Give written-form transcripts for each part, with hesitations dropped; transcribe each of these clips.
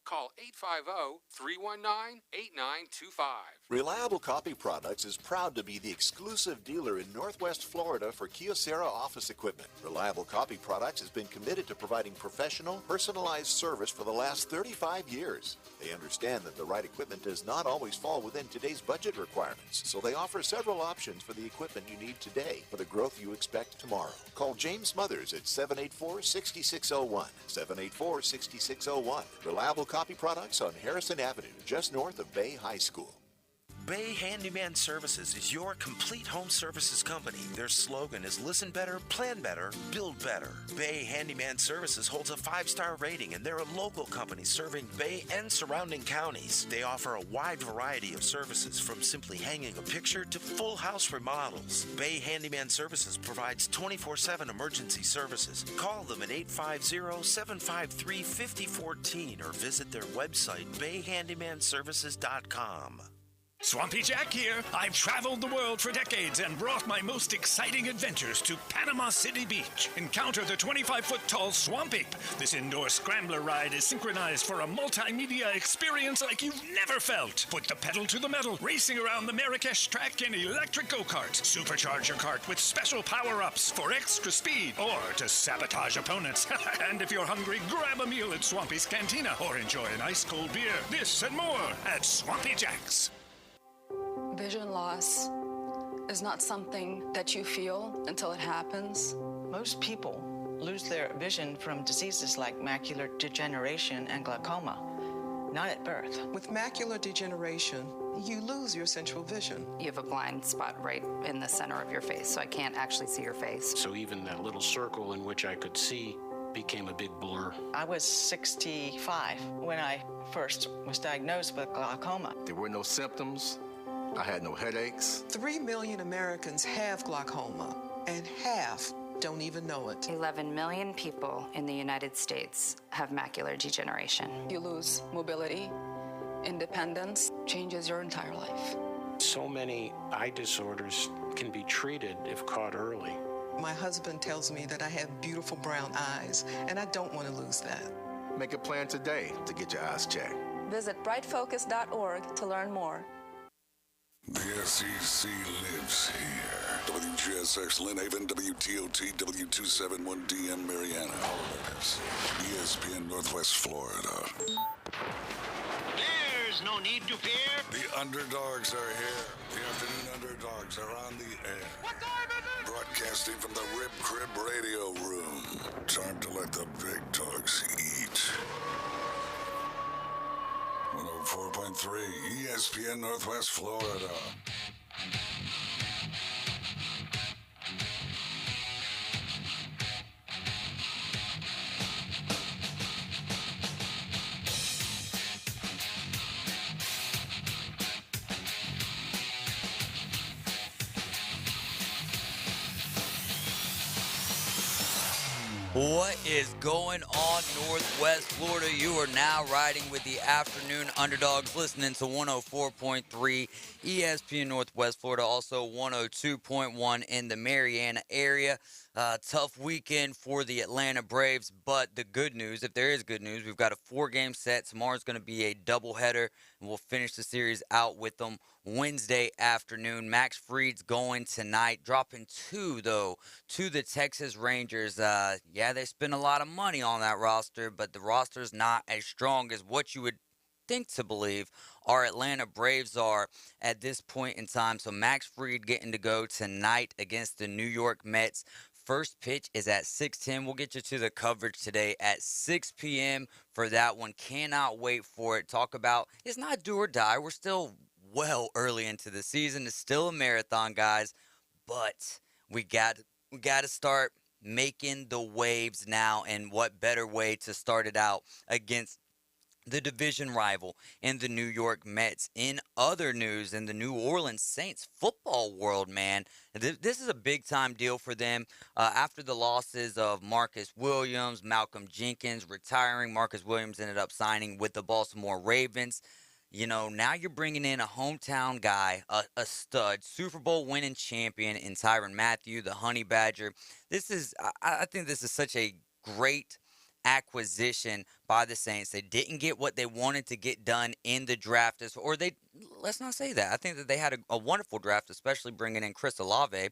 Call 850-319-8925. Reliable Copy Products is proud to be the exclusive dealer in Northwest Florida for Kyocera office equipment. Reliable Copy Products has been committed to providing professional, personalized service for the last 35 years. They understand that the right equipment does not always fall within today's budget requirements, so they offer several options for the equipment you need today for the growth you expect tomorrow. Call James Mothers at 784-6601, 784-6601. Reliable Copy Products on Harrison Avenue, just north of Bay High School. Bay Handyman Services is your complete home services company. Their slogan is listen better, plan better, build better. Bay Handyman Services holds a 5-star rating, and they're a local company serving Bay and surrounding counties. They offer a wide variety of services, from simply hanging a picture to full house remodels. Bay Handyman Services provides 24/7 emergency services. Call them at 850-753-5014 or visit their website, bayhandymanservices.com. Swampy Jack here. I've traveled the world for decades and brought my most exciting adventures to Panama City Beach. Encounter the 25-foot-tall Swamp Ape. This indoor scrambler ride is synchronized for a multimedia experience like you've never felt. Put the pedal to the metal, racing around the Marrakesh track in electric go-karts. Supercharge your cart with special power-ups for extra speed or to sabotage opponents. And if you're hungry, grab a meal at Swampy's Cantina or enjoy an ice-cold beer. This and more at Swampy Jack's. Vision loss is not something that you feel until it happens. Most people lose their vision from diseases like macular degeneration and glaucoma, not at birth. With macular degeneration, you lose your central vision. You have a blind spot right in the center of your face, so I can't actually see your face. So even that little circle in which I could see became a big blur. I was 65 when I first was diagnosed with glaucoma. There were no symptoms. I had no headaches. 3 million Americans have glaucoma, and half don't even know it. 11 million people in the United States have macular degeneration. You lose mobility, independence, changes your entire life. So many eye disorders can be treated if caught early. My husband tells me that I have beautiful brown eyes, and I don't want to lose that. Make a plan today to get your eyes checked. Visit brightfocus.org to learn more. The SEC lives here. WGSX Lynn Haven, WTOT, W271DM Mariana. All of it is ESPN Northwest Florida. There's no need to fear. The Underdogs are here. The Afternoon Underdogs are on the air. What time is it? Broadcasting from the Rib Crib Radio Room. Time to let the big dogs eat. 104.3 ESPN Northwest Florida. What is going on, Northwest Florida? You are now riding with the Afternoon Underdogs, listening to 104.3 ESPN Northwest Florida, also 102.1 in the Mariana area. Tough weekend for the Atlanta Braves, but the good news, if there is good news, we've got a 4-game set. Tomorrow's going to be a doubleheader, and we'll finish the series out with them Wednesday afternoon. Max Fried's going tonight, dropping 2, though, to the Texas Rangers. Yeah, they spent a lot of money on that roster, but the roster's not as strong as what you would think to believe our Atlanta Braves are at this point in time. So Max Fried getting to go tonight against the New York Mets. First pitch is at 6:10. We'll get you to the coverage today at 6 p.m. for that one. Cannot wait for it. Talk about it's not do or die. We're still well early into the season. It's still a marathon, guys. But we got to start making the waves now. And what better way to start it out against the division rival in the New York Mets. In other news, in the New Orleans Saints football world, man, this is a big-time deal for them. After the losses of Marcus Williams, Malcolm Jenkins retiring, Marcus Williams ended up signing with the Baltimore Ravens. You know, now you're bringing in a hometown guy, a stud, Super Bowl winning champion in Tyrann Mathieu, the Honey Badger. I think this is such a great acquisition by the Saints. They didn't get what they wanted to get done in the draft, let's not say that. I think that they had a wonderful draft, especially bringing in Chris Olave.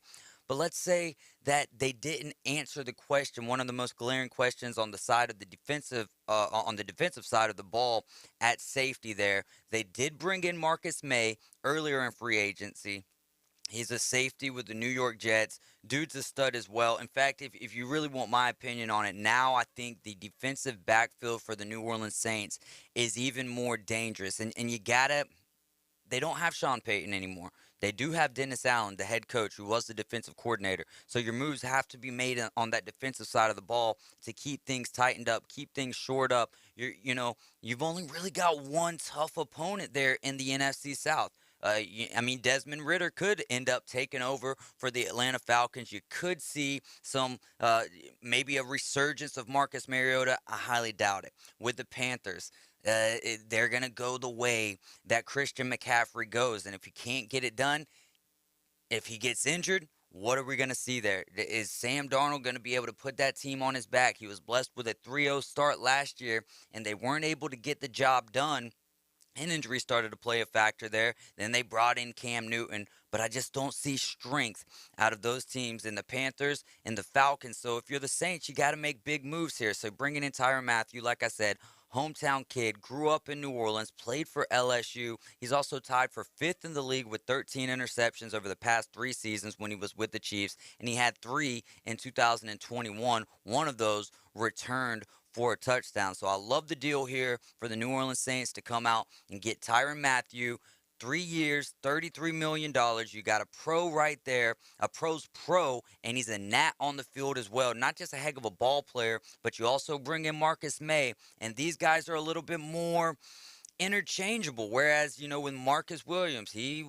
But let's say that they didn't answer the question, one of the most glaring questions on the side of the defensive side of the ball at safety there. They did bring in Marcus May earlier in free agency. He's a safety with the New York Jets. Dude's a stud as well. In fact, if you really want my opinion on it, now I think the defensive backfield for the New Orleans Saints is even more dangerous. And they don't have Sean Payton anymore. They do have Dennis Allen, the head coach, who was the defensive coordinator. So your moves have to be made on that defensive side of the ball to keep things tightened up, keep things shored up. You've only really got one tough opponent there in the NFC South. Desmond Ridder could end up taking over for the Atlanta Falcons. You could see some, maybe a resurgence of Marcus Mariota. I highly doubt it. With the Panthers, they're going to go the way that Christian McCaffrey goes. And if he can't get it done, if he gets injured, what are we going to see there? Is Sam Darnold going to be able to put that team on his back? He was blessed with a 3-0 start last year, and they weren't able to get the job done. And injury started to play a factor there. Then they brought in Cam Newton, but I just don't see strength out of those teams in the Panthers and the Falcons. So if you're the Saints, you got to make big moves here. So bringing in Tyrann Mathieu, like I said, hometown kid, grew up in New Orleans, played for LSU. He's also tied for 5th in the league with 13 interceptions over the past 3 seasons when he was with the Chiefs, and he had 3 in 2021. One of those returned for a touchdown. So I love the deal here for the New Orleans Saints to come out and get Tyrann Mathieu. 3 years, $33 million. You got a pro right there, a pro's pro, and he's a gnat on the field as well. Not just a heck of a ball player, but you also bring in Marcus May, and these guys are a little bit more interchangeable. Whereas, with Marcus Williams, he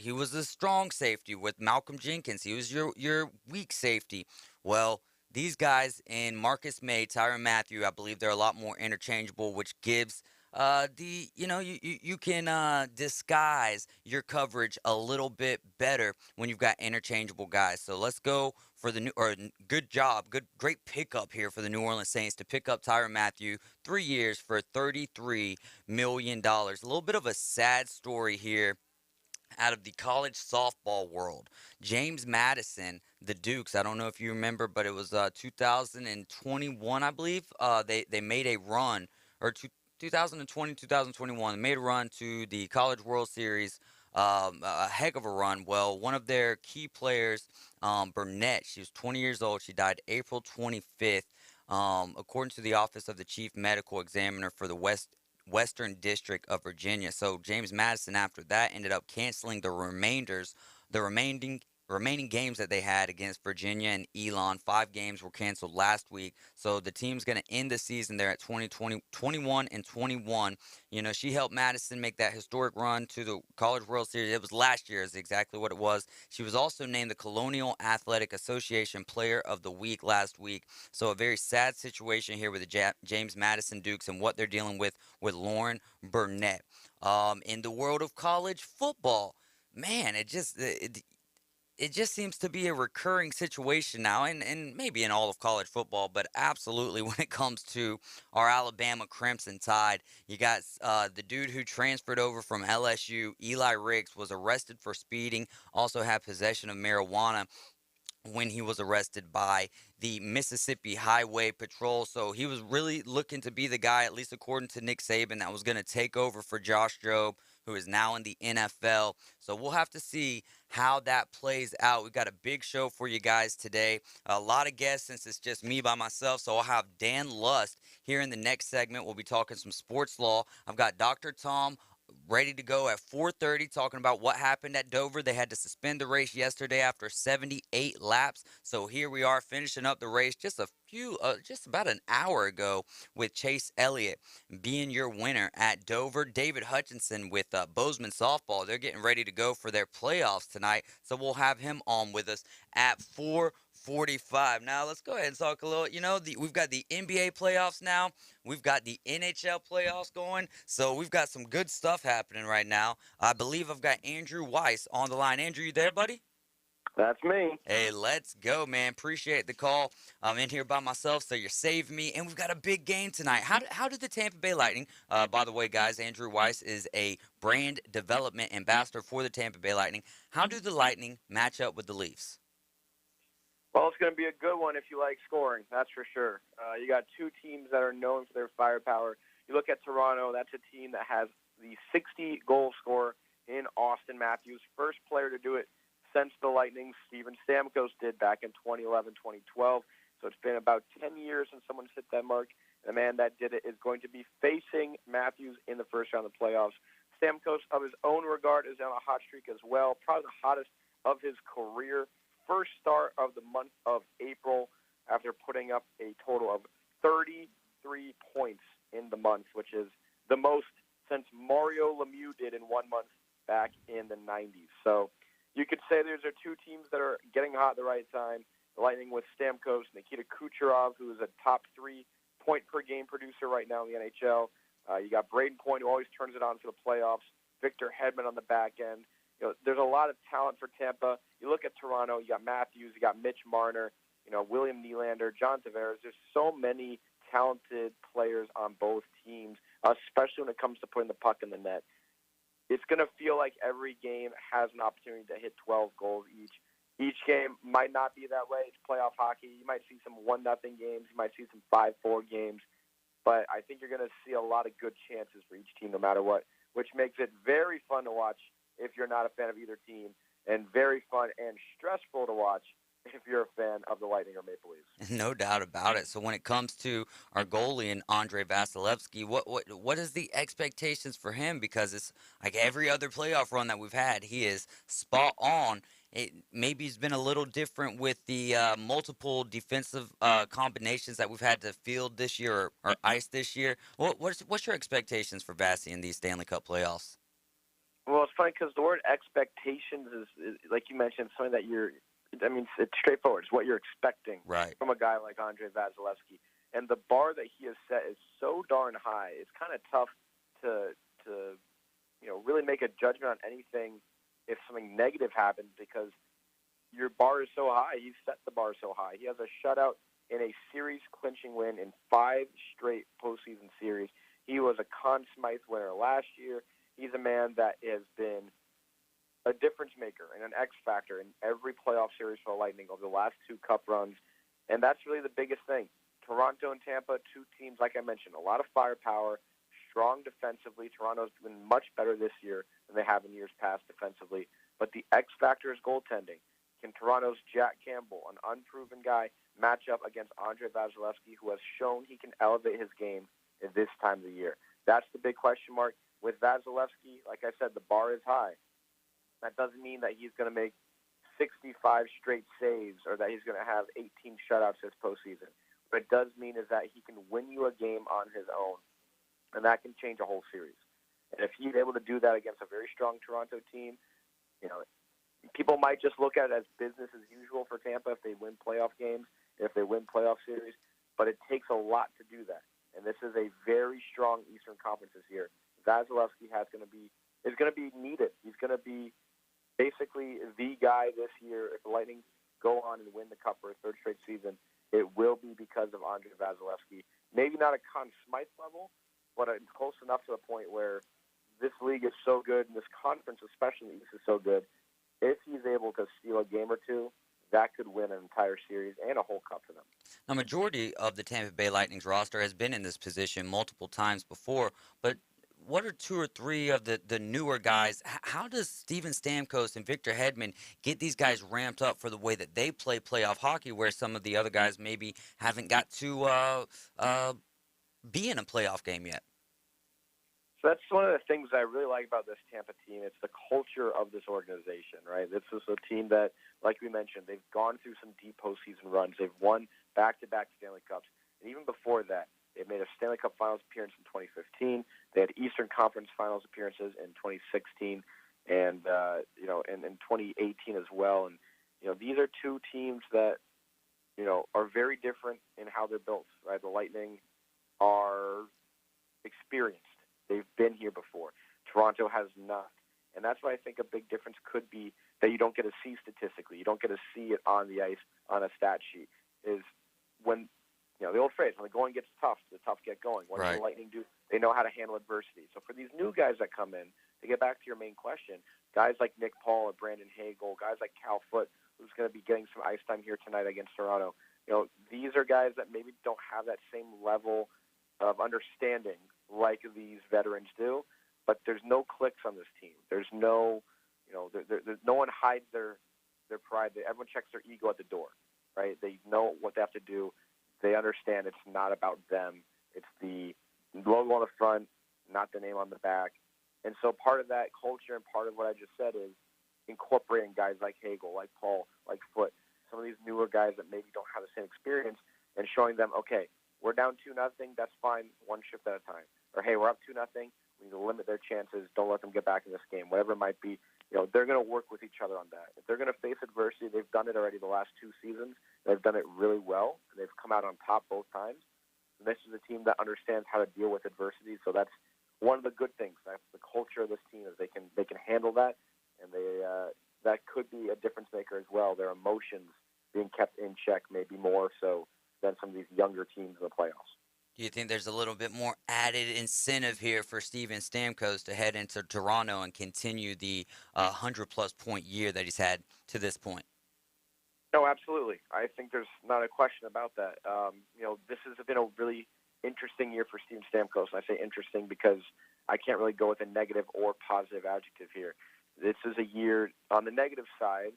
was a strong safety. With Malcolm Jenkins, he was your weak safety. Well, these guys in Marcus May, Tyrann Mathieu, I believe they're a lot more interchangeable, which gives you can disguise your coverage a little bit better when you've got interchangeable guys. So let's go for great pickup here for the New Orleans Saints to pick up Tyrann Mathieu, 3 years for $33 million. A little bit of a sad story here out of the college softball world. James Madison, the Dukes, I don't know if you remember, but it was 2021, I believe. They made a run, or 2020, 2021, they made a run to the College World Series, a heck of a run. Well, one of their key players, Burnett, she was 20 years old. She died April 25th. According to the Office of the Chief Medical Examiner for the Western District of Virginia. So James Madison, after that, ended up canceling the remaining games that they had against Virginia and Elon. 5 games were canceled last week. So the team's going to end the season there at 21 and 21. She helped Madison make that historic run to the College World Series. It was last year is exactly what it was. She was also named the Colonial Athletic Association Player of the Week last week. So a very sad situation here with the James Madison Dukes and what they're dealing with Lauren Burnett. In the world of college football, man, it just seems to be a recurring situation now, and maybe in all of college football, but absolutely when it comes to our Alabama Crimson Tide. You got the dude who transferred over from LSU, Eli Ricks, was arrested for speeding, also had possession of marijuana when he was arrested by the Mississippi Highway Patrol. So he was really looking to be the guy, at least according to Nick Saban, that was going to take over for Josh Jobe, who is now in the NFL. So we'll have to see how that plays out. We've got a big show for you guys today. A lot of guests since it's just me by myself. So I'll have Dan Lust here in the next segment. We'll be talking some sports law. I've got Dr. Tom ready to go at 4:30, talking about what happened at Dover. They had to suspend the race yesterday after 78 laps. So here we are finishing up the race just about an hour ago with Chase Elliott being your winner at Dover. David Hutchinson with Bozeman Softball. They're getting ready to go for their playoffs tonight. So we'll have him on with us at 4:45. Now let's go ahead and talk a little. We've got the NBA playoffs now. We've got the NHL playoffs going. So we've got some good stuff happening right now. I believe I've got Andrew Weiss on the line. Andrew, you there, buddy? That's me. Hey, let's go, man. Appreciate the call. I'm in here by myself, so you're saving me. And we've got a big game tonight. How did the Tampa Bay Lightning, by the way, guys, Andrew Weiss is a brand development ambassador for the Tampa Bay Lightning. How do the Lightning match up with the Leafs? Well, it's going to be a good one if you like scoring, that's for sure. You got two teams that are known for their firepower. You look at Toronto, that's a team that has the 60-goal scorer in Austin Matthews, first player to do it since the Lightning. Steven Stamkos did back in 2011, 2012. So it's been about 10 years since someone's hit that mark. And the man that did it is going to be facing Matthews in the first round of the playoffs. Stamkos, of his own regard, is on a hot streak as well, probably the hottest of his career. First start of the month of April after putting up a total of 33 points in the month, which is the most since Mario Lemieux did in 1 month back in the 90s. So you could say those are two teams that are getting hot at the right time. The Lightning with Stamkos, Nikita Kucherov, who is a top 3 point per game producer right now in the NHL. You got Braden Point, who always turns it on for the playoffs. Victor Hedman on the back end. There's a lot of talent for Tampa. You look at Toronto, you got Matthews, you got Mitch Marner, William Nylander, John Tavares. There's so many talented players on both teams, especially when it comes to putting the puck in the net. It's going to feel like every game has an opportunity to hit 12 goals each. Each game might not be that way. It's playoff hockey. You might see some 1-0 games. You might see some 5-4 games. But I think you're going to see a lot of good chances for each team no matter what, which makes it very fun to watch if you're not a fan of either team, and very fun and stressful to watch if you're a fan of the Lightning or Maple Leafs. No doubt about it. So when it comes to our goalie and Andre Vasilevskiy, what is the expectations for him? Because it's like every other playoff run that we've had, he is spot on. Maybe it's been a little different with the multiple defensive combinations that we've had to field this year or ice this year. What's your expectations for Vasi in these Stanley Cup playoffs? Well, it's funny because the word expectations is, like you mentioned, something that it's straightforward. It's what you're expecting from a guy like Andre Vasilevskiy. And the bar that he has set is so darn high, it's kind of tough to really make a judgment on anything if something negative happens, because your bar is so high. You've set the bar so high. He has a shutout in a series-clinching win in 5 straight postseason series. He was a Conn Smythe winner last year. He's a man that has been a difference maker and an X factor in every playoff series for the Lightning over the last 2 cup runs. And that's really the biggest thing. Toronto and Tampa, 2 teams, like I mentioned, a lot of firepower, strong defensively. Toronto's been much better this year than they have in years past defensively. But the X factor is goaltending. Can Toronto's Jack Campbell, an unproven guy, match up against Andre Vasilevskiy, who has shown he can elevate his game at this time of the year? That's the big question mark. With Vasilevskiy, like I said, the bar is high. That doesn't mean that he's going to make 65 straight saves or that he's going to have 18 shutouts this postseason. What it does mean is that he can win you a game on his own, and that can change a whole series. And if he's able to do that against a very strong Toronto team, people might just look at it as business as usual for Tampa if they win playoff games, if they win playoff series. But it takes a lot to do that. And this is a very strong Eastern Conference this year. Vasilevskiy is going to be needed. He's going to be basically the guy this year. If the Lightning go on and win the Cup for a 3rd straight season, it will be because of Andre Vasilevskiy. Maybe not a Conn Smythe level, but it's close enough to the point where this league is so good, and this conference, especially the East, is so good. If he's able to steal a game or 2, that could win an entire series and a whole cup for them. Now, majority of the Tampa Bay Lightning's roster has been in this position multiple times before, but what are 2 or 3 of the newer guys? How does Steven Stamkos and Victor Hedman get these guys ramped up for the way that they play playoff hockey, where some of the other guys maybe haven't got to be in a playoff game yet? So that's one of the things I really like about this Tampa team. It's the culture of this organization, right? This is a team that, like we mentioned, they've gone through some deep postseason runs. They've won back-to-back Stanley Cups. And even before that, they made a Stanley Cup Finals appearance in 2015. They had Eastern Conference Finals appearances in 2016 and, in 2018 as well. And, these are 2 teams that, are very different in how they're built, right? The Lightning are experienced. They've been here before. Toronto has not. And that's why I think a big difference could be that you don't get to see statistically. You don't get to see it on the ice on a stat sheet. Is when, the old phrase, when the going gets tough, the tough get going. What does the Lightning do? They know how to handle adversity. So for these new guys that come in, to get back to your main question, guys like Nick Paul or Brandon Hagel, guys like Cal Foote, who's going to be getting some ice time here tonight against Toronto, these are guys that maybe don't have that same level of understanding like these veterans do, but there's no clicks on this team. There's no, no one hides their pride. Everyone checks their ego at the door, right? They know what they have to do. They understand it's not about them. It's the logo on the front, not the name on the back. And so part of that culture and part of what I just said is incorporating guys like Hagel, like Paul, like Foote, some of these newer guys that maybe don't have the same experience, and showing them, okay, we're down 2-0, that's fine, one shift at a time. Or, hey, we're up 2-0, we need to limit their chances, don't let them get back in this game, whatever it might be. They're going to work with each other on that. If they're going to face adversity, they've done it already the last 2 seasons. They've done it really well. They've come out on top both times. And this is a team that understands how to deal with adversity, so that's one of the good things. That's the culture of this team, is they can handle that, and that could be a difference maker as well. Their emotions being kept in check, maybe more so than some of these younger teams in the playoffs. Do you think there's a little bit more added incentive here for Steven Stamkos to head into Toronto and continue the 100-plus point year that he's had to this point? No, absolutely. I think there's not a question about that. This has been a really interesting year for Steven Stamkos, and I say interesting because I can't really go with a negative or positive adjective here. This is a year on the negative side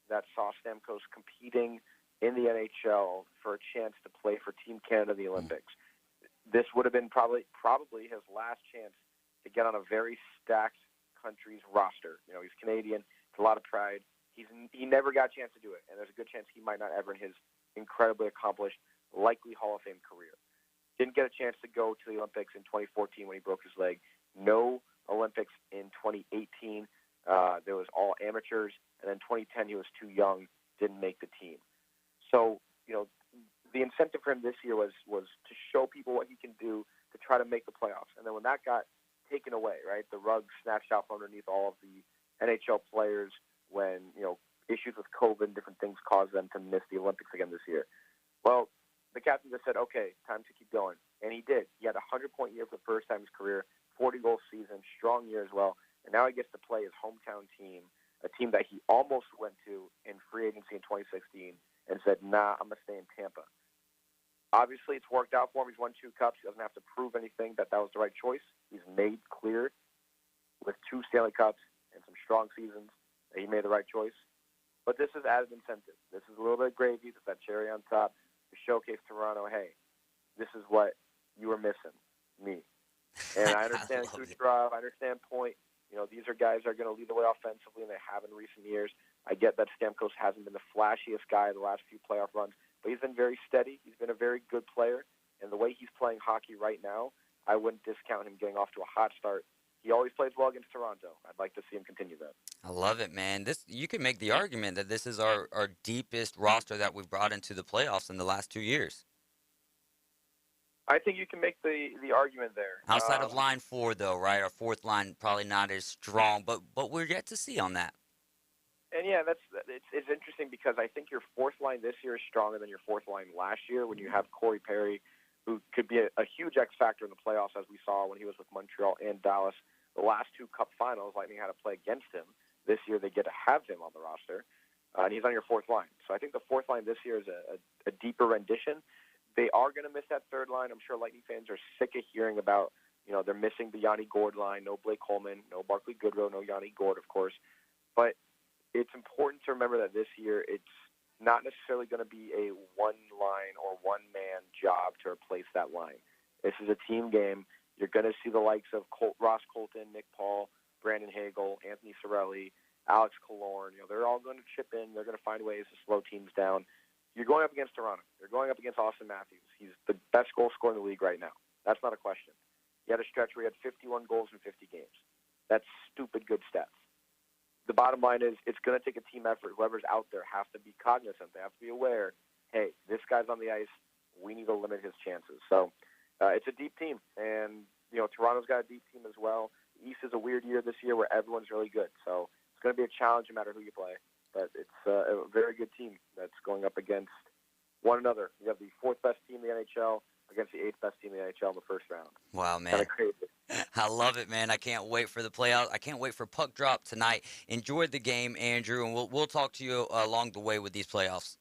that saw Stamkos competing in the NHL for a chance to play for Team Canada in the Olympics. This would have been probably his last chance to get on a very stacked country's roster. He's Canadian, it's a lot of pride. He never got a chance to do it, and there's a good chance he might not ever in his incredibly accomplished, likely Hall of Fame career. Didn't get a chance to go to the Olympics in 2014 when he broke his leg. No Olympics in 2018. There was all amateurs, and then 2010 he was too young, didn't make the team. So, the incentive for him this year was to show people what he can do to try to make the playoffs. And then when that got taken away, right, the rug snatched out from underneath all of the NHL players when, issues with COVID and different things caused them to miss the Olympics again this year. Well, the captain just said, okay, time to keep going. And he did. He had a 100-point year for the first time in his career, 40-goal season, strong year as well. And now he gets to play his hometown team, a team that he almost went to in free agency in 2016 and said, nah, I'm going to stay in Tampa. Obviously, it's worked out for him. He's won 2 cups. He doesn't have to prove anything that was the right choice. He's made clear with 2 Stanley Cups and some strong seasons that he made the right choice. But this is added incentive. This is a little bit of gravy. It's that cherry on top to showcase Toronto, hey, this is what you were missing, me. And I understand Kucherov. I understand Point. These are guys that are going to lead the way offensively, and they have in recent years. I get that Stamkos hasn't been the flashiest guy the last few playoff runs, but he's been very steady. He's been a very good player, and the way he's playing hockey right now, I wouldn't discount him getting off to a hot start. He always plays well against Toronto. I'd like to see him continue that. I love it, man. You can make the argument that this is our deepest roster that we've brought into the playoffs in the last 2 years. I think you can make the argument there. Outside of line 4, though, right? Our fourth line probably not as strong, but we're yet to see on that. And yeah, it's interesting because I think your fourth line this year is stronger than your fourth line last year when you have Corey Perry, who could be a huge X factor in the playoffs, as we saw when he was with Montreal and Dallas. The last 2 Cup finals, Lightning had to play against him. This year they get to have him on the roster, and he's on your fourth line. So I think the fourth line this year is a deeper rendition. They are going to miss that third line. I'm sure Lightning fans are sick of hearing about, they're missing the Yanni Gourde line. No Blake Coleman, no Barclay Goodrow, no Yanni Gourde, of course. But it's important to remember that this year it's not necessarily going to be a one-line or one-man job to replace that line. This is a team game. You're going to see the likes of Ross Colton, Nick Paul, Brandon Hagel, Anthony Cirelli, Alex Killorn. They're all going to chip in. They're going to find ways to slow teams down. You're going up against Toronto. You're going up against Austin Matthews. He's the best goal scorer in the league right now. That's not a question. He had a stretch where he had 51 goals in 50 games. That's stupid good stats. The bottom line is it's going to take a team effort. Whoever's out there has to be cognizant. They have to be aware, hey, this guy's on the ice. We need to limit his chances. So it's a deep team. And, Toronto's got a deep team as well. East is a weird year this year where everyone's really good. So it's going to be a challenge no matter who you play. But it's a very good team that's going up against one another. You have the fourth best team in the NHL against the eighth best team in the NHL in the first round. Wow, man. Kind of crazy. I love it, man. I can't wait for the playoffs. I can't wait for puck drop tonight. Enjoy the game, Andrew, and we'll talk to you along the way with these playoffs.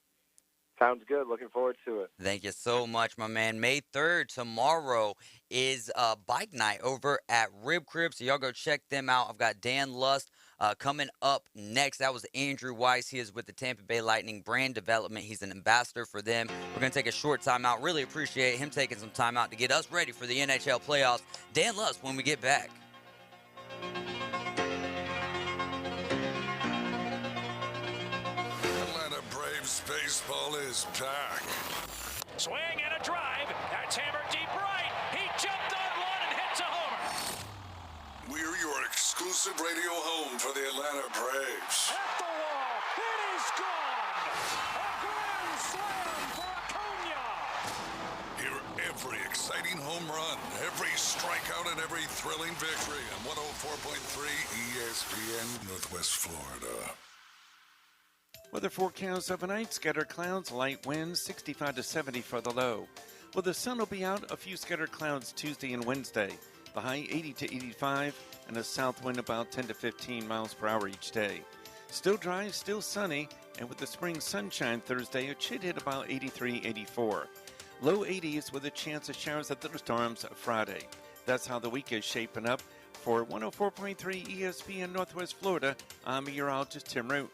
Sounds good. Looking forward to it. Thank you so much, my man. May 3rd, tomorrow, is bike night over at Rib Crib, so y'all go check them out. I've got Dan Lust coming up next. That was Andrew Weiss. He is with the Tampa Bay Lightning Brand Development. He's an ambassador for them. We're going to take a short time out. Really appreciate him taking some time out to get us ready for the NHL playoffs. Dan Lust when we get back. Baseball is back. Swing and a drive. That's hammered deep right. He jumped on one and hits a homer. We're your exclusive radio home for the Atlanta Braves. At the wall. It is gone. A grand slam for Acuna. Hear every exciting home run, every strikeout, and every thrilling victory on 104.3 ESPN Northwest Florida. Weather forecast overnight, scattered clouds, light winds, 65 to 70 for the low. Well, the sun will be out, a few scattered clouds Tuesday and Wednesday. The high 80 to 85, and a south wind about 10 to 15 miles per hour each day. Still dry, still sunny, and with the spring sunshine Thursday, it should hit about 83, 84. Low 80s with a chance of showers and thunderstorms Friday. That's how the week is shaping up. For 104.3 ESPN Northwest Florida, I'm meteorologist Tim Root.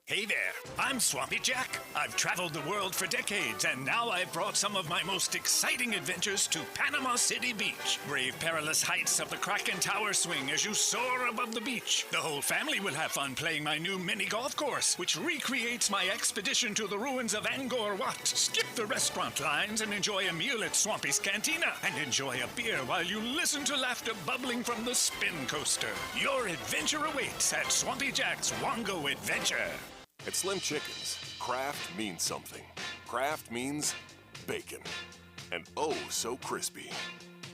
Hey there, I'm Swampy Jack. I've traveled the world for decades, and now I've brought some of my most exciting adventures to Panama City Beach. Brave perilous heights of the Kraken Tower swing as you soar above the beach. The whole family will have fun playing my new mini golf course, which recreates my expedition to the ruins of Angkor Wat. Skip the restaurant lines and enjoy a meal at Swampy's Cantina, and enjoy a beer while you listen to laughter bubbling from the spin coaster. Your adventure awaits at Swampy Jack's Wongo Adventure. At Slim Chickens, craft means something. Craft means bacon. And oh, so crispy.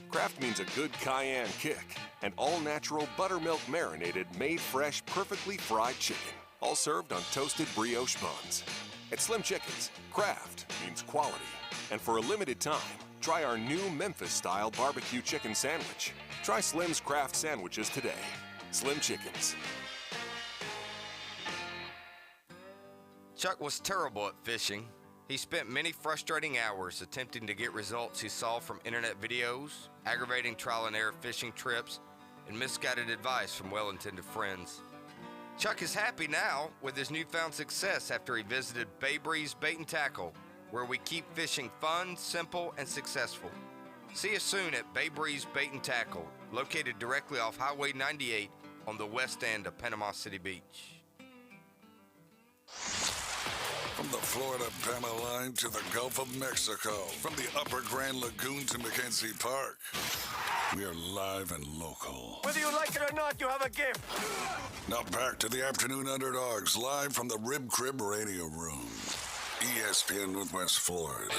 Craft means a good cayenne kick. And all-natural buttermilk marinated, made fresh, perfectly fried chicken. All served on toasted brioche buns. At Slim Chickens, craft means quality. And for a limited time, try our new Memphis-style barbecue chicken sandwich. Try Slim's Craft Sandwiches today. Slim Chickens. Chuck was terrible at fishing. He spent many frustrating hours attempting to get results he saw from internet videos, aggravating trial and error fishing trips, and misguided advice from well-intended friends. Chuck is happy now with his newfound success after he visited Bay Breeze Bait and Tackle, where we keep fishing fun, simple, and successful. See us soon at Bay Breeze Bait and Tackle, located directly off Highway 98 on the west end of Panama City Beach. From the Florida Panama line to the Gulf of Mexico, from the Upper Grand Lagoon to McKenzie Park, we are live and local. Whether you like it or not, you have a gift. Now back to the Afternoon Underdogs, live from the Rib Crib Radio Room, ESPN Northwest Florida.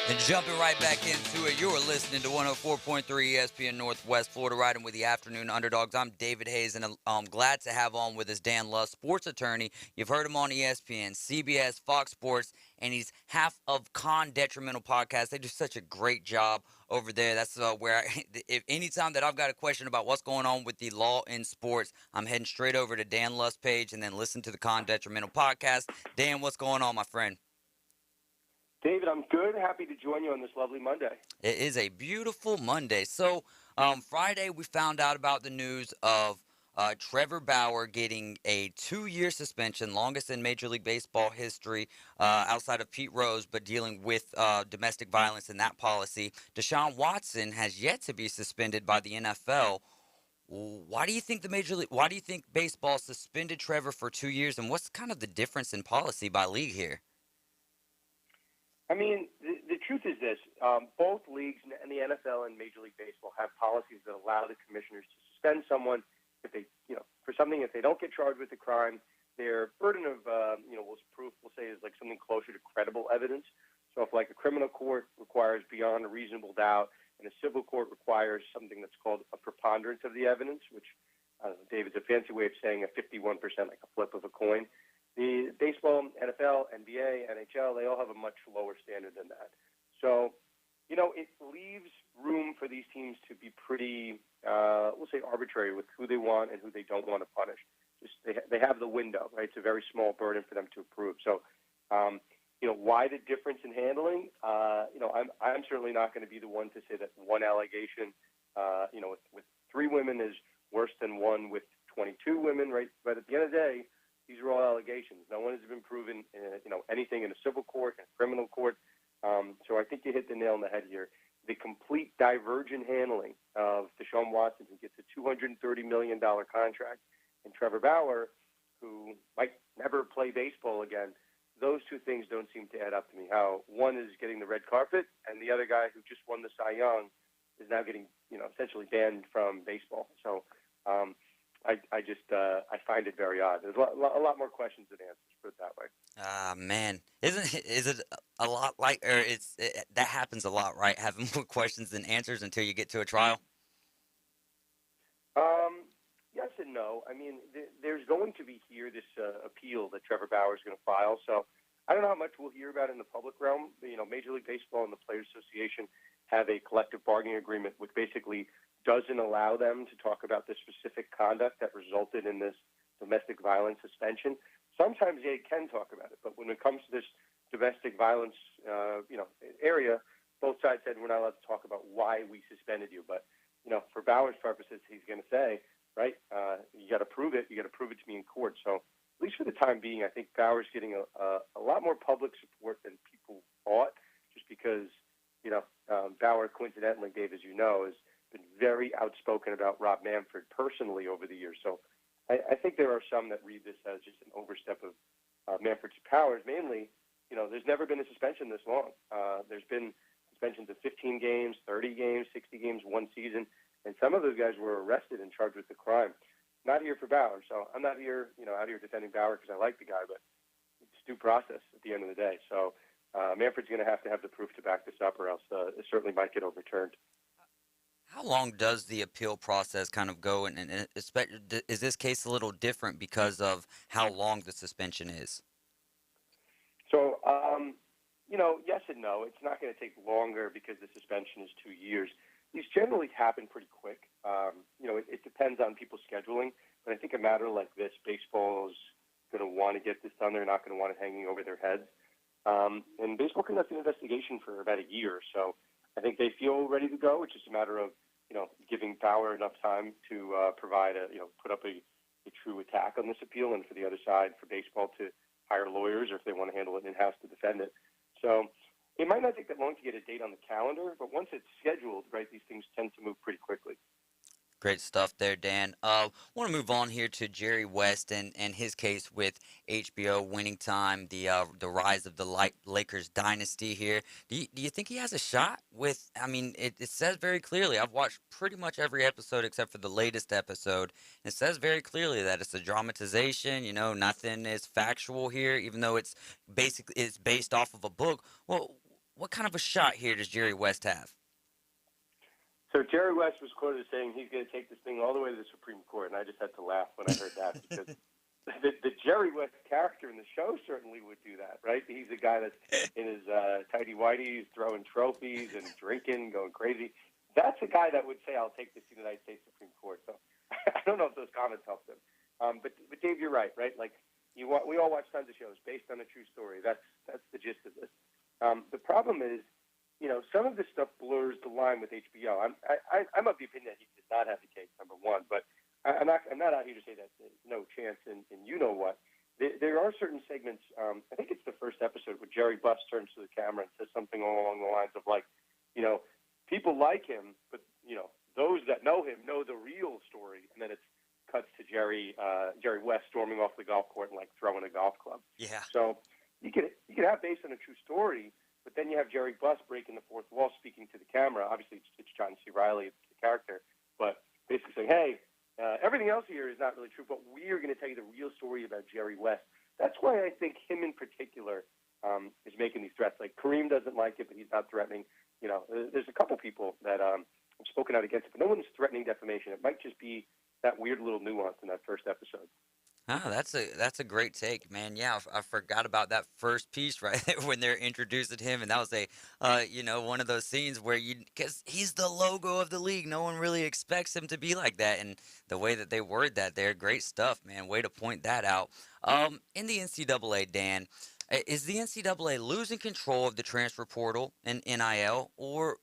And jumping right back into it, you're listening to 104.3 ESPN Northwest Florida, riding with the Afternoon Underdogs. I'm David Hayes, and I'm glad to have on with us Dan Lust, sports attorney. You've heard him on ESPN, CBS, Fox Sports, and he's half of Con Detrimental Podcast. They do such a great job over there. That's where, if anytime that I've got a question about what's going on with the law in sports, I'm heading straight over to Dan Lust's page and then listen to the Con Detrimental Podcast. Dan, what's going on, my friend? David, I'm good. Happy to join you on this lovely Monday. It is a beautiful Monday. So Friday we found out about the news of Trevor Bauer getting a 2-year suspension, longest in Major League Baseball history, outside of Pete Rose, but dealing with domestic violence and that policy. Deshaun Watson has yet to be suspended by the NFL. Why do you think why do you think baseball suspended Trevor for 2 years, and what's kind of the difference in policy by league here? I mean, the truth is this. Both leagues, and the NFL and Major League Baseball, have policies that allow the commissioners to suspend someone if they, for something, if they don't get charged with a crime. Their burden of, proof, we'll say, is like something closer to credible evidence. So if like a criminal court requires beyond a reasonable doubt and a civil court requires something that's called a preponderance of the evidence, which, David's a fancy way of saying a 51%, like a flip of a coin. The baseball, NFL, NBA, NHL, they all have a much lower standard than that. So, it leaves room for these teams to be pretty, we'll say, arbitrary with who they want and who they don't want to punish. Just they have the window, right? It's a very small burden for them to approve. So, why the difference in handling? I'm certainly not going to be the one to say that one allegation, with 3 women is worse than one with 22 women, right? But at the end of the day, these are all allegations. No one has been proven, anything in a civil court and criminal court. So I think you hit the nail on the head here. The complete divergent handling of Deshaun Watson, who gets a $230 million contract, and Trevor Bauer, who might never play baseball again. Those two things don't seem to add up to me. How one is getting the red carpet, and the other guy who just won the Cy Young is now getting, essentially banned from baseball. So I find it very odd. There's a lot more questions than answers, put it that way. Man, is it a lot like, or that happens a lot, right? Having more questions than answers until you get to a trial. Yes and no. I mean, there's going to be here this appeal that Trevor Bauer is going to file. So I don't know how much we'll hear about it in the public realm. Major League Baseball and the Players Association have a collective bargaining agreement, which basically doesn't allow them to talk about the specific conduct that resulted in this domestic violence suspension. Sometimes they can talk about it, but when it comes to this domestic violence, area, both sides said we're not allowed to talk about why we suspended you. But for Bauer's purposes, he's going to say, right, you got to prove it. You got to prove it to me in court. So at least for the time being, I think Bauer's getting a lot more public support than people thought, just because Bauer, coincidentally, Dave, as you know, has been very outspoken about Rob Manfred personally over the years. So I think there are some that read this as just an overstep of Manfred's powers. Mainly, there's never been a suspension this long. There's been suspensions of 15 games, 30 games, 60 games, 1 season, and some of those guys were arrested and charged with the crime. Not here for Bauer, so I'm not here, out here defending Bauer because I like the guy, but it's due process at the end of the day. So Manfred's going to have the proof to back this up, or else it certainly might get overturned. How long does the appeal process kind of go, and is this case a little different because of how long the suspension is? So, yes and no. It's not going to take longer because the suspension is 2 years. These generally happen pretty quick. It depends on people's scheduling, but I think a matter like this, baseball is going to want to get this done. They're not going to want it hanging over their heads. And baseball conducts an investigation for about a year, so I think they feel ready to go. It's just a matter of, giving Bauer enough time to provide put up a true attack on this appeal, and for the other side, for baseball to hire lawyers, or if they want to handle it in-house, to defend it. So it might not take that long to get a date on the calendar, but once it's scheduled, right, these things tend to move pretty quickly. Great stuff there, Dan. Want to move on here to Jerry West and his case with HBO, Winning Time, the rise of the Lakers dynasty here. Do you think he has a shot with, it says very clearly, I've watched pretty much every episode except for the latest episode. It says very clearly that it's a dramatization, nothing is factual here, even though it's based off of a book. Well, what kind of a shot here does Jerry West have? So Jerry West was quoted as saying he's going to take this thing all the way to the Supreme Court, and I just had to laugh when I heard that, because the Jerry West character in the show certainly would do that, right? He's a guy that's in his tighty-whities, throwing trophies and drinking, going crazy. That's a guy that would say, I'll take this to the United States Supreme Court. So I don't know if those comments helped him. But Dave, you're right, right? Like, we all watch tons of shows based on a true story. That's the gist of this. The problem is, some of this stuff blurs the line with HBO. I'm of the opinion that he does not have the case, number one, but I'm not out here to say that there's no chance, and you know what. There are certain segments, I think it's the first episode, where Jerry Buss turns to the camera and says something along the lines of, like, people like him, but, those that know him know the real story, and then it cuts to Jerry West storming off the golf court and, like, throwing a golf club. Yeah. So you could have based on a true story, but then you have Jerry Buss breaking the fourth wall, speaking to the camera. Obviously, it's John C. Reilly, the character, but basically saying, hey, everything else here is not really true, but we are going to tell you the real story about Jerry West. That's why I think him in particular is making these threats. Like, Kareem doesn't like it, but he's not threatening. there's a couple people that have spoken out against it, but no one's threatening defamation. It might just be that weird little nuance in that first episode. Oh, that's a great take, man. Yeah, I forgot about that first piece right there when they're introducing him, and that was one of those scenes where because he's the logo of the league, no one really expects him to be like that, and the way that they word that, they're great stuff, man. Way to point that out. In the NCAA, Dan, is the NCAA losing control of the transfer portal and NIL, or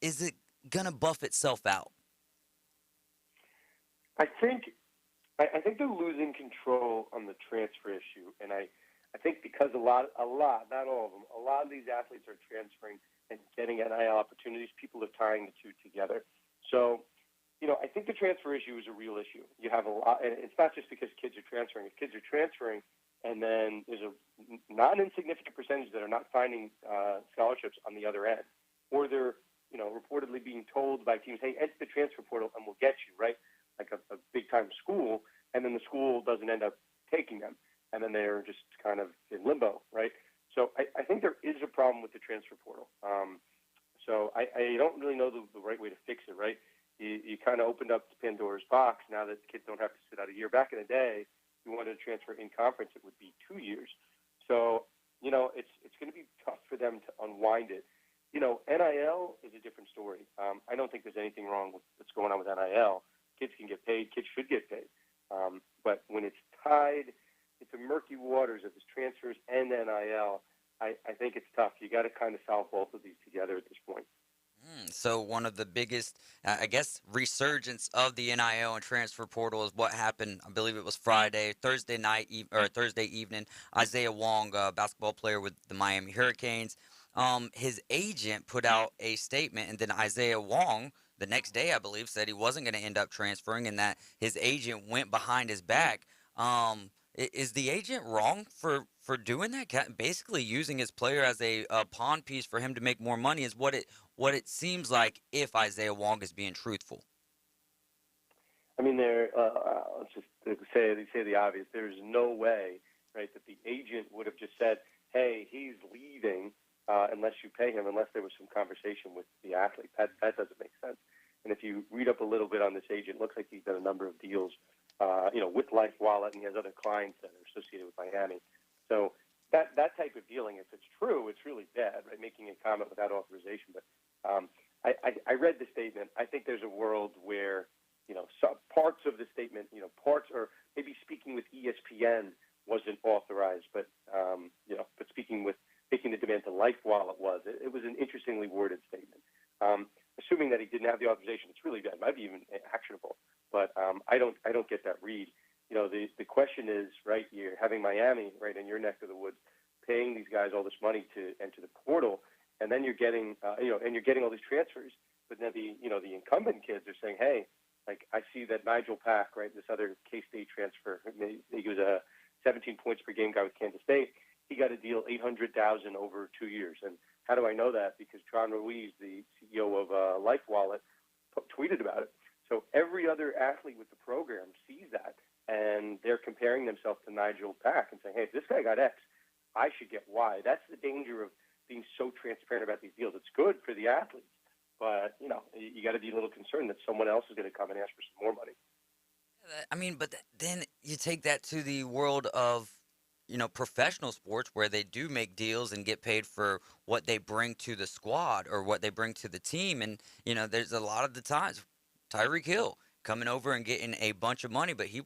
is it gonna buff itself out? I think they're losing control on the transfer issue, and I think because a lot, not all of them, a lot of these athletes are transferring and getting NIL opportunities. People are tying the two together. So, I think the transfer issue is a real issue. You have a lot, and it's not just because kids are transferring. If kids are transferring, and then there's a not insignificant percentage that are not finding scholarships on the other end, or they're reportedly being told by teams, "Hey, enter the transfer portal, and we'll get you," right? Like a big-time school, and then the school doesn't end up taking them, and then they're just kind of in limbo, right? So I think there is a problem with the transfer portal. So I don't really know the right way to fix it, right? You kind of opened up the Pandora's box now that kids don't have to sit out a year. Back in the day, if you wanted to transfer in conference, it would be 2 years. So, it's going to be tough for them to unwind it. NIL is a different story. I don't think there's anything wrong with what's going on with NIL. Kids can get paid. Kids should get paid. But when it's tied into murky waters of this transfers and NIL, I think it's tough. You got to kind of solve both of these together at this point. So one of the biggest, resurgence of the NIL and transfer portal is what happened. I believe it was Thursday evening. Isaiah Wong, basketball player with the Miami Hurricanes, his agent put out a statement, and then Isaiah Wong, the next day, I believe, said he wasn't going to end up transferring and that his agent went behind his back. Is the agent wrong for doing that? Basically using his player as a pawn piece for him to make more money is what it seems like if Isaiah Wong is being truthful. I mean, let's just say the obvious. There's no way, right, that the agent would have just said, "Hey, he's leaving," unless you pay him, unless there was some conversation with the athlete. That doesn't make sense. And if you read up a little bit on this agent, it looks like he's done a number of deals, with Life Wallet, and he has other clients that are associated with Miami. So that type of dealing, if it's true, it's really bad, right? Making a comment without authorization. But I read the statement. I think there's a world where, some parts of the statement, parts, or maybe speaking with ESPN wasn't authorized, but speaking with making the demand to Life Wallet was. It was an interestingly worded statement. Assuming that he didn't have the authorization, it's really bad. It might be even actionable, but I don't get that read. The question is, right, you're having Miami right in your neck of the woods, paying these guys all this money to enter the portal, and then you're getting, and you're getting all these transfers. But then the incumbent kids are saying, hey, like I see that Nigel Pack, right, this other K-State transfer, he was a 17 points per game guy with Kansas State. He got a deal $800,000 over 2 years. And how do I know that? Because John Ruiz, the CEO of Life Wallet, tweeted about it. So every other athlete with the program sees that, and they're comparing themselves to Nigel Pack and saying, hey, if this guy got X, I should get Y. That's the danger of being so transparent about these deals. It's good for the athletes, but, you got to be a little concerned that someone else is going to come and ask for some more money. I mean, but then you take that to the world of, professional sports where they do make deals and get paid for what they bring to the squad or what they bring to the team. And, there's a lot of the times Tyreek Hill coming over and getting a bunch of money, but he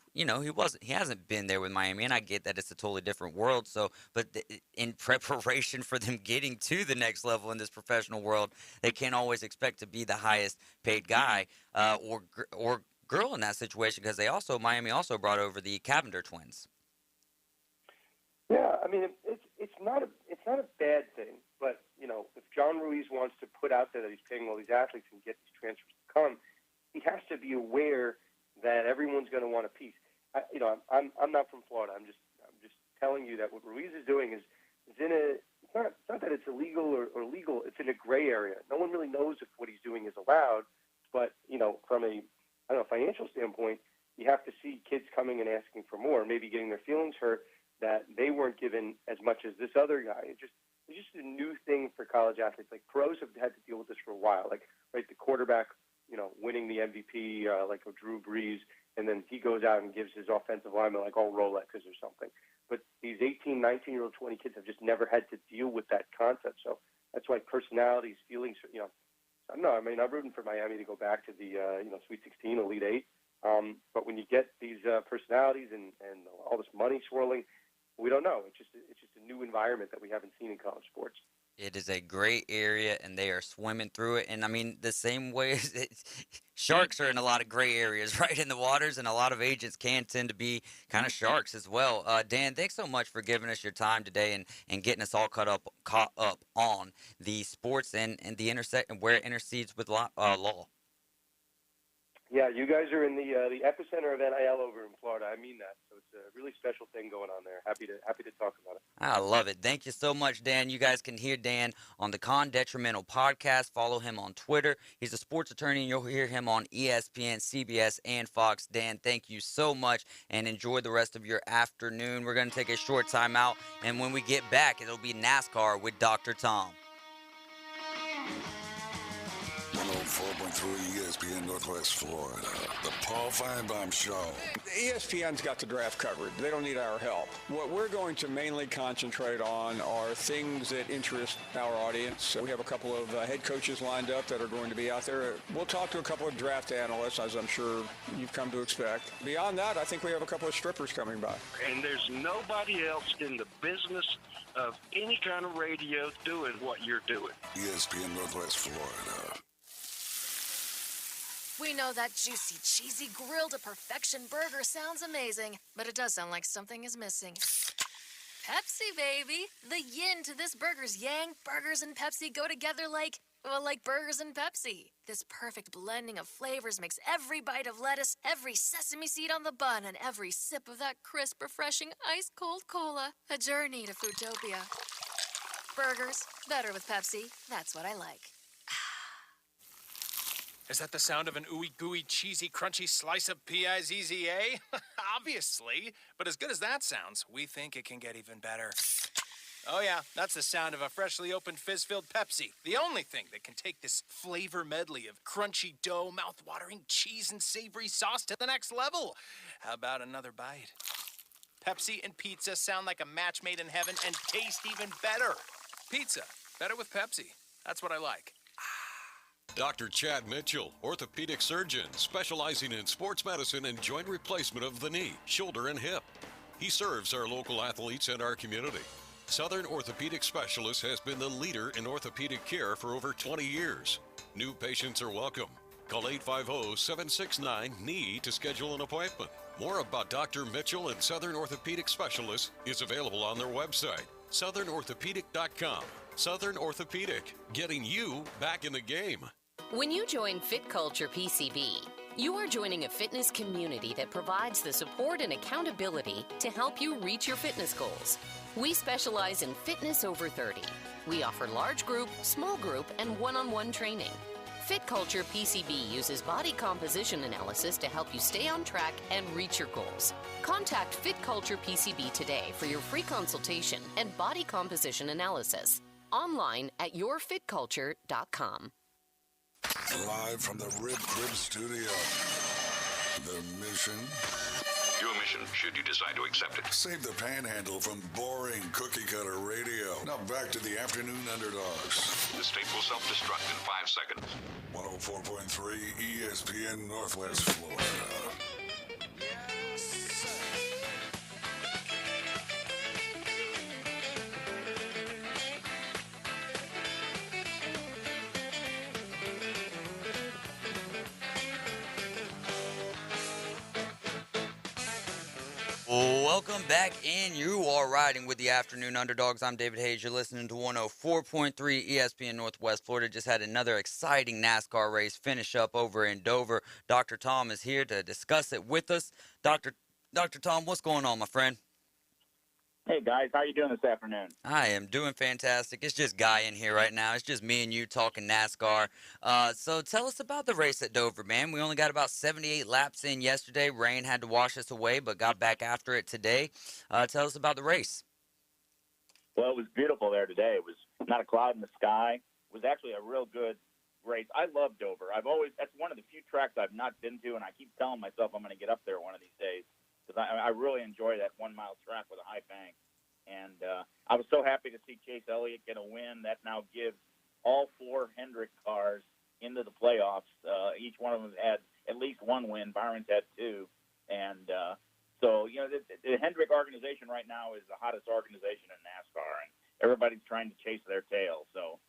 hasn't been there with Miami, and I get that it's a totally different world. So, but in preparation for them getting to the next level in this professional world, they can't always expect to be the highest paid guy or girl in that situation, because Miami also brought over the Cavender twins. Yeah, I mean, it's not a bad thing, but if John Ruiz wants to put out there that he's paying all these athletes and get these transfers to come, he has to be aware that everyone's going to want a piece. I'm not from Florida. I'm just telling you that what Ruiz is doing is in a. It's not that it's illegal or legal. It's in a gray area. No one really knows if what he's doing is allowed. But from a financial standpoint, you have to see kids coming and asking for more, maybe getting their feelings hurt that they weren't given as much as this other guy. It's just a new thing for college athletes. Like pros have had to deal with this for a while. Like right, the quarterback, winning the MVP, like a Drew Brees, and then he goes out and gives his offensive lineman like all Rolexes or something. But these 18, 19-year-old, 20 kids have just never had to deal with that concept. So that's why personalities, feelings, I don't know. I mean, I'm rooting for Miami to go back to the Sweet 16, Elite Eight. But when you get these personalities and all this money swirling, we don't know. It's just a new environment that we haven't seen in college sports. It is a great area, and they are swimming through it. And, I mean, the same way sharks are in a lot of gray areas, right, in the waters, and a lot of agents can tend to be kind of sharks as well. Dan, thanks so much for giving us your time today and getting us all caught up on the sports and the intersect and where it intercedes with law. Yeah, you guys are in the epicenter of NIL over in Florida. I mean that. So it's a really special thing going on there. Happy to talk about it. I love it. Thank you so much, Dan. You guys can hear Dan on the Con Detrimental podcast. Follow him on Twitter. He's a sports attorney, and you'll hear him on ESPN, CBS, and Fox. Dan, thank you so much, and enjoy the rest of your afternoon. We're going to take a short time out, and when we get back, it'll be NASCAR with Dr. Tom. 104.3 ESPN Northwest Florida. The Paul Feinbaum Show. ESPN's got the draft covered. They don't need our help. What we're going to mainly concentrate on are things that interest our audience. We have a couple of head coaches lined up that are going to be out there. We'll talk to a couple of draft analysts, as I'm sure you've come to expect. Beyond that, I think we have a couple of strippers coming by. And there's nobody else in the business of any kind of radio doing what you're doing. ESPN Northwest Florida. We know that juicy, cheesy, grilled-to-perfection burger sounds amazing, but it does sound like something is missing. Pepsi, baby! The yin to this burger's yang. Burgers and Pepsi go together like burgers and Pepsi. This perfect blending of flavors makes every bite of lettuce, every sesame seed on the bun, and every sip of that crisp, refreshing, ice-cold cola a journey to Foodtopia. Burgers, better with Pepsi. That's what I like. Is that the sound of an ooey gooey, cheesy, crunchy slice of P-I-Z-Z-A? Obviously. But as good as that sounds, we think it can get even better. Oh yeah, that's the sound of a freshly opened fizz-filled Pepsi. The only thing that can take this flavor medley of crunchy dough, mouth-watering cheese, and savory sauce to the next level. How about another bite? Pepsi and pizza sound like a match made in heaven and taste even better. Pizza, better with Pepsi. That's what I like. Dr. Chad Mitchell, orthopedic surgeon specializing in sports medicine and joint replacement of the knee, shoulder, and hip. He serves our local athletes and our community. Southern Orthopedic Specialist has been the leader in orthopedic care for over 20 years. New patients are welcome. Call 850-769-KNEE to schedule an appointment. More about Dr. Mitchell and Southern Orthopedic Specialist is available on their website, southernorthopedic.com. Southern Orthopedic, getting you back in the game. When you join Fit Culture PCB, you are joining a fitness community that provides the support and accountability to help you reach your fitness goals. We specialize in fitness over 30. We offer large group, small group, and one-on-one training. Fit Culture PCB uses body composition analysis to help you stay on track and reach your goals. Contact Fit Culture PCB today for your free consultation and body composition analysis. Online at yourfitculture.com. Live from the Rib Crib Studio. The mission. Your mission, should you decide to accept it. Save the panhandle from boring cookie-cutter radio. Now back to the Afternoon Underdogs. The state will self-destruct in 5 seconds. 104.3 ESPN Northwest Florida. Welcome back in. You are riding with the Afternoon Underdogs. I'm David Hayes. You're listening to 104.3 ESPN Northwest Florida. Just had another exciting NASCAR race finish up over in Dover. Dr. Tom is here to discuss it with us. Dr. Tom, what's going on, my friend? Hey, guys. How you doing this afternoon? I am doing fantastic. It's just Guy in here right now. It's just me and you talking NASCAR. So tell us about the race at Dover, man. We only got about 78 laps in yesterday. Rain had to wash us away, but got back after it today. Tell us about the race. Well, it was beautiful there today. It was not a cloud in the sky. was actually a real good race. I love Dover. That's one of the few tracks I've not been to, and I keep telling myself I'm going to get up there one of these days because I really enjoy that 1 mile track with a high bank. And I was so happy to see Chase Elliott get a win. That now gives all 4 Hendrick cars into the playoffs. Each one of them had at least one win. Byron's had 2. And so, the Hendrick organization right now is the hottest organization in NASCAR, and everybody's trying to chase their tail. So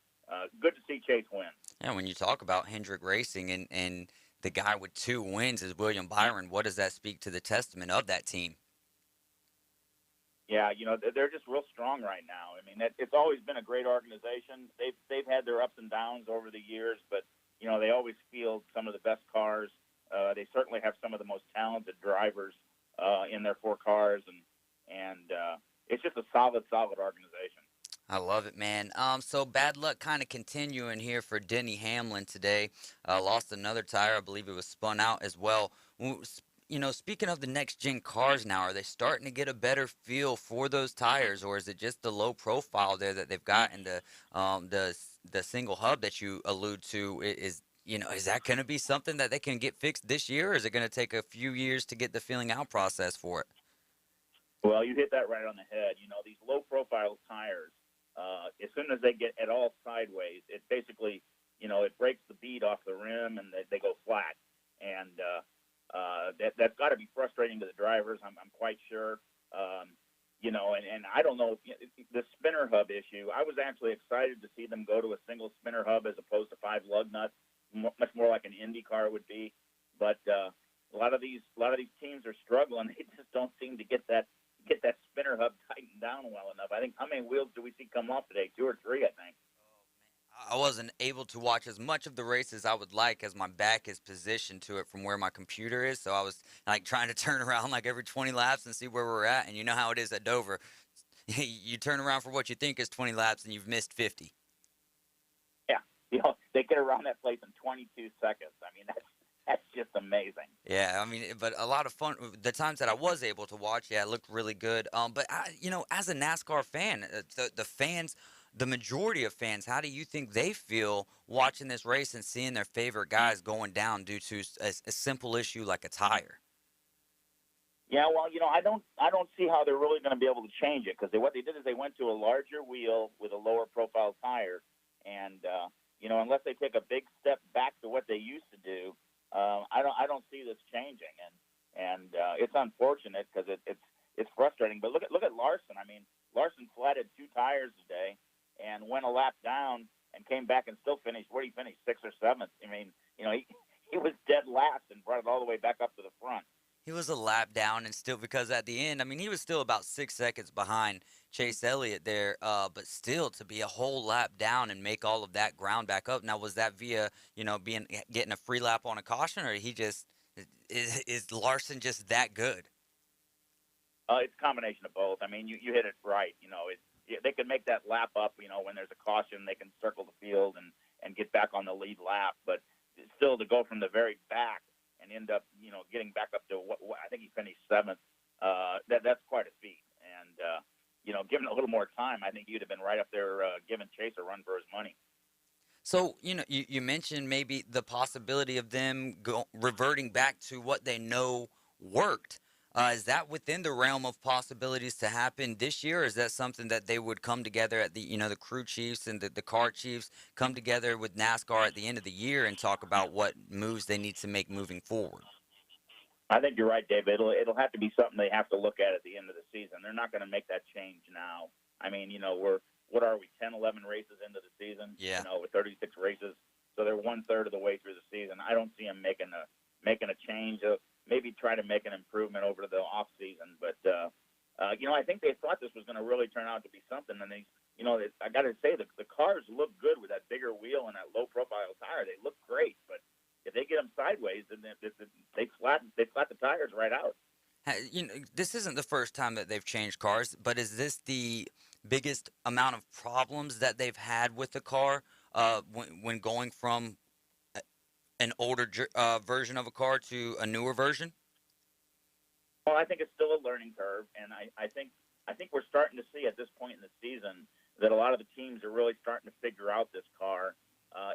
good to see Chase win. Yeah, when you talk about Hendrick Racing and the guy with 2 wins is William Byron, what does that speak to the testament of that team? Yeah, they're just real strong right now. I mean, it's always been a great organization. They've had their ups and downs over the years, but they always field some of the best cars. They certainly have some of the most talented drivers in their 4 cars, and it's just a solid organization. I love it, man. So bad luck kind of continuing here for Denny Hamlin today. Lost another tire. I believe it was spun out as well. Speaking of the next-gen cars now, are they starting to get a better feel for those tires, or is it just the low profile there that they've got in the single hub that you allude to? Is that going to be something that they can get fixed this year, or is it going to take a few years to get the feeling out process for it? Well, you hit that right on the head. These low-profile tires, as soon as they get at all sideways, it basically, it breaks the bead off the rim and they go flat. And that's got to be frustrating to the drivers, I'm quite sure. And I don't know, the spinner hub issue, I was actually excited to see them go to a single spinner hub as opposed to 5 lug nuts, much more like an Indy car would be. But a lot of these teams are struggling. They just don't seem to get that spinner hub tightened down well enough. I think, how many wheels do we see come off today? 2 or 3, I think. I wasn't able to watch as much of the race as I would like, as my back is positioned to it from where my computer is. So I was trying to turn around every 20 laps and see where we're at. And you know how it is at Dover. You turn around for what you think is 20 laps and you've missed 50. Yeah, they get around that place in 22 seconds. I mean, that's just amazing. Yeah, but a lot of fun. The times that I was able to watch, it looked really good. But as a NASCAR fan, the fans. The majority of fans, how do you think they feel watching this race and seeing their favorite guys going down due to a simple issue like a tire? Yeah, well, I don't see how they're really going to be able to change it, because what they did is they went to a larger wheel with a lower profile tire, and unless they take a big step back to what they used to do, I don't see this changing, and it's unfortunate because it's frustrating. But look at Larson. I mean, Larson flatted 2 tires today and went a lap down and came back and still finished. Where did he finish? 6th or 7th. I mean, he was dead last and brought it all the way back up to the front. He was a lap down, and still, because at the end, he was still about 6 seconds behind Chase Elliott there, but still to be a whole lap down and make all of that ground back up. Now, was that via, getting a free lap on a caution, or is Larson just that good? It's a combination of both. I mean, you hit it right. They can make that lap up, when there's a caution, they can circle the field and get back on the lead lap. But still, to go from the very back and end up, getting back up to what I think he finished 7th, that's quite a feat. And, given a little more time, I think you'd have been right up there giving Chase a run for his money. So, you mentioned maybe the possibility of them reverting back to what they know worked. Is that within the realm of possibilities to happen this year, or is that something that they would come together at the crew chiefs and the car chiefs come together with NASCAR at the end of the year and talk about what moves they need to make moving forward? I think you're right, David. It'll have to be something they have to look at the end of the season. They're not going to make that change now. I mean, what are we, 10, 11 races into the season? Yeah. With 36 races. So they're 1/3 of the way through the season. I don't see them making a change. Maybe try to make an improvement over the off season, but I think they thought this was going to really turn out to be something. And I got to say the cars look good with that bigger wheel and that low profile tire. They look great, but if they get them sideways, then they flat the tires right out. This isn't the first time that they've changed cars, but is this the biggest amount of problems that they've had with the car when going from an older version of a car to a newer version? Well, I think it's still a learning curve, and I think we're starting to see at this point in the season that a lot of the teams are really starting to figure out this car.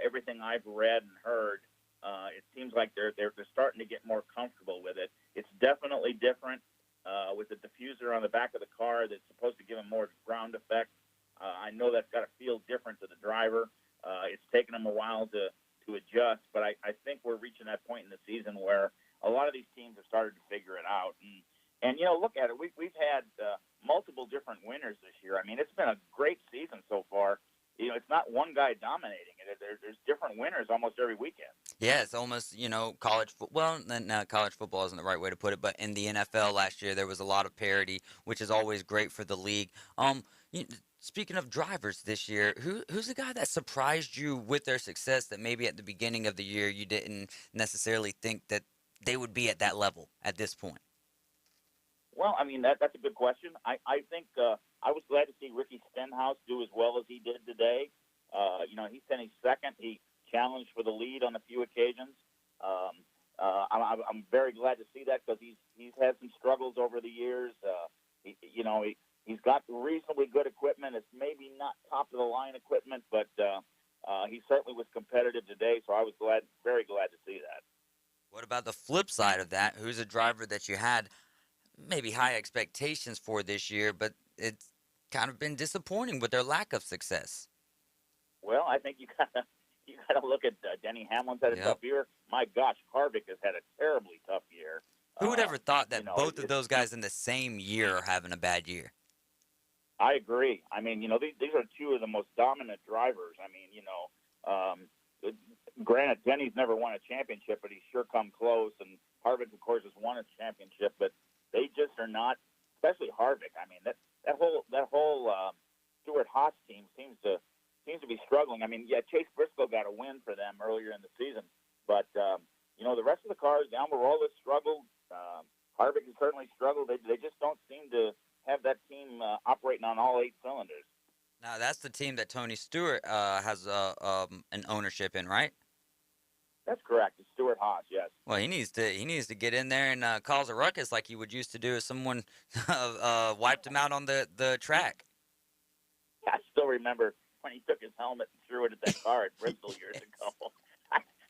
Everything I've read and heard, it seems like they're starting to get more comfortable with it. It's definitely different with the diffuser on the back of the car that's supposed to give them more ground effect. I know that's got to feel different to the driver. It's taken them a while to adjust, but I think we're reaching that point in the season where a lot of these teams have started to figure it out. And look at it. We've had multiple different winners this year. I mean, it's been a great season so far. It's not one guy dominating it. There's different winners almost every weekend. Yeah, it's almost, college football. Well, no, college football isn't the right way to put it, but in the NFL last year, there was a lot of parity, which is always great for the league. Speaking of drivers this year, who's the guy that surprised you with their success that maybe at the beginning of the year you didn't necessarily think that they would be at that level at this point? Well, I mean, that's a good question. I think I was glad to see Ricky Stenhouse do as well as he did today. He finished second. He challenged for the lead on a few occasions. I'm very glad to see that because he's had some struggles over the years. He's got reasonably good equipment. It's maybe not top-of-the-line equipment, but he certainly was competitive today, so I was very glad to see that. What about the flip side of that? Who's a driver that you had maybe high expectations for this year, but it's kind of been disappointing with their lack of success? Well, I think you gotta look at Denny Hamlin's had a tough year. My gosh, Harvick has had a terribly tough year. Who would ever thought that both of those guys in the same year are having a bad year? I agree. I mean, these are two of the most dominant drivers. I mean, granted, Denny's never won a championship, but he's sure come close. And Harvick, of course, has won a championship, but they just are not, especially Harvick. I mean, that whole Stuart Haas team seems to be struggling. I mean, yeah, Chase Briscoe got a win for them earlier in the season, but the rest of the cars, Almirola struggled. Harvick has certainly struggled. They just don't seem to have that team operating on all 8 cylinders. Now, that's the team that Tony Stewart has an ownership in, right? That's correct. It's Stuart Haas, yes. Well, he needs to get in there and cause a ruckus like he would used to do if someone wiped him out on the track. I still remember when he took his helmet and threw it at that car at Bristol years ago.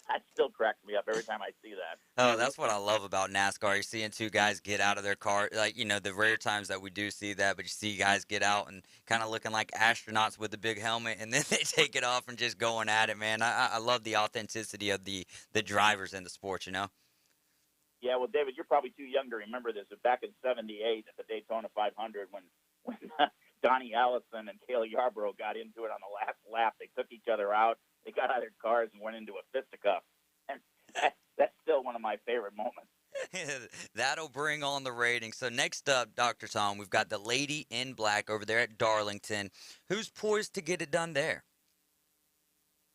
That still cracks me up every time I see that. Oh, that's what I love about NASCAR. You're seeing two guys get out of their car. Like, the rare times that we do see that, but you see guys get out and kind of looking like astronauts with the big helmet, and then they take it off and just going at it, man. I love the authenticity of the drivers in the sport, Yeah, well, David, you're probably too young to remember this, but back in '78 at the Daytona 500 when Donnie Allison and Cale Yarborough got into it on the last lap, they took each other out. They got out of their cars and went into a fisticuff. And that's still one of my favorite moments. That'll bring on the ratings. So next up, Dr. Tom, we've got the Lady in Black over there at Darlington. Who's poised to get it done there?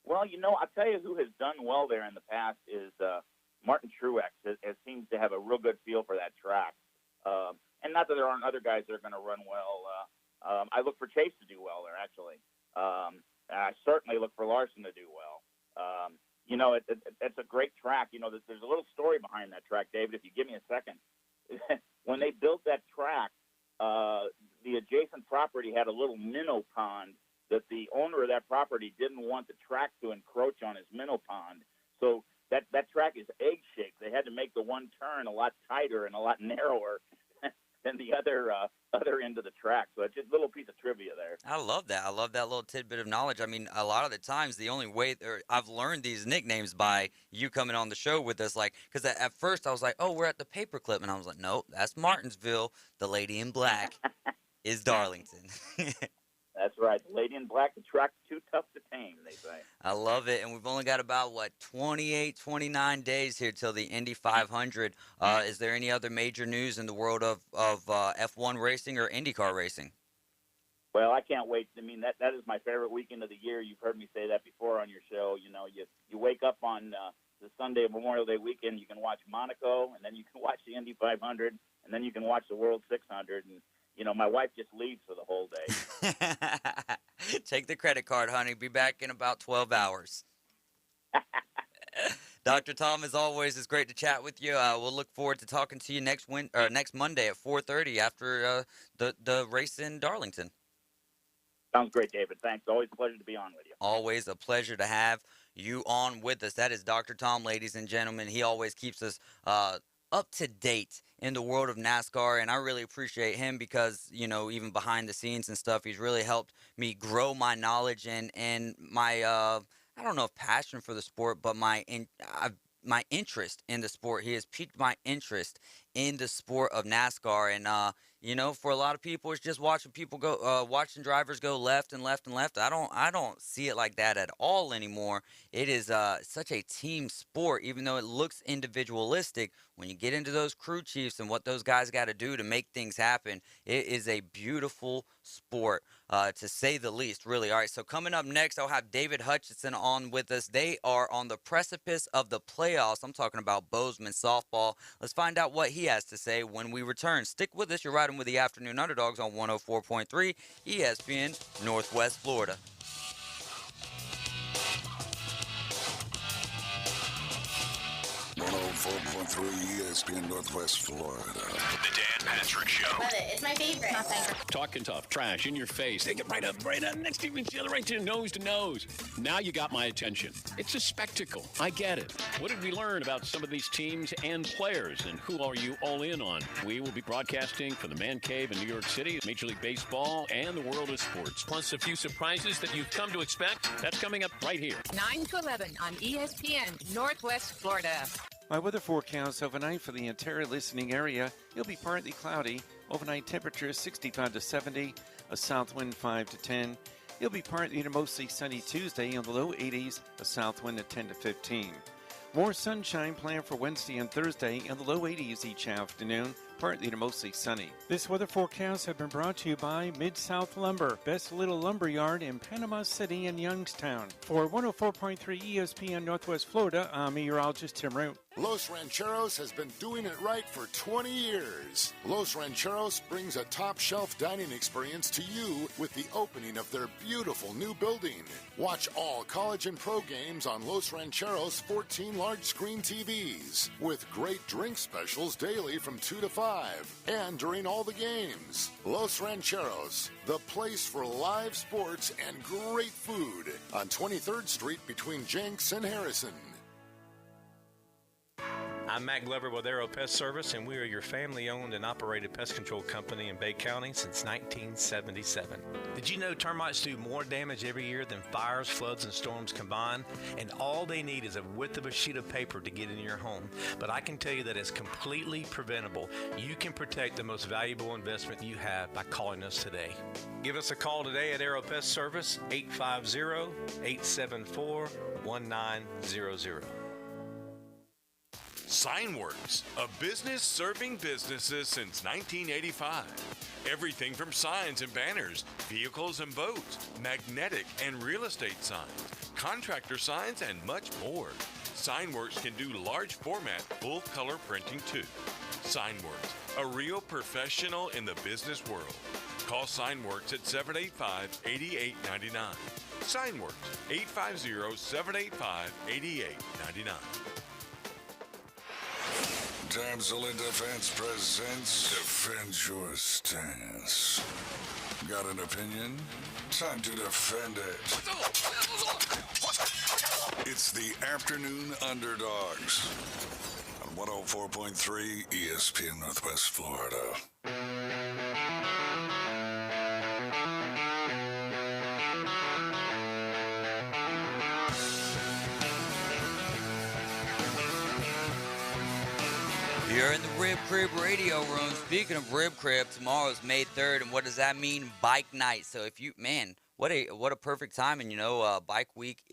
Well, I'll tell you who has done well there in the past is Martin Truex. It seems to have a real good feel for that track. And not that there aren't other guys that are going to run well. I look for Chase to do well there, actually. I certainly look for Larson to do well. It's a great track. There's a little story behind that track, David, if you give me a second. When they built that track, the adjacent property had a little minnow pond that the owner of that property didn't want the track to encroach on his minnow pond. So that track is egg-shaped. They had to make the one turn a lot tighter and a lot narrower than the other end of the track. So it's just a little piece of trivia there. I love that. I love that little tidbit of knowledge. I mean, a lot of the times, the only way I've learned these nicknames by you coming on the show with us, because at first I was like, oh, we're at the Paperclip. And I was like, no, that's Martinsville. The Lady in Black is Darlington. That's right. The Lady in Black, the track's too tough to tame, they say. I love it. And we've only got about, 28, 29 days here till the Indy 500. Is there any other major news in the world of F1 racing or IndyCar racing? Well, I can't wait. I mean, that is my favorite weekend of the year. You've heard me say that before on your show. You wake up on the Sunday of Memorial Day weekend, you can watch Monaco, and then you can watch the Indy 500, and then you can watch the World 600, and my wife just leaves for the whole day. Take the credit card, honey. Be back in about 12 hours. Dr. Tom, as always, it's great to chat with you. We'll look forward to talking to you next Monday at 4:30 after the race in Darlington. Sounds great, David. Thanks. Always a pleasure to be on with you. Always a pleasure to have you on with us. That is Dr. Tom, ladies and gentlemen. He always keeps us up to date in the world of NASCAR, and I really appreciate him because, you know, even behind the scenes and stuff, he's really helped me grow my knowledge and my, I don't know if passion for the sport, but my interest in the sport. He has piqued my interest in the sport of NASCAR, and you know, for a lot of people, it's just watching people go, watching drivers go left and left and left. I don't see it like that at all anymore. It is such a team sport, even though it looks individualistic. When you get into those crew chiefs and what those guys got to do to make things happen, it is a beautiful sport, to say the least, really. All right, so coming up next, I'll have David Hutchinson on with us. They are on the precipice of the playoffs. I'm talking about Bozeman softball. Let's find out what he has to say when we return. Stick with us. You're riding with the Afternoon Underdogs on 104.3 ESPN Northwest Florida. 104.3 ESPN Northwest Florida. The Dan Patrick Show. Love it. It's my favorite. My favorite. Talking tough, trash, in your face. They get right up next to each other, right to nose to nose. Now you got my attention. It's a spectacle. I get it. What did we learn about some of these teams and players, and who are you all in on? We will be broadcasting from the Man Cave in New York City, Major League Baseball, and the world of sports. Plus a few surprises that you've come to expect. That's coming up right here. 9 to 11 on ESPN Northwest Florida. My weather forecast overnight for the entire listening area, it'll be partly cloudy. Overnight temperature 65 to 70, a south wind 5 to 10. It'll be partly to mostly sunny Tuesday in the low 80s, a south wind at 10 to 15. More sunshine planned for Wednesday and Thursday in the low 80s each afternoon, partly to mostly sunny. This weather forecast has been brought to you by Mid-South Lumber, best little lumber yard in Panama City and Youngstown. For 104.3 ESPN Northwest Florida, I'm meteorologist Tim Root. Los Rancheros has been doing it right for 20 years. Los Rancheros brings a top-shelf dining experience to you with the opening of their beautiful new building. Watch all college and pro games on Los Rancheros' 14 large-screen TVs, with great drink specials daily from 2 to 5, and during all the games. Los Rancheros, the place for live sports and great food on 23rd Street between Jenks and Harrison. I'm Matt Glover with Aero Pest Service, and we are your family-owned and operated pest control company in Bay County since 1977. Did you know termites do more damage every year than fires, floods, and storms combined? And all they need is a width of a sheet of paper to get in your home. But I can tell you that it's completely preventable. You can protect the most valuable investment you have by calling us today. Give us a call today at Aero Pest Service, 850-874-1900. Signworks, a business serving businesses since 1985. Everything from signs and banners, vehicles and boats, magnetic and real estate signs, contractor signs, and much more. Signworks can do large format, full color printing too. Signworks, a real professional in the business world. Call Signworks at 785-8899. Signworks, 850-785-8899. Damsel in Defense presents Defend Your Stance. Got an opinion? Time to defend it. It's the Afternoon Underdogs on 104.3 ESPN Northwest Florida. You're in the Rib Crib Radio Room. Speaking of Rib Crib, tomorrow's May 3rd, and what does that mean? Bike night. So if you, man, what a perfect time. And you know, Bike Week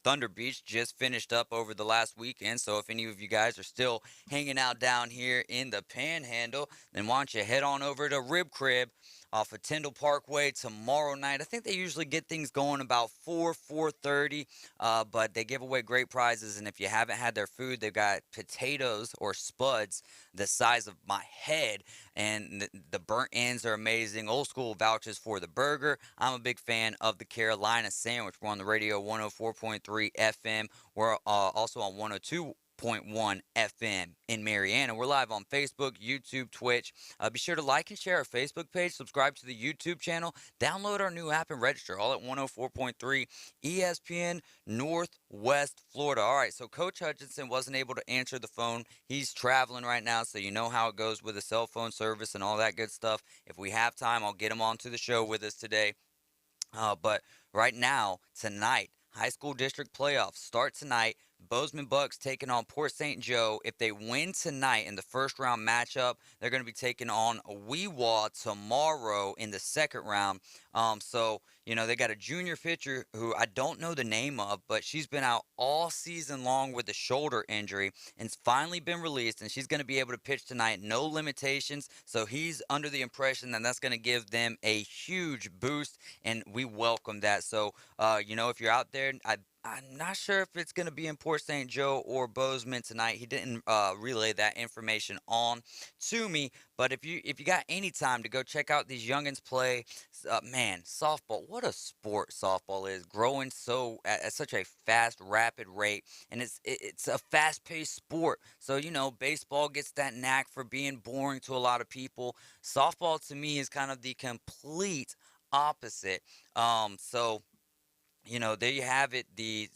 Thunder Beach just finished up over the last weekend. So if any of you guys are still hanging out down here in the Panhandle, then why don't you head on over to Rib Crib off of Tyndall Parkway tomorrow night. I think they usually get things going about 4:30, but they give away great prizes. And if you haven't had their food, they've got potatoes or spuds the size of my head, and the burnt ends are amazing. Old school vouchers for the burger. I'm a big fan of the Carolina sandwich. We're on the radio 104.3 FM. We're also on 102.3 FM in Marianna. We're live on Facebook, YouTube, Twitch. Be sure to like and share our Facebook page, subscribe to the YouTube channel, download our new app, and register, all at 104.3 ESPN Northwest Florida. All right, so Coach Hutchinson wasn't able to answer the phone. He's traveling right now, so you know how it goes with the cell phone service and all that good stuff. If we have time, I'll get him onto the show with us today. But right now, tonight, high school district playoffs start tonight. Bozeman Bucks taking on Port St. Joe. If they win tonight in the first round matchup, they're going to be taking on Weewa tomorrow in the second round. So, you know, they got a junior pitcher who I don't know the name of, but she's been out all season long with a shoulder injury and it's finally been released, and she's going to be able to pitch tonight, no limitations. So he's under the impression that that's going to give them a huge boost, and we welcome that. So, you know, if you're out there, I'm not sure if it's going to be in Port St. Joe or Bozeman tonight. He didn't relay that information on to me. But if you got any time to go check out these youngins play, man, softball, what a sport softball is, growing so at such a fast, rapid rate, and it's a fast-paced sport. So, you know, baseball gets that knack for being boring to a lot of people. Softball to me is kind of the complete opposite. So, you know, there you have it. The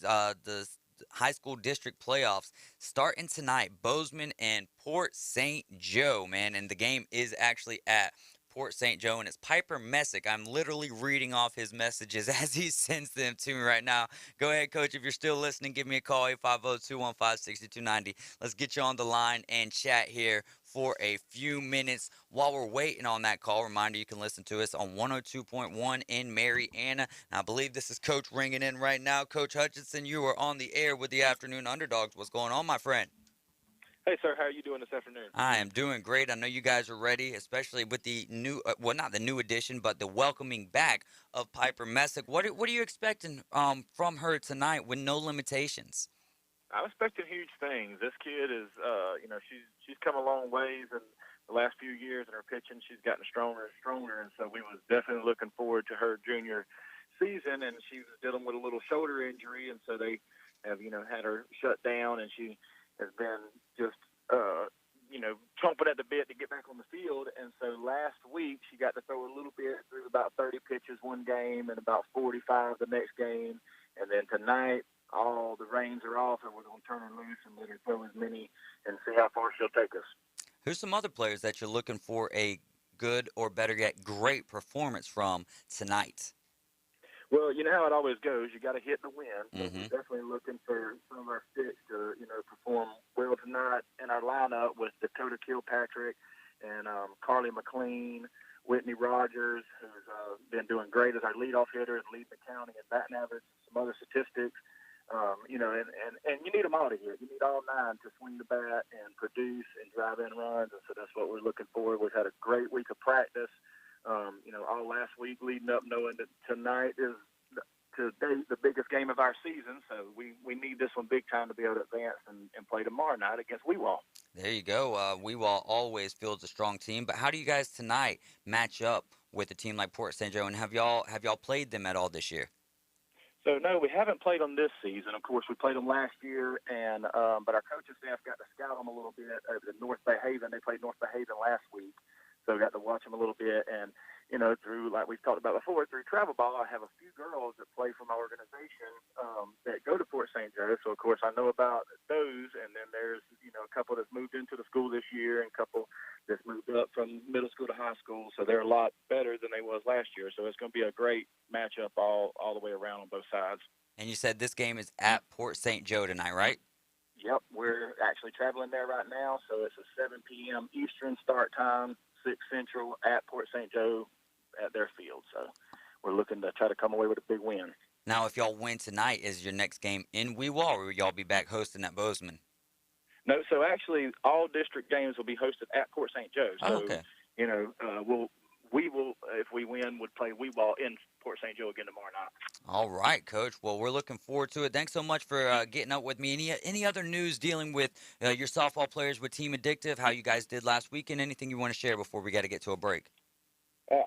high school district playoffs starting tonight. Bozeman and Port St. Joe, man. And the game is actually at Port St. Joe, and it's Piper Messick. I'm literally reading off his messages as he sends them to me right now. Go ahead, Coach. If you're still listening, give me a call, 850-215-6290. Let's get you on the line and chat here for a few minutes while we're waiting on that call. Reminder, you can listen to us on 102.1 in Marianna. I believe this is Coach ringing in right now. Coach Hutchinson, you are on the air with the Afternoon Underdogs. What's going on, my friend? Hey, sir. How are you doing this afternoon? I am doing great. I know you guys are ready, especially with the new, well, not the new addition, but the welcoming back of Piper Messick. What are you expecting from her tonight with no limitations? I'm expecting huge things. This kid is, you know, she's come a long ways in the last few years in her pitching. She's gotten stronger and stronger, and so we was definitely looking forward to her junior season. And she was dealing with a little shoulder injury, and so they have, you know, had her shut down, and she has been just, you know, chomping at the bit to get back on the field. And so last week she got to throw a little bit, threw about 30 pitches one game and about 45 the next game. And then tonight, all the reins are off, and we're going to turn her loose and let her throw as many and see how far she'll take us. Who's some other players that you're looking for a good or better yet great performance from tonight? Well, you know how it always goes. You got to hit the win. Mm-hmm. We're definitely looking for some of our sticks to, you know, perform well tonight in our lineup with Dakota Kilpatrick and Carly McLean, Whitney Rogers, who's been doing great as our leadoff hitter and leading the county in batting average, some other statistics. You know, and you need them all to hit. You need all nine to swing the bat and produce and drive in runs, and so that's what we're looking for. We've had a great week of practice. You know, all last week leading up, knowing that tonight is to date the biggest game of our season. So we need this one big time to be able to advance and play tomorrow night against Weewa. There you go. Weewa always fields a strong team. But how do you guys tonight match up with a team like Port St. Joe? And have y'all played them at all this year? So, no, we haven't played them this season. Of course, we played them last year, and but our coaching staff got to scout them a little bit over to North Bay Haven. They played North Bay Haven last week, so we got to watch them a little bit. And, you know, through, like we've talked about before, through travel ball, I have a few girls that play for my organization that go to Port St. Joe. So, of course, I know about those. And then there's, you know, a couple that's moved into the school this year and a couple that's moved up from middle school to high school. So they're a lot better than they was last year. So it's going to be a great matchup all the way around on both sides. And you said this game is at Port St. Joe tonight, right? Yep, we're actually traveling there right now. So it's a 7 p.m. Eastern start time, 6 Central at Port St. Joe at their field. So we're looking to try to come away with a big win. Now, if y'all win tonight, is your next game in Weewa, or will y'all be back hosting at Bozeman? No, so actually all district games will be hosted at Port St. Joe. So, okay. You know, we will, if we win, would play Weewa in Port St. Joe again tomorrow night. All right, Coach. Well, we're looking forward to it. Thanks so much for getting up with me. Any other news dealing with your softball players with Team Addictive, how you guys did last weekend, anything you want to share before we got to get to a break?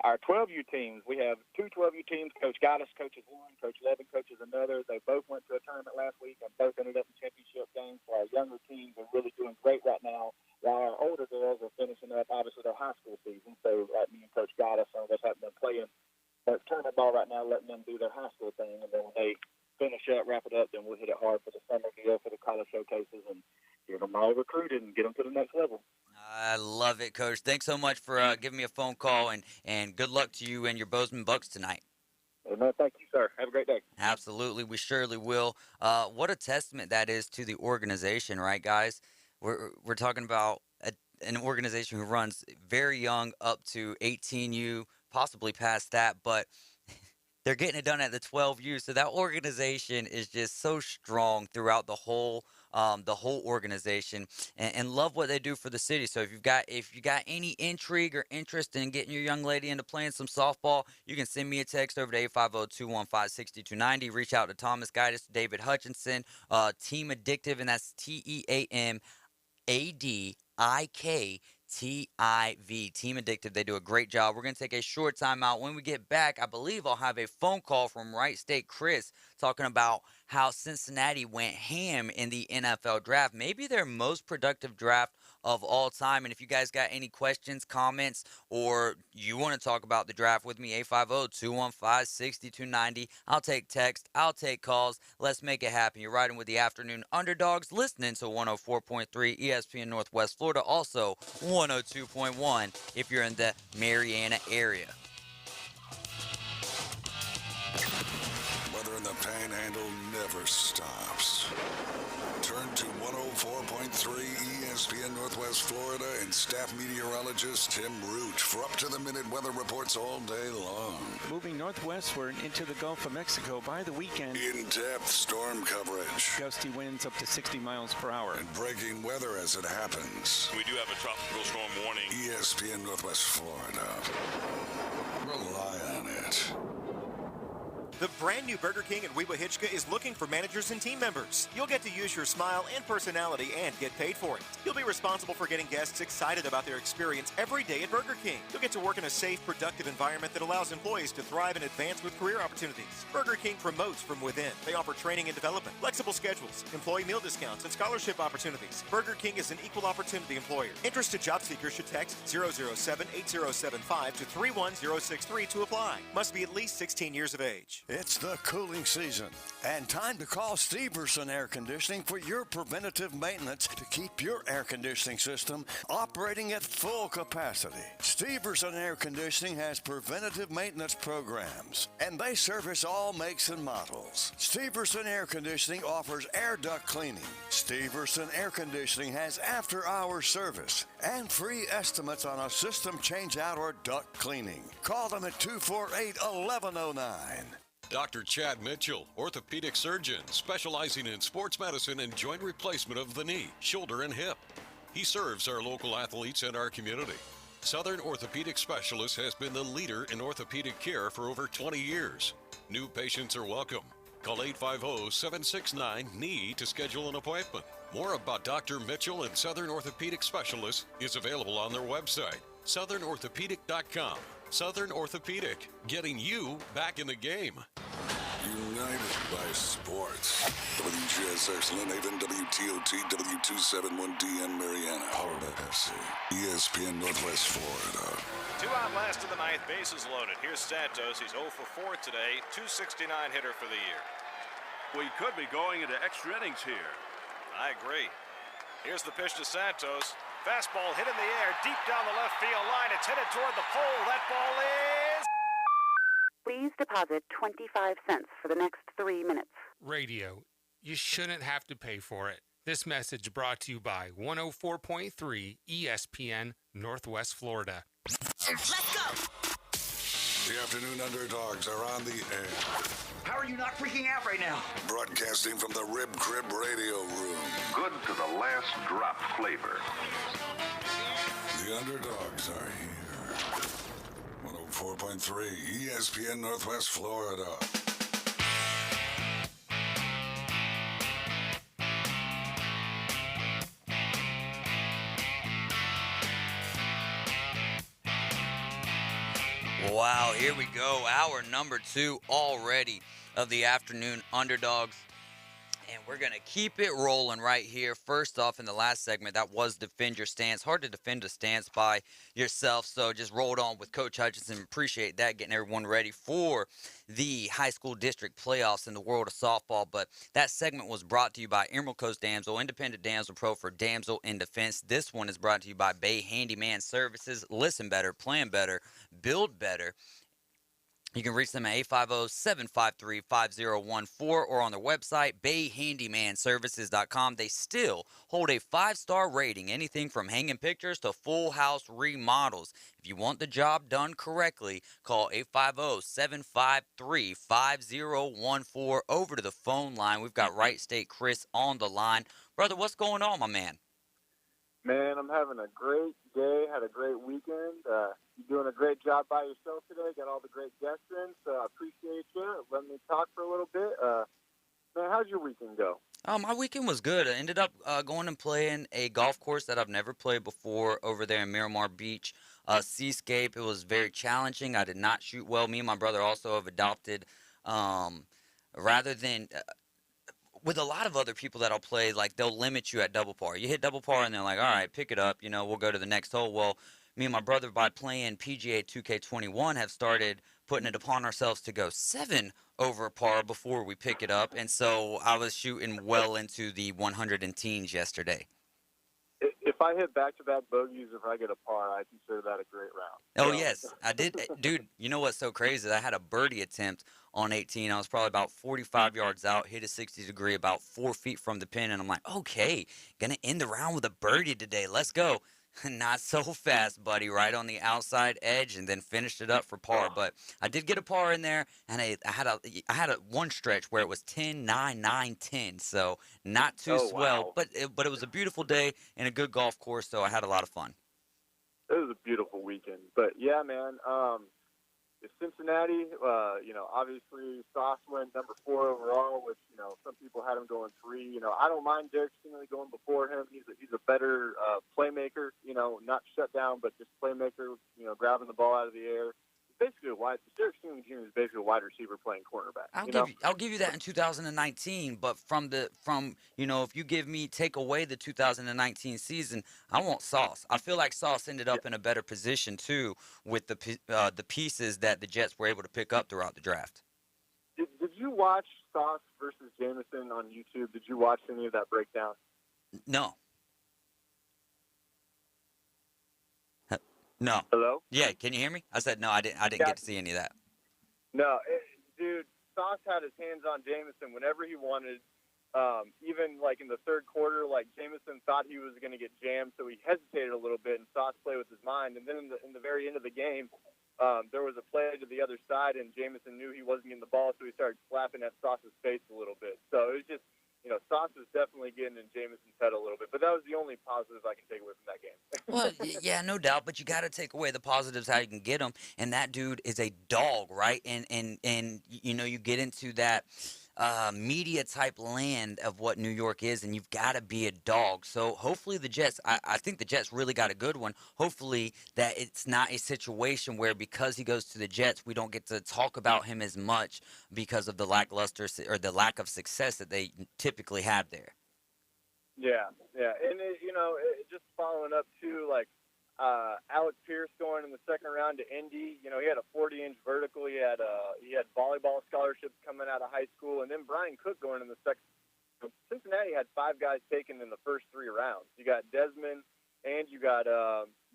Our 12U teams, we have two 12U teams. Coach Goddess coaches one, Coach Levin coaches another. They both went to a tournament last week and both ended up in championship games for our younger teams are really doing great right now, while our older girls are finishing up, obviously, their high school season. So, like me and Coach Goddess, some of us haven't been playing tournament ball right now, letting them do their high school thing. And then when they finish up, wrap it up, then we'll hit it hard for the summer deal, for the college showcases, and get them all recruited and get them to the next level. I love it, Coach. Thanks so much for giving me a phone call, and good luck to you and your Bozeman Bucks tonight. No, thank you, sir. Have a great day. Absolutely. We surely will. What a testament that is to the organization, right, guys? We're talking about an organization who runs very young up to 18U, possibly past that, but they're getting it done at the 12U. So that organization is just so strong throughout the whole organization, and love what they do for the city. So if you got any intrigue or interest in getting your young lady into playing some softball, you can send me a text over to 850-215-6290. Reach out to Thomas Guidis, David Hutchinson, Team Addictive, and that's TEAMADIKTIV. Team Addictive. They do a great job. We're going to take a short time out. When we get back, I believe I'll have a phone call from Wright State Chris talking about how Cincinnati went ham in the NFL draft. Maybe their most productive draft of all time. And if you guys got any questions, comments, or you want to talk about the draft with me, 850-215-6290. I'll take text. I'll take calls. Let's make it happen. You're riding with the Afternoon Underdogs, listening to 104.3 ESPN Northwest Florida, also 102.1 if you're in the Mariana area. Weather in the Panhandle never stops. Turn to 104.3 ESPN Northwest Florida and staff meteorologist Tim Root for up-to-the-minute weather reports all day long. Moving northwestward into the Gulf of Mexico by the weekend. In-depth storm coverage. Gusty winds up to 60 miles per hour. And breaking weather as it happens. We do have a tropical storm warning. ESPN Northwest Florida. Rely on it. The brand new Burger King in Weeba Hitchka is looking for managers and team members. You'll get to use your smile and personality and get paid for it. You'll be responsible for getting guests excited about their experience every day at Burger King. You'll get to work in a safe, productive environment that allows employees to thrive and advance with career opportunities. Burger King promotes from within. They offer training and development, flexible schedules, employee meal discounts, and scholarship opportunities. Burger King is an equal opportunity employer. Interested job seekers should text 007-8075 to 31063 to apply. Must be at least 16 years of age. It's the cooling season, and time to call Steverson Air Conditioning for your preventative maintenance to keep your air conditioning system operating at full capacity. Steverson Air Conditioning has preventative maintenance programs, and they service all makes and models. Steverson Air Conditioning offers air duct cleaning. Steverson Air Conditioning has after-hours service and free estimates on a system change-out or duct cleaning. Call them at 248-1109. Dr. Chad Mitchell, orthopedic surgeon, specializing in sports medicine and joint replacement of the knee, shoulder, and hip. He serves our local athletes and our community. Southern Orthopedic Specialist has been the leader in orthopedic care for over 20 years. New patients are welcome. Call 850-769-KNEE to schedule an appointment. More about Dr. Mitchell and Southern Orthopedic Specialist is available on their website, southernorthopedic.com. Southern Orthopedic, getting you back in the game. United by sports. WGSX Lynn Haven, WTOT, W271DM Mariana, powered by Pepsi. ESPN Northwest Florida. 2 out last of the ninth, bases loaded. Here's Santos. He's 0 for 4 today, 269 hitter for the year. We could be going into extra innings here. I agree. Here's the pitch to Santos. Fastball hit in the air, deep down the left field line. It's headed toward the pole. That ball is... Please deposit 25 cents for the next 3 minutes. Radio. You shouldn't have to pay for it. This message brought to you by 104.3 ESPN Northwest Florida. Let's go! The Afternoon Underdogs are on the air. How are you not freaking out right now? Broadcasting from the Rib Crib Radio Room. Good to the last drop flavor. The Underdogs are here. 104.3 ESPN Northwest Florida. Wow, here we go. Hour number 2 already of the Afternoon Underdogs. And we're going to keep it rolling right here. First off, in the last segment, that was defend your stance. Hard to defend a stance by yourself, so just rolled on with Coach Hutchinson. Appreciate that, getting everyone ready for the high school district playoffs in the world of softball. But that segment was brought to you by Emerald Coast Damsel, Independent Damsel Pro for Damsel in Defense. This one is brought to you by Bay Handyman Services. Listen better, plan better, build better. You can reach them at 850-753-5014 or on their website, bayhandymanservices.com. They still hold a 5-star rating, anything from hanging pictures to full house remodels. If you want the job done correctly, call 850-753-5014 over to the phone line. We've got Wright State Chris on the line. Brother, what's going on, my man? Man, I'm having a great day. Had a great weekend. You're doing a great job by yourself today. Got all the great guests in, so I appreciate you letting me talk for a little bit. Man, how'd your weekend go? My weekend was good. I ended up going and playing a golf course that I've never played before over there in Miramar Beach, Seascape. It was very challenging. I did not shoot well. Me and my brother also have adopted, rather than with a lot of other people that I'll play, like they'll limit you at double par. You hit double par and they're like, all right, pick it up. We'll go to the next hole. Well, me and my brother, by playing PGA 2K21, have started putting it upon ourselves to go 7 over par before we pick it up. And so I was shooting well into the 100 and teens yesterday. If I hit back-to-back bogeys, if I get a par, I consider that a great round. Oh, yes, I did. Dude, you know what's so crazy? I had a birdie attempt on 18. I was probably about 45 yards out, hit a 60-degree about 4 feet from the pin, and I'm like, okay, going to end the round with a birdie today. Let's go. Not so fast, buddy, right on the outside edge, and then finished it up for par. But I did get a par in there, and I had a one stretch where it was 10, 9, 9, 10. So not too swell, but it was a beautiful day and a good golf course, so I had a lot of fun. It was a beautiful weekend. But, yeah, man, Cincinnati, obviously Sauce went number 4 overall, which, some people had him going 3. I don't mind Derek Stingley going before him. He's a better playmaker, not shut down, but just playmaker, grabbing the ball out of the air. Basically, Derek Stingley Jr. is basically a wide receiver playing cornerback. I'll give you that in 2019, but if you take away the 2019 season, I want Sauce. I feel like Sauce ended up in a better position too with the pieces that the Jets were able to pick up throughout the draft. Did you watch Sauce versus Jameson on YouTube? Did you watch any of that breakdown? No. No. Hello? Yeah, can you hear me? I said no. I didn't get to see any of that. No, dude. Sauce had his hands on Jameson whenever he wanted. Even like in the third quarter, like Jameson thought he was going to get jammed, so he hesitated a little bit, and Sauce played with his mind. And then in the very end of the game, there was a play to the other side, and Jameson knew he wasn't getting the ball, so he started slapping at Sauce's face a little bit. So it was just, Sauce is definitely getting in Jameson's head a little bit. But that was the only positive I can take away from that game. Well, yeah, no doubt. But you got to take away the positives how you can get them. And that dude is a dog, right? And you get into that media type land of what New York is, and you've got to be a dog. So hopefully the Jets, I think the Jets really got a good one. Hopefully that it's not a situation where because he goes to the Jets, we don't get to talk about him as much because of the lackluster or the lack of success that they typically have there. Yeah. And, just following up, too, like, Alec Pierce going in the second round to Indy. He had a 40-inch vertical. He had volleyball scholarships coming out of high school. And then Brian Cook going in the second. Cincinnati had 5 guys taken in the first 3 rounds. You got Desmond and you got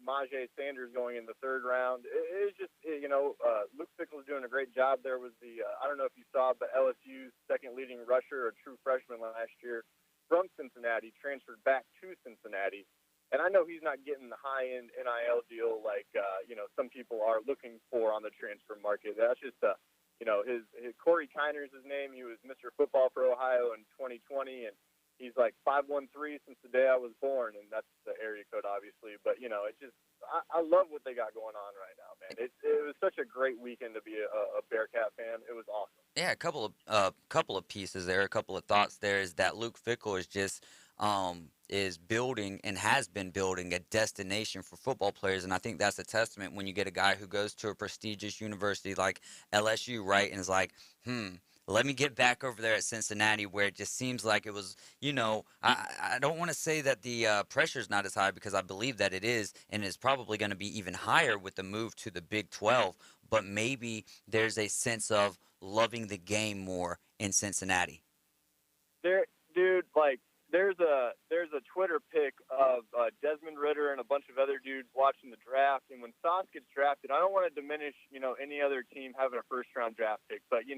Majay Sanders going in the third round. It was just, Luke Fickell's doing a great job there. Was I don't know if you saw, but LSU's second leading rusher, a true freshman last year from Cincinnati, transferred back to Cincinnati. And I know he's not getting the high-end NIL deal like, some people are looking for on the transfer market. That's just, his Corey Kiner's his name. He was Mr. Football for Ohio in 2020, and he's like 5'13" since the day I was born, and that's the area code, obviously. But, it's just I love what they got going on right now, man. It was such a great weekend to be a Bearcat fan. It was awesome. Yeah, a couple of pieces there, a couple of thoughts there is that Luke Fickell is just is building and has been building a destination for football players. And I think that's a testament when you get a guy who goes to a prestigious university like LSU, right, and is like, Let me get back over there at Cincinnati, where it just seems like it was, I don't want to say that the pressure's not as high, because I believe that it is, and it's probably going to be even higher with the move to the Big 12, but maybe there's a sense of loving the game more in Cincinnati. Dude, there's a Twitter pic of Desmond Ritter and a bunch of other dudes watching the draft, and when Sauce gets drafted, I don't want to diminish, any other team having a first-round draft pick, but,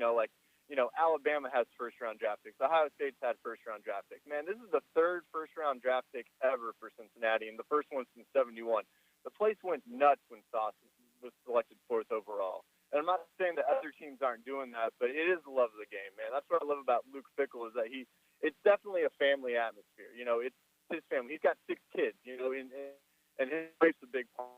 Alabama has first-round draft picks. Ohio State's had first-round draft picks. Man, this is the third first-round draft pick ever for Cincinnati, and the first one since '71. The place went nuts when Sauce was selected 4th overall. And I'm not saying that other teams aren't doing that, but it is the love of the game, man. That's what I love about Luke Fickell, is that it's definitely a family atmosphere. It's his family. He's got 6 kids, and his wife's a big part,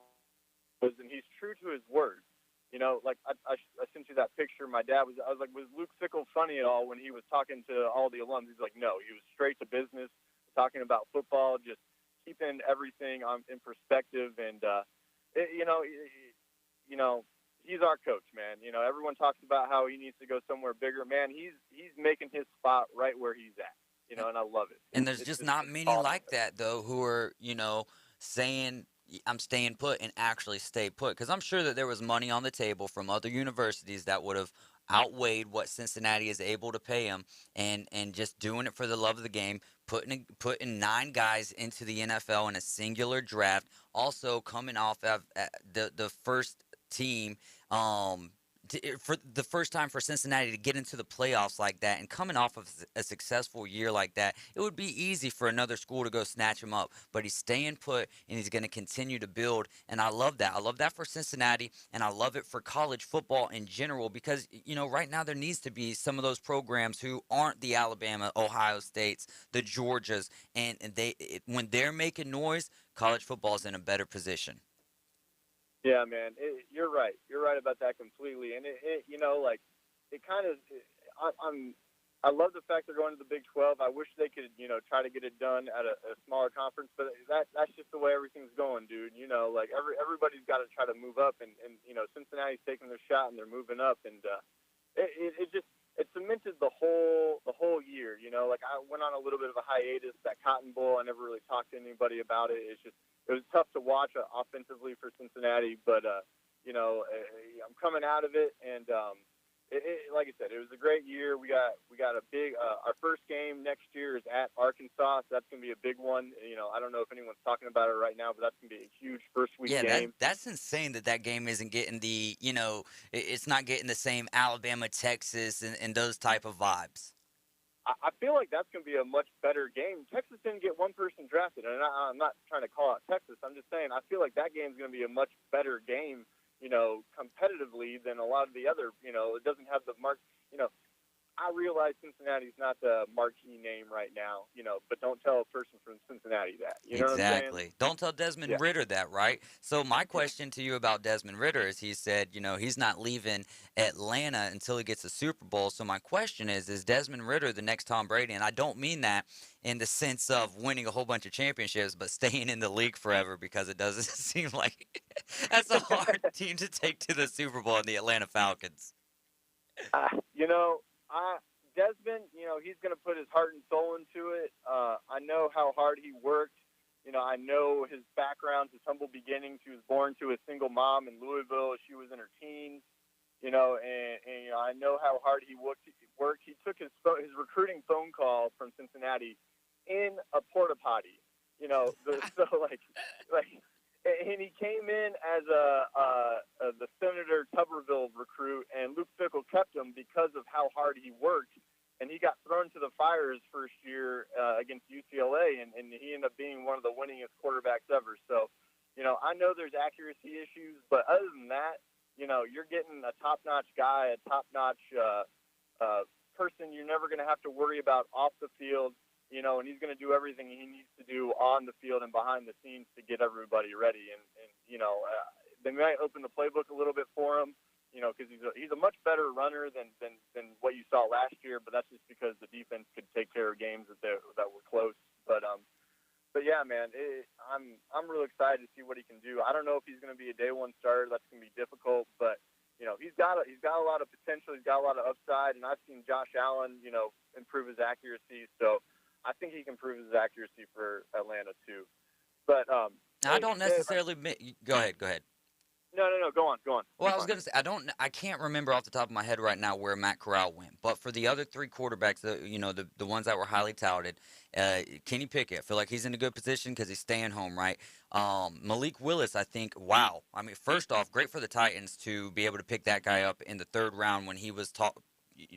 and he's true to his word. I sent you that picture. I was like, was Luke Fickell funny at all when he was talking to all the alums? He's like, no, he was straight to business, talking about football, just keeping everything in perspective. And, he's our coach, man. Everyone talks about how he needs to go somewhere bigger. Man, he's making his spot right where he's at, and I love it. And there's just not many like that, though, who are, saying I'm staying put and actually stay put. Because I'm sure that there was money on the table from other universities that would have outweighed what Cincinnati is able to pay him, and just doing it for the love of the game, putting 9 guys into the NFL in a singular draft, also coming off of the first team for the first time for Cincinnati to get into the playoffs like that, and coming off of a successful year like that, it would be easy for another school to go snatch him up. But he's staying put, and he's going to continue to build, and I love that. I love that for Cincinnati, and I love it for college football in general, because, right now there needs to be some of those programs who aren't the Alabama, Ohio States, the Georgias, and when they're making noise, college football is in a better position. Yeah, man, you're right. You're right about that completely. And I love the fact they're going to the Big 12. I wish they could, try to get it done at a smaller conference, but that's just the way everything's going, dude. Everybody's got to try to move up, and Cincinnati's taking their shot and they're moving up, and it cemented the whole year. I went on a little bit of a hiatus. That Cotton Bowl, I never really talked to anybody about it. It was tough to watch offensively for Cincinnati, but I'm coming out of it, and like I said, it was a great year. We got a big our first game next year is at Arkansas, so that's going to be a big one. I don't know if anyone's talking about it right now, but that's going to be a huge first week game. That's insane that game isn't getting the it's not getting the same Alabama, Texas, and those type of vibes. I feel like that's going to be a much better game. Texas didn't get one person drafted, and I'm not trying to call out Texas. I'm just saying I feel like that game's going to be a much better game, competitively than a lot of the other. It doesn't have the mark. I realize Cincinnati's not the marquee name right now, but don't tell a person from Cincinnati that. You know what I'm saying? Don't tell Desmond Ritter that, right? So my question to you about Desmond Ritter is, he said, he's not leaving Atlanta until he gets a Super Bowl. So my question is Desmond Ritter the next Tom Brady? And I don't mean that in the sense of winning a whole bunch of championships, but staying in the league forever, because it doesn't seem like that's a hard team to take to the Super Bowl in the Atlanta Falcons. Desmond, he's going to put his heart and soul into it. I know how hard he worked. I know his background, his humble beginnings. He was born to a single mom in Louisville. She was in her teens, and I know how hard he worked. He took his recruiting phone call from Cincinnati in a porta potty, and he came in as the Senator Tuberville recruit, and Luke Fickell kept him because of how hard he worked. And he got thrown to the fire his first year against UCLA, and he ended up being one of the winningest quarterbacks ever. So, I know there's accuracy issues, but other than that, you're getting a top-notch guy, a top-notch person you're never going to have to worry about off the field, and he's going to do everything he needs to do on the field and behind the scenes to get everybody ready. And they might open the playbook a little bit for him, because he's a much better runner than what you saw last year, but that's just because the defense could take care of games that were close. But yeah, man, I'm real excited to see what he can do. I don't know if he's going to be a day one starter. That's going to be difficult, but he's got a lot of potential. He's got a lot of upside, and I've seen Josh Allen, improve his accuracy. So I think he can improve his accuracy for Atlanta too. But I don't necessarily. Go ahead. No. Go on. Well, I was going to say, I can't remember off the top of my head right now where Matt Corral went. But for the other three quarterbacks, the ones that were highly touted, Kenny Pickett, I feel like he's in a good position because he's staying home, right? Malik Willis, I think, wow. I mean, first off, great for the Titans to be able to pick that guy up in the third round when he was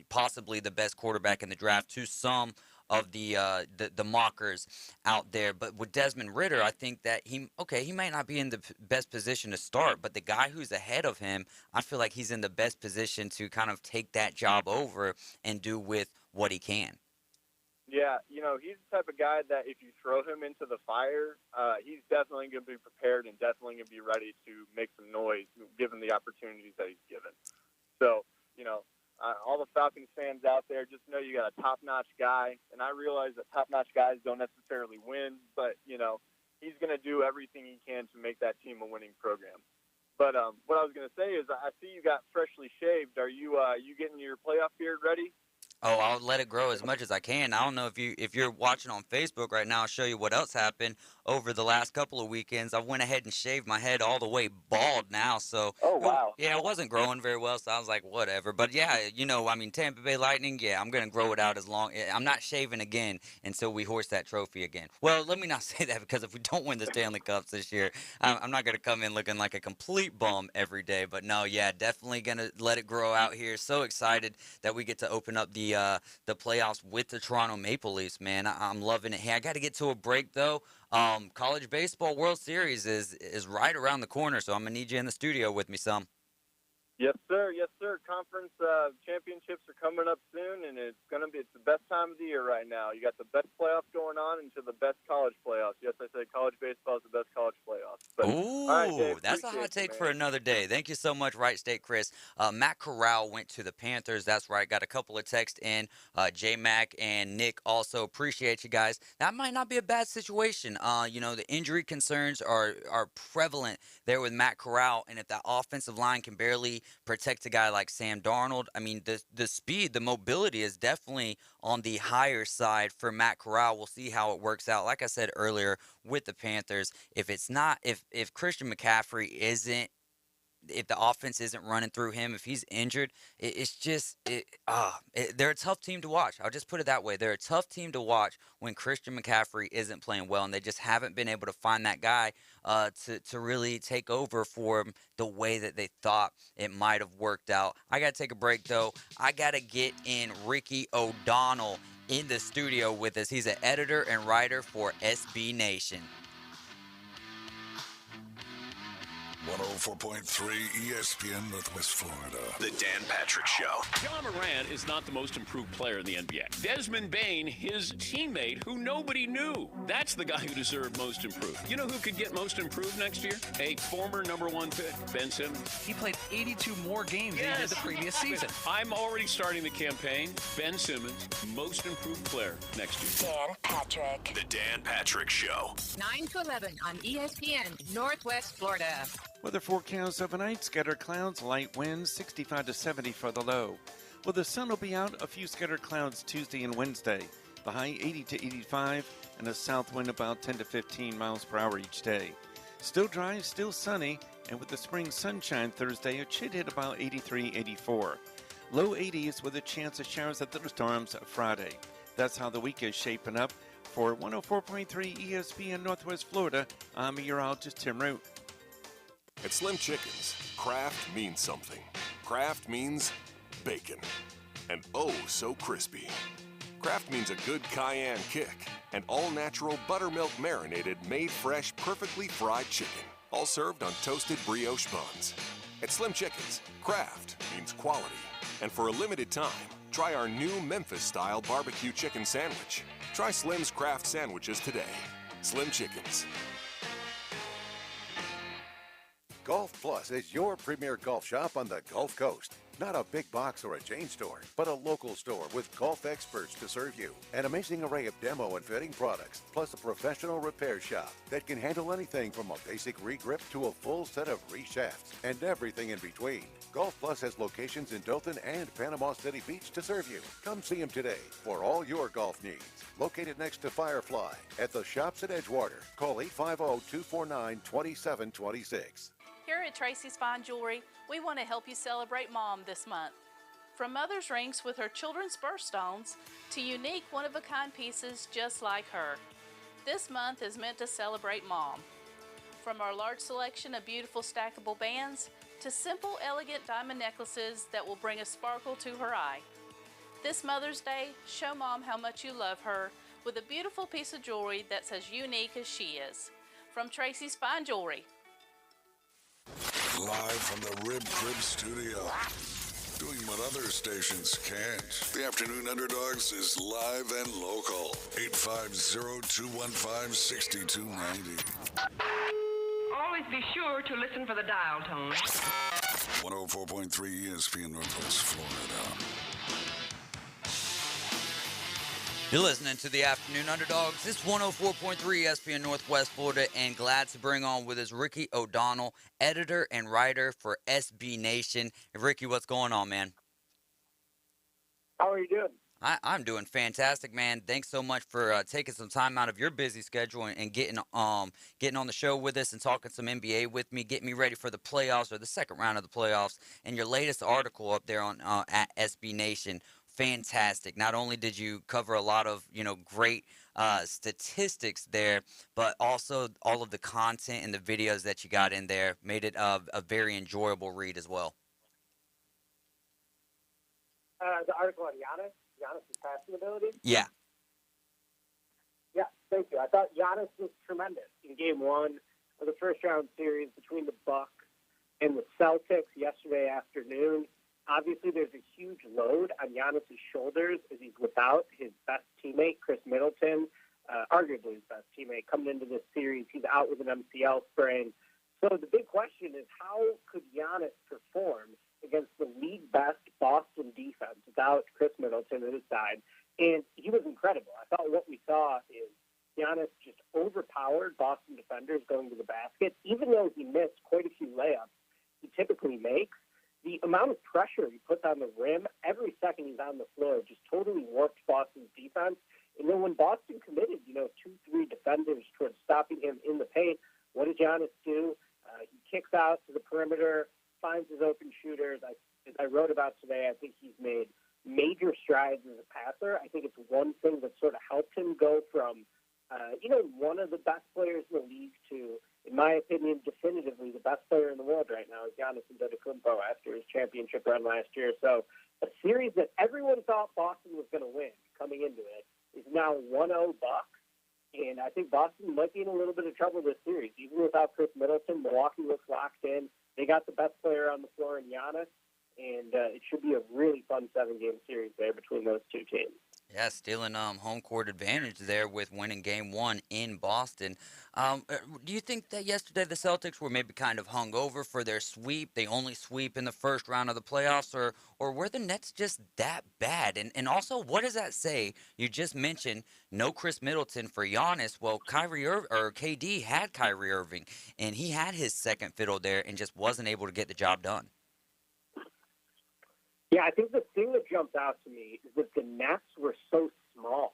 possibly the best quarterback in the draft to some of the mockers out there. But with Desmond Ridder, I think that he might not be in the best position to start, but the guy who's ahead of him, I feel like he's in the best position to kind of take that job over and do with what he can. Yeah, he's the type of guy that if you throw him into the fire, he's definitely going to be prepared and definitely going to be ready to make some noise given the opportunities that he's given. So, all the Falcons fans out there, just know you got a top-notch guy, and I realize that top-notch guys don't necessarily win, but, he's going to do everything he can to make that team a winning program. But what I was going to say is I see you got freshly shaved. Are you getting your playoff beard ready? Oh, I'll let it grow as much as I can. I don't know if you're watching on Facebook right now, I'll show you what else happened over the last couple of weekends. I went ahead and shaved my head all the way bald now. So, oh, wow. Yeah, it wasn't growing very well, so I was like, whatever. But, yeah, Tampa Bay Lightning, yeah, I'm going to grow it out as long. I'm not shaving again until we hoist that trophy again. Well, let me not say that because if we don't win the Stanley Cups this year, I'm not going to come in looking like a complete bum every day. But, no, yeah, definitely going to let it grow out here. So excited that we get to open up the playoffs with the Toronto Maple Leafs, man. I'm loving it. Hey, I got to get to a break, though. College Baseball World Series is right around the corner, so I'm going to need you in the studio with me some. Yes, sir. Conference championships are coming up soon, and it's the best time of the year right now. You got the best playoffs going on into the best college playoffs. Yes, I said college baseball is the best college playoffs. But, ooh, all right, Dave, that's a hot take for another day. Thank you so much, Right State Chris. Matt Corral went to the Panthers. That's right. Got a couple of texts in. J-Mac and Nick also appreciate you guys. That might not be a bad situation. The injury concerns are prevalent there with Matt Corral, and if that offensive line can barely protect a guy like Sam Darnold, I mean, the speed, the mobility is definitely on the higher side for Matt Corral. We'll see how it works out. Like I said earlier with the Panthers, if Christian McCaffrey if the offense isn't running through him, if he's injured, they're a tough team to watch. I'll just put it that way. They're a tough team to watch when Christian McCaffrey isn't playing well, and they just haven't been able to find that guy to really take over for him the way that they thought it might have worked out. I got to take a break, though. I got to get in Ricky O'Donnell in the studio with us. He's an editor and writer for SB Nation. 104.3 ESPN Northwest Florida. The Dan Patrick Show. John Morant is not the most improved player in the NBA. Desmond Bane, his teammate, who nobody knew. That's the guy who deserved most improved. You know who could get most improved next year? A former number one pick, Ben Simmons. He played 82 more games than he did the previous season. I'm already starting the campaign. Ben Simmons, most improved player next year. Dan Patrick. The Dan Patrick Show. 9 to 11 on ESPN Northwest Florida. Weather forecast overnight, scattered clouds, light winds, 65 to 70 for the low. Well, the sun will be out, a few scattered clouds Tuesday and Wednesday. The high 80 to 85, and a south wind about 10 to 15 miles per hour each day. Still dry, still sunny, and with the spring sunshine Thursday, it should hit about 83, 84. Low 80s with a chance of showers and thunderstorms Friday. That's how the week is shaping up. For 104.3 ESPN Northwest Florida, I'm meteorologist Tim Root. At Slim Chickens, craft means something. Craft means bacon. And oh, so crispy. Craft means a good cayenne kick. And all-natural buttermilk marinated, made fresh, perfectly fried chicken. All served on toasted brioche buns. At Slim Chickens, craft means quality. And for a limited time, try our new Memphis-style barbecue chicken sandwich. Try Slim's Craft Sandwiches today. Slim Chickens. Golf Plus is your premier golf shop on the Gulf Coast. Not a big box or a chain store, but a local store with golf experts to serve you. An amazing array of demo and fitting products, plus a professional repair shop that can handle anything from a basic re-grip to a full set of re-shafts and everything in between. Golf Plus has locations in Dothan and Panama City Beach to serve you. Come see them today for all your golf needs. Located next to Firefly at the shops at Edgewater. Call 850-249-2726. Here at Tracy's Fine Jewelry, we want to help you celebrate Mom this month. From mother's rings with her children's birthstones to unique one-of-a-kind pieces just like her. This month is meant to celebrate Mom. From our large selection of beautiful stackable bands to simple, elegant diamond necklaces that will bring a sparkle to her eye. This Mother's Day, show Mom how much you love her with a beautiful piece of jewelry that's as unique as she is. From Tracy's Fine Jewelry. Live from the Rib Crib Studio. Doing what other stations can't. The Afternoon Underdogs is live and local. 850-215-6290. Always be sure to listen for the dial tone. 104.3 ESPN Northwest Florida. You're listening to the Afternoon Underdogs. This is 104.3 ESPN Northwest Florida, and glad to bring on with us Ricky O'Donnell, editor and writer for SB Nation. Ricky, what's going on, man? How are you doing? I'm doing fantastic, man. Thanks so much for taking some time out of your busy schedule and getting on the show with us and talking some NBA with me, getting me ready for the playoffs or the second round of the playoffs. And your latest article up there on at SB Nation. Fantastic. Not only did you cover a lot of, great statistics there, but also all of the content and the videos that you got in there made it a very enjoyable read as well. The article on Giannis' passing ability? Yeah. Yeah, thank you. I thought Giannis was tremendous in Game 1 of the first-round series between the Bucks and the Celtics yesterday afternoon. Obviously, there's a huge load on Giannis' shoulders as he's without his best teammate, Chris Middleton, arguably his best teammate, coming into this series. He's out with an MCL sprain. So the big question is, how could Giannis perform against the league best Boston defense without Chris Middleton at his side? And he was incredible. I thought what we saw is Giannis just overpowered Boston defenders going to the basket. Even though he missed quite a few layups he typically makes, the amount of pressure he puts on the rim every second he's on the floor just totally warped Boston's defense. And then when Boston committed, 2-3 defenders towards stopping him in the paint, what did Giannis do? He kicks out to the perimeter, finds his open shooters. As I wrote about today, I think he's made major strides as a passer. I think it's one thing that sort of helped him go from, one of the best players in the league to, in my opinion, definitively the best player in the world right now is Giannis Antetokounmpo after his championship run last year. So a series that everyone thought Boston was going to win coming into it is now 1-0 Bucks. And I think Boston might be in a little bit of trouble this series. Even without Chris Middleton, Milwaukee looks locked in. They got the best player on the floor in Giannis. And it should be a really fun 7-game series there between those two teams. Yeah, stealing home court advantage there with winning Game 1 in Boston. Do you think that yesterday the Celtics were maybe kind of hungover for their sweep? They only sweep in the first round of the playoffs, or were the Nets just that bad? And also, what does that say? You just mentioned no Chris Middleton for Giannis. Well, KD had Kyrie Irving, and he had his second fiddle there and just wasn't able to get the job done. Yeah, I think the thing that jumps out to me is that the Nets were so small,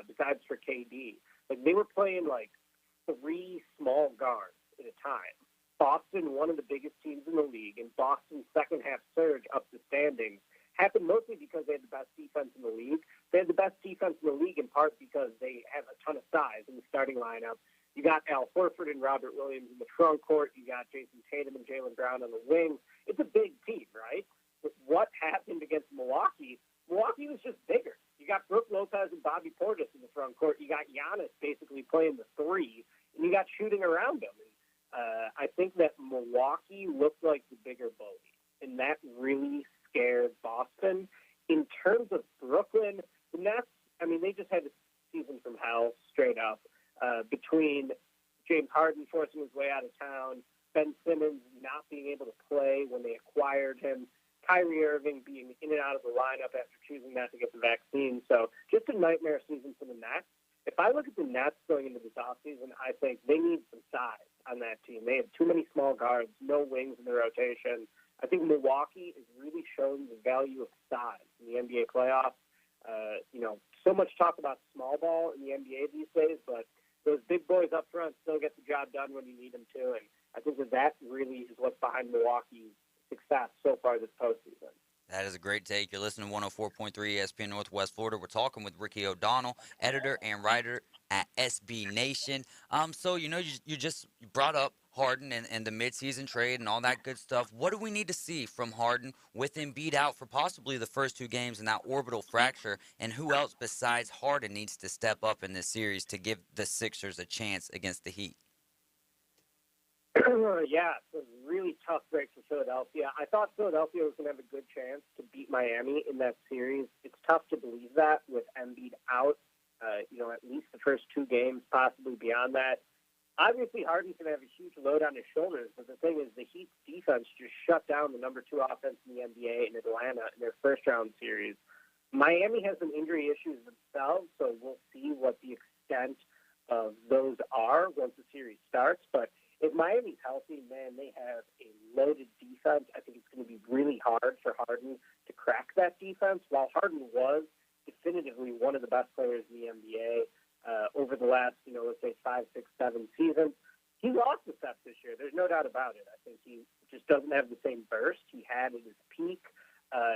besides for KD. Like, they were playing, 3 small guards at a time. Boston, one of the biggest teams in the league, and Boston's second-half surge up the standings happened mostly because they had the best defense in the league. They had the best defense in the league in part because they have a ton of size in the starting lineup. You got Al Horford and Robert Williams in the front court. You got Jason Tatum and Jaylen Brown on the wings. It's a big team, right? But what happened against Milwaukee? Milwaukee was just bigger. You got Brook Lopez and Bobby Portis in the front court. You got Giannis basically playing the 3, and you got shooting around him. And, I think that Milwaukee looked like the bigger bully, and that really scared Boston. In terms of Brooklyn, the Nets, they just had a season from hell, straight up, between James Harden forcing his way out of town, Ben Simmons not being able to play when they acquired him, Kyrie Irving being in and out of the lineup after choosing not to get the vaccine. So just a nightmare season for the Nets. If I look at the Nets going into this offseason, I think they need some size on that team. They have too many small guards, no wings in the rotation. I think Milwaukee is really showing the value of size in the NBA playoffs. So much talk about small ball in the NBA these days, but those big boys up front still get the job done when you need them to. And I think that really is what's behind Milwaukee's success so far this postseason. That is a great take. You're listening to 104.3 ESPN Northwest Florida. We're talking with Ricky O'Donnell, editor and writer at SB Nation. So, you just brought up Harden and the midseason trade and all that good stuff. What do we need to see from Harden with Embiid out for possibly the first two games in that orbital fracture? And who else besides Harden needs to step up in this series to give the Sixers a chance against the Heat? Yeah, it's a really tough break for Philadelphia. I thought Philadelphia was going to have a good chance to beat Miami in that series. It's tough to believe that with Embiid out, at least the first two games, possibly beyond that. Obviously, Harden's going to have a huge load on his shoulders, but the thing is the Heat's defense just shut down the number 2 offense in the NBA in Atlanta in their first-round series. Miami has some injury issues themselves, so we'll see what the extent of those are once the series starts, but if Miami's healthy, man, they have a loaded defense. I think it's going to be really hard for Harden to crack that defense. While Harden was definitively one of the best players in the NBA over the last, let's say 5, 6, 7 seasons, he lost a step this year. There's no doubt about it. I think he just doesn't have the same burst he had at his peak.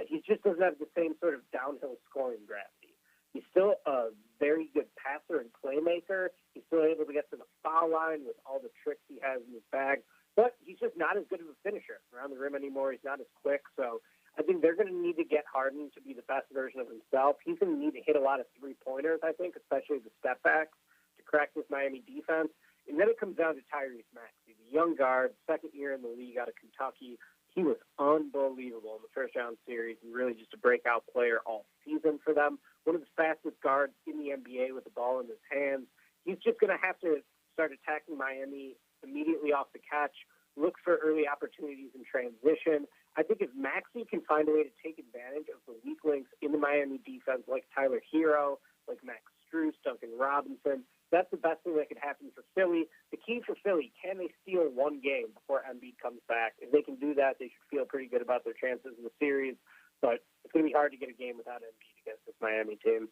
He just doesn't have the same sort of downhill scoring gravity. He's still a very good passer and playmaker. He's still able to get to the foul line with all the tricks he has in his bag. But he's just not as good of a finisher around the rim anymore. He's not as quick. So I think they're going to need to get Harden to be the best version of himself. He's going to need to hit a lot of three-pointers, I think, especially the step-backs, to crack this Miami defense. And then it comes down to Tyrese Maxey, the young guard, second year in the league out of Kentucky. He was unbelievable in the first-round series and really just a breakout player all season for them. One of the fastest guards in the NBA with the ball in his hands. He's just going to have to start attacking Miami immediately off the catch, look for early opportunities in transition. I think if Maxey can find a way to take advantage of the weak links in the Miami defense, like Tyler Hero, like Max Strus, Duncan Robinson, that's the best thing that could happen for Philly. The key for Philly, can they steal one game before Embiid comes back? If they can do that, they should feel pretty good about their chances in the series. But it's going to be hard to get a game without Embiid against this Miami team.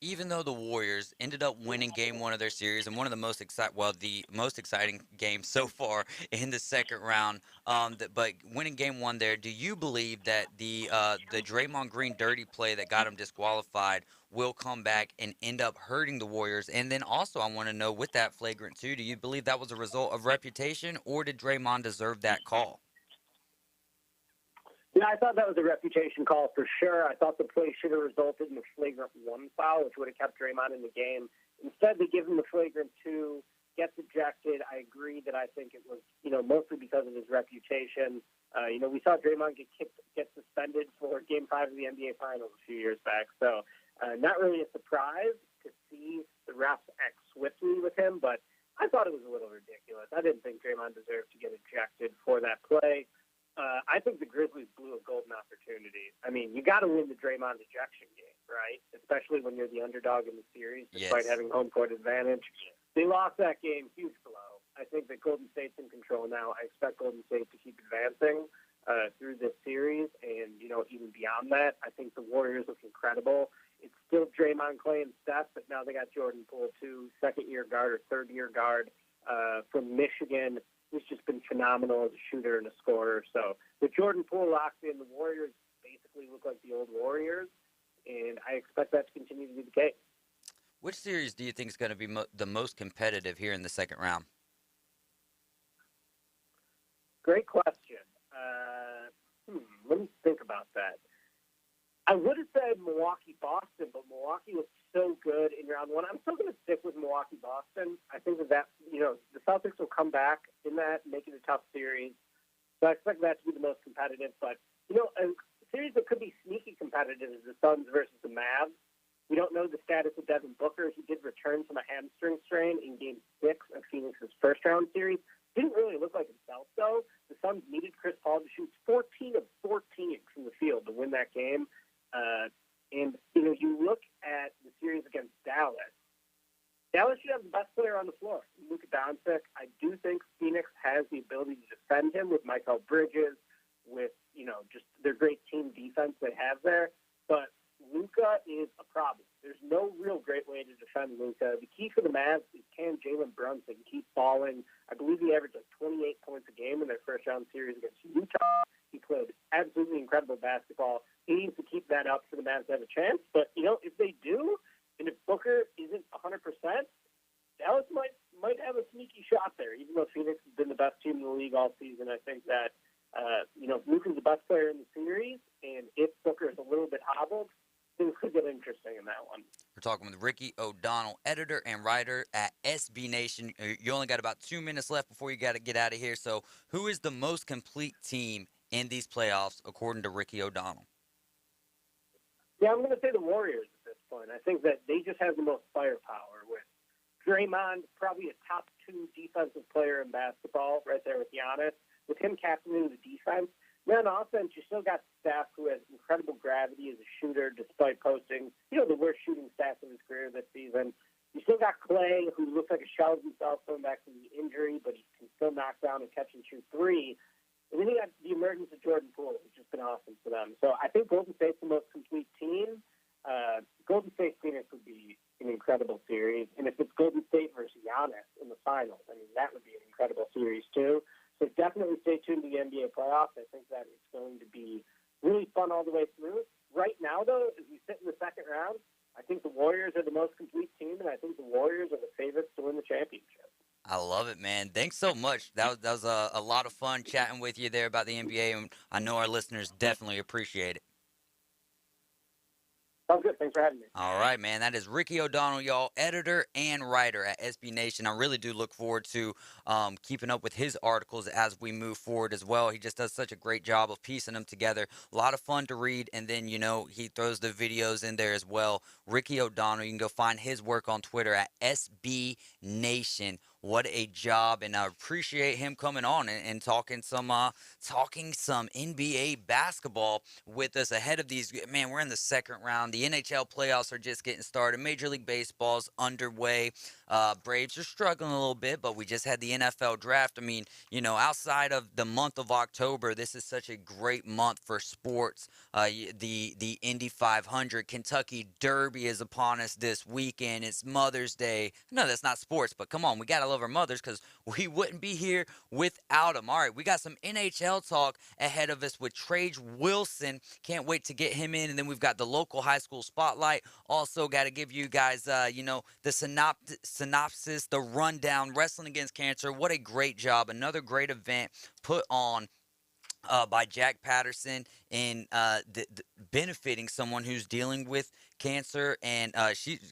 Even though the Warriors ended up winning game one of their series and one of the most exciting games so far in the second round, but winning game one there, do you believe that the Draymond Green dirty play that got him disqualified will come back and end up hurting the Warriors? And then also I want to know, with that flagrant two, do you believe that was a result of reputation, or did Draymond deserve that call? Yeah, I thought that was a reputation call for sure. I thought the play should have resulted in a flagrant 1 foul, which would have kept Draymond in the game. Instead, they give him the flagrant 2, gets ejected. I agree that I think it was, mostly because of his reputation. We saw Draymond get suspended for Game 5 of the NBA Finals a few years back. So not really a surprise to see the refs act swiftly with him, but I thought it was a little ridiculous. I didn't think Draymond deserved to get ejected for that play. I think the Grizzlies blew a golden opportunity. I mean, you got to win the Draymond ejection game, right? Especially when you're the underdog in the series, despite having home court advantage. They lost that game, huge blow. I think that Golden State's in control now. I expect Golden State to keep advancing through this series, and even beyond that, I think the Warriors look incredible. It's still Draymond, Clay, and Steph, but now they got Jordan Poole too, second-year guard or third-year guard from Michigan, who's just been phenomenal as a shooter and a scorer. So with Jordan Poole locked in, the Warriors basically look like the old Warriors, and I expect that to continue to be the case. Which series do you think is going to be the most competitive here in the second round? Great question. Let me think about that. I would have said Milwaukee-Boston, but Milwaukee was so good in round one. I'm still going to stick with Milwaukee-Boston. I think that the Celtics will come back in that, make it a tough series. So I expect that to be the most competitive. But, a series that could be sneaky competitive is the Suns versus the Mavs. We don't know the status of Devin Booker. He did return from a hamstring strain in Game 6 of Phoenix's first-round series. Didn't really look like himself, though. The Suns needed Chris Paul to shoot 14 of 14 player on the floor. Luka Doncic, I do think Phoenix has the ability to defend him with Michael Bridges, with, just their great team defense they have there. But Luka is a problem. There's no real great way to defend Luka. The key for the Mavs is, can Jalen Brunson keep falling? I believe he averaged 28 points a game in their first-round series against Utah. He played absolutely incredible basketball. He needs to keep that up for the Mavs to have a chance. But, if they do, and if Booker isn't 100%, Dallas might have a sneaky shot there, even though Phoenix has been the best team in the league all season. I think that, if Luka's the best player in the series, and if Booker is a little bit hobbled, things could get interesting in that one. We're talking with Ricky O'Donnell, editor and writer at SB Nation. You only got about 2 minutes left before you got to get out of here. So who is the most complete team in these playoffs, according to Ricky O'Donnell? Yeah, I'm going to say the Warriors at this point. I think that they just have the most firepower with Draymond, probably a top 2 defensive player in basketball, right there with Giannis. With him captaining the defense, then on offense, you still got Steph, who has incredible gravity as a shooter, despite posting, the worst shooting stats of his career this season. You still got Clay, who looks like a shell of himself coming back from the injury, but he can still knock down and catch and shoot 3. And then you got the emergence of Jordan Poole, who's just been awesome for them. So I think Golden State's the most complete team. Golden State Phoenix would be an incredible series. And if it's Golden State versus Giannis in the finals, that would be an incredible series too. So definitely stay tuned to the NBA playoffs. I think that it's going to be really fun all the way through. Right now, though, as we sit in the second round, I think the Warriors are the most complete team, and I think the Warriors are the favorites to win the championship. I love it, man. Thanks so much. That was a lot of fun chatting with you there about the NBA, and I know our listeners definitely appreciate it. Sounds good. Thanks for having me. All right, man. That is Ricky O'Donnell, y'all, editor and writer at SB Nation. I really do look forward to keeping up with his articles as we move forward as well. He just does such a great job of piecing them together. A lot of fun to read, and then, he throws the videos in there as well. Ricky O'Donnell, you can go find his work on Twitter at SB Nation. What a job, and I appreciate him coming on and talking some NBA basketball with us ahead of these. Man, we're in the second round. The NHL playoffs are just getting started. Major League Baseball's underway. Braves are struggling a little bit, but we just had the NFL draft. Outside of the month of October, this is such a great month for sports. The Indy 500, Kentucky Derby is upon us this weekend. It's Mother's Day. No, that's not sports, but come on, we got to love our mothers because we wouldn't be here without them. All right, we got some NHL talk ahead of us with Trage Wilson. Can't wait to get him in. And then we've got the local high school spotlight. Also got to give you guys, the synopsis, the rundown, Wrestling Against Cancer. What a great job. Another great event put on by Jack Patterson in benefiting someone who's dealing with cancer, and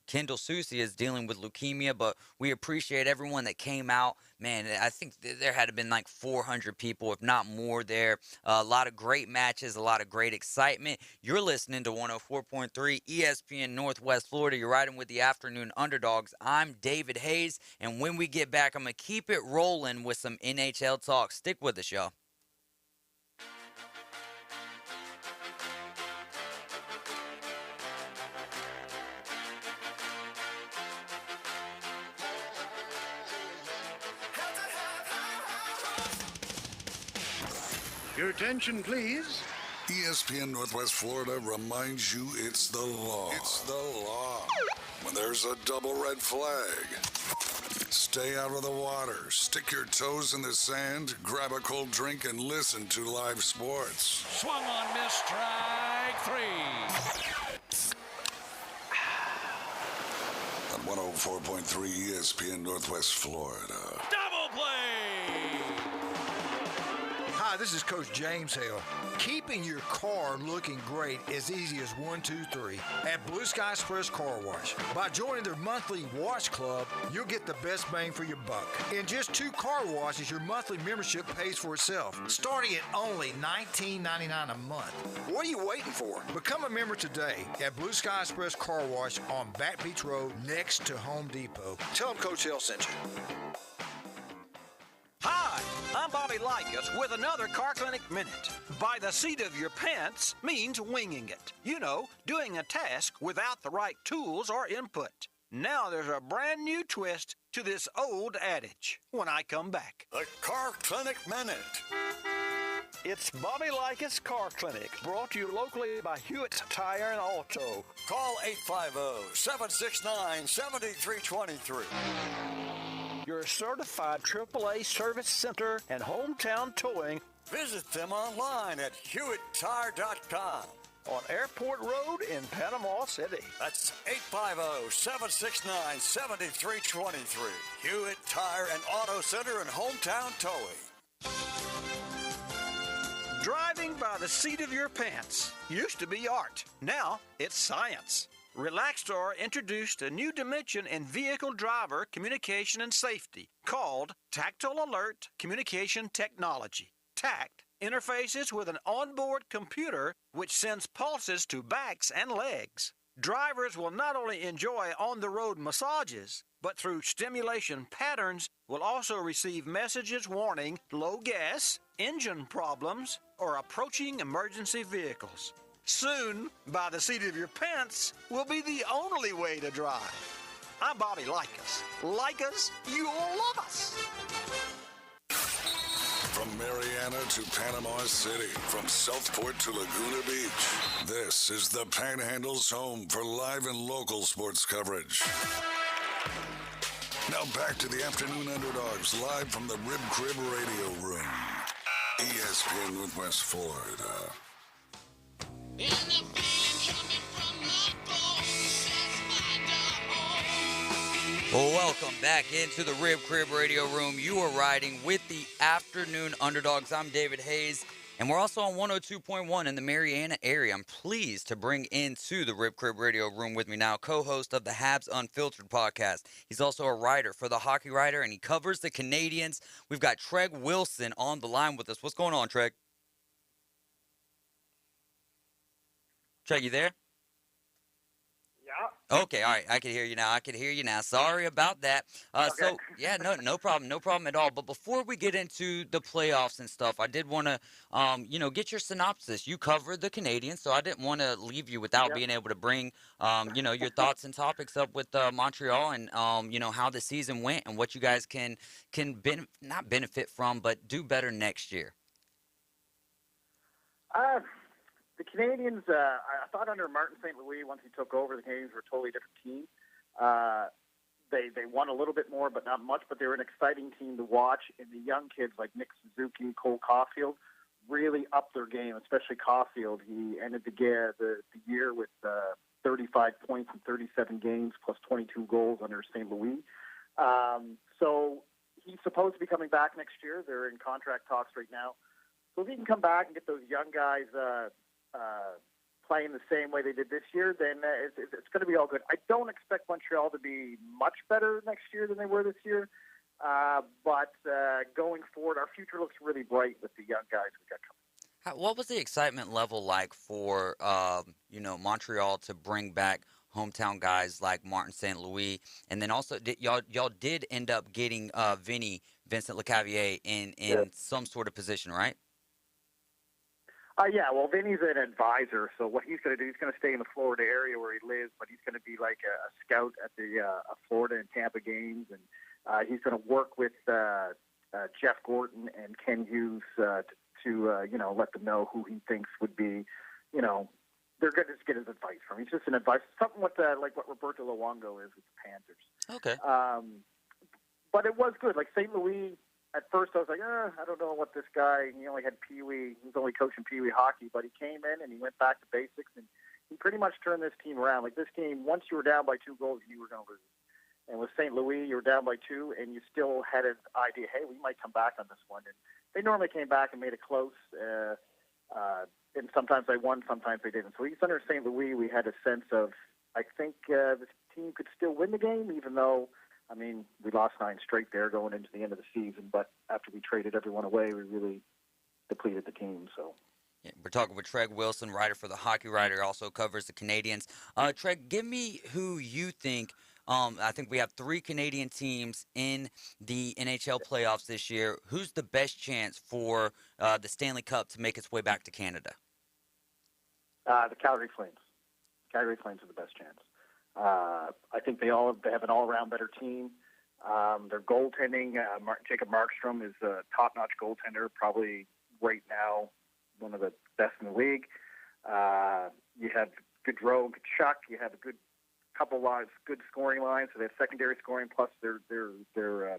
Kendall Susie is dealing with leukemia, but we appreciate everyone that came out. Man, I think there had to been like 400 people, if not more there. A lot of great matches, a lot of great excitement. You're listening to 104.3 ESPN Northwest Florida. You're riding with the Afternoon Underdogs. I'm David Hayes, and when we get back, I'm going to keep it rolling with some NHL talk. Stick with us, y'all. Your attention, please. ESPN Northwest Florida reminds you it's the law. It's the law. When there's a double red flag, stay out of the water, stick your toes in the sand, grab a cold drink, and listen to live sports. Swung on, miss, strike 3. On 104.3 ESPN Northwest Florida. Double play! Hi, this is Coach James Hale. Keeping your car looking great is easy as 1, 2, 3 at Blue Sky Express Car Wash. By joining their monthly wash club, you'll get the best bang for your buck. In just 2 car washes, your monthly membership pays for itself, starting at only $19.99 a month. What are you waiting for? Become a member today at Blue Sky Express Car Wash on Back Beach Road next to Home Depot. Tell them Coach Hale sent you. Hi, I'm Bobby Likas with another Car Clinic Minute. By the seat of your pants means winging it. You know, doing a task without the right tools or input. Now there's a brand new twist to this old adage when I come back. The Car Clinic Minute. It's Bobby Likis Car Clinic, brought to you locally by Hewitt Tire and Auto. Call 850-769-7323. Your certified AAA service center and hometown towing. Visit them online at HewittTire.com. On Airport Road in Panama City. That's 850-769-7323. Hewitt Tire and Auto Center and hometown towing. Driving by the seat of your pants used to be art. Now it's science. Relaxstar introduced a new dimension in vehicle driver communication and safety called Tactile Alert Communication Technology. TACT interfaces with an onboard computer which sends pulses to backs and legs. Drivers will not only enjoy on-the-road massages, but through stimulation patterns will also receive messages warning low gas, engine problems, or approaching emergency vehicles. Soon, by the seat of your pants will be the only way to drive. I'm Bobby Likis. Like us, you'll love us. From Mariana to Panama City, from Southport to Laguna Beach, this is the Panhandle's home for live and local sports coverage. Now back to the Afternoon Underdogs, live from the Rib Crib Radio Room. ESPN Northwest Florida. Well, welcome back into the Rib Crib Radio Room. You are riding with the Afternoon Underdogs. I'm David Hayes, and we're also on 102.1 in the Mariana area. I'm pleased to bring into the Rib Crib Radio Room with me now co-host of the Habs Unfiltered podcast. He's also a writer for the Hockey Writer, and he covers the Canadians. We've got Treg Wilson on the line with us. What's going on, Treg? Treg, you there? Okay, all right. I can hear you now. Sorry about that. So, yeah, no problem. No problem at all. But before we get into the playoffs and stuff, I did want to, get your synopsis. You covered the Canadians, so I didn't want to leave you without being able to bring, your thoughts and topics up with Montreal and, how the season went and what you guys can not benefit from, but do better next year. The Canadians, I thought under Martin St. Louis, once he took over, the Canadians were a totally different team. They won a little bit more, but not much, but they were an exciting team to watch. And the young kids like Nick Suzuki, Cole Caulfield really upped their game, especially Caulfield. He ended the year with 35 points in 37 games plus 22 goals under St. Louis. So he's supposed to be coming back next year. They're in contract talks right now. So if he can come back and get those young guys playing the same way they did this year, then it's going to be all good. I don't expect Montreal to be much better next year than they were this year, but going forward, our future looks really bright with the young guys we got coming. What was the excitement level like for Montreal to bring back hometown guys like Martin St. Louis, and then also y'all did end up getting Vincent Lecavalier in some sort of position, right? Well, Vinny's an advisor, so what he's going to do, he's going to stay in the Florida area where he lives, but he's going to be like a scout at the Florida and Tampa games, and he's going to work with Jeff Gorton and Ken Hughes to let them know who he thinks would be, they're going to just get his advice from him. He's just an advice, something with like what Roberto Luongo is with the Panthers. Okay. But it was good. Like St. Louis, at first I was like, I don't know what this guy, he only had Pee-wee, he was only coaching Pee-wee hockey, but he came in and he went back to basics, and he pretty much turned this team around. Like this game, once you were down by 2 goals, you were going to lose. And with St. Louis, you were down by 2, and you still had an idea, hey, we might come back on this one. And they normally came back and made it close, and sometimes they won, sometimes they didn't. So at least under St. Louis, we had a sense of, I think this team could still win the game, even though, we lost 9 straight there going into the end of the season. But after we traded everyone away, we really depleted the team. So yeah, we're talking with Treg Wilson, writer for the Hockey Writer, also covers the Canadians. Treg, give me who you think. I think we have 3 Canadian teams in the NHL playoffs this year. Who's the best chance for the Stanley Cup to make its way back to Canada? The Calgary Flames. Calgary Flames are the best chance. I think they have an all-around better team. Their goaltending, Jacob Markstrom is a top-notch goaltender, probably right now one of the best in the league. You have Gaudreau and Kachuk. You have a good couple lines, good scoring lines. So they have secondary scoring plus their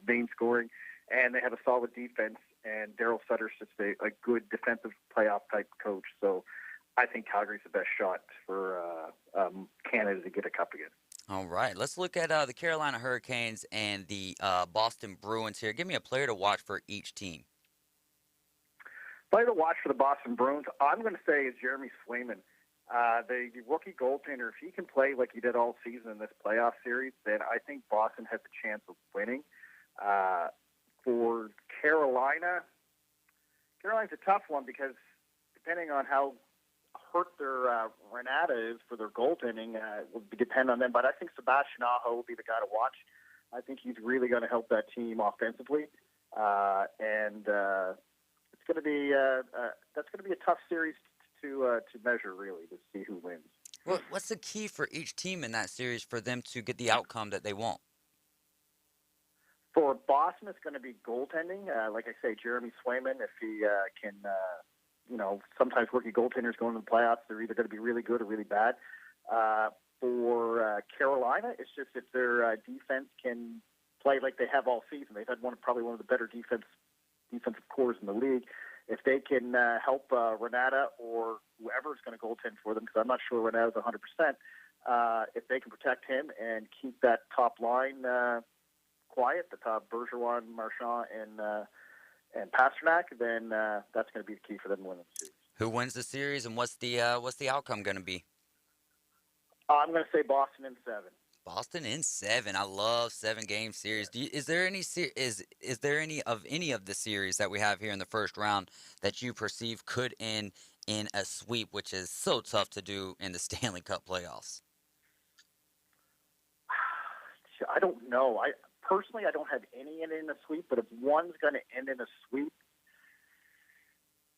main scoring, and they have a solid defense. And Daryl Sutter's just a good defensive playoff type coach. So I think Calgary's the best shot for Canada to get a cup again. All right, let's look at the Carolina Hurricanes and the Boston Bruins here. Give me a player to watch for each team. Player to watch for the Boston Bruins, I'm going to say is Jeremy Swayman. The rookie goaltender, if he can play like he did all season in this playoff series, then I think Boston has a chance of winning. For Carolina's a tough one because depending on how hurt their Renata is for their goaltending, will depend on them. But I think Sebastian Aho will be the guy to watch. I think he's really going to help that team offensively, and it's going to be that's going to be a tough series to measure, really, to see who wins. Well, what's the key for each team in that series for them to get the outcome that they want? For Boston, it's going to be goaltending. Like I say, Jeremy Swayman, if he can, sometimes rookie goaltenders going into the playoffs, they're either going to be really good or really bad. For Carolina, it's just if their defense can play like they have all season. They've had probably one of the better defensive cores in the league. If they can help Renata or whoever is going to goaltend for them, because I'm not sure Renata's 100%, if they can protect him and keep that top line quiet, the top Bergeron, Marchand, and Pasternak, then that's going to be the key for them to win the series. Who wins the series, and what's the outcome going to be? I'm going to say Boston in 7. Boston in 7. I love 7-game series. Is there any of the series that we have here in the first round that you perceive could end in a sweep, which is so tough to do in the Stanley Cup playoffs? I don't know. Personally, I don't have any in a sweep, but if one's going to end in a sweep,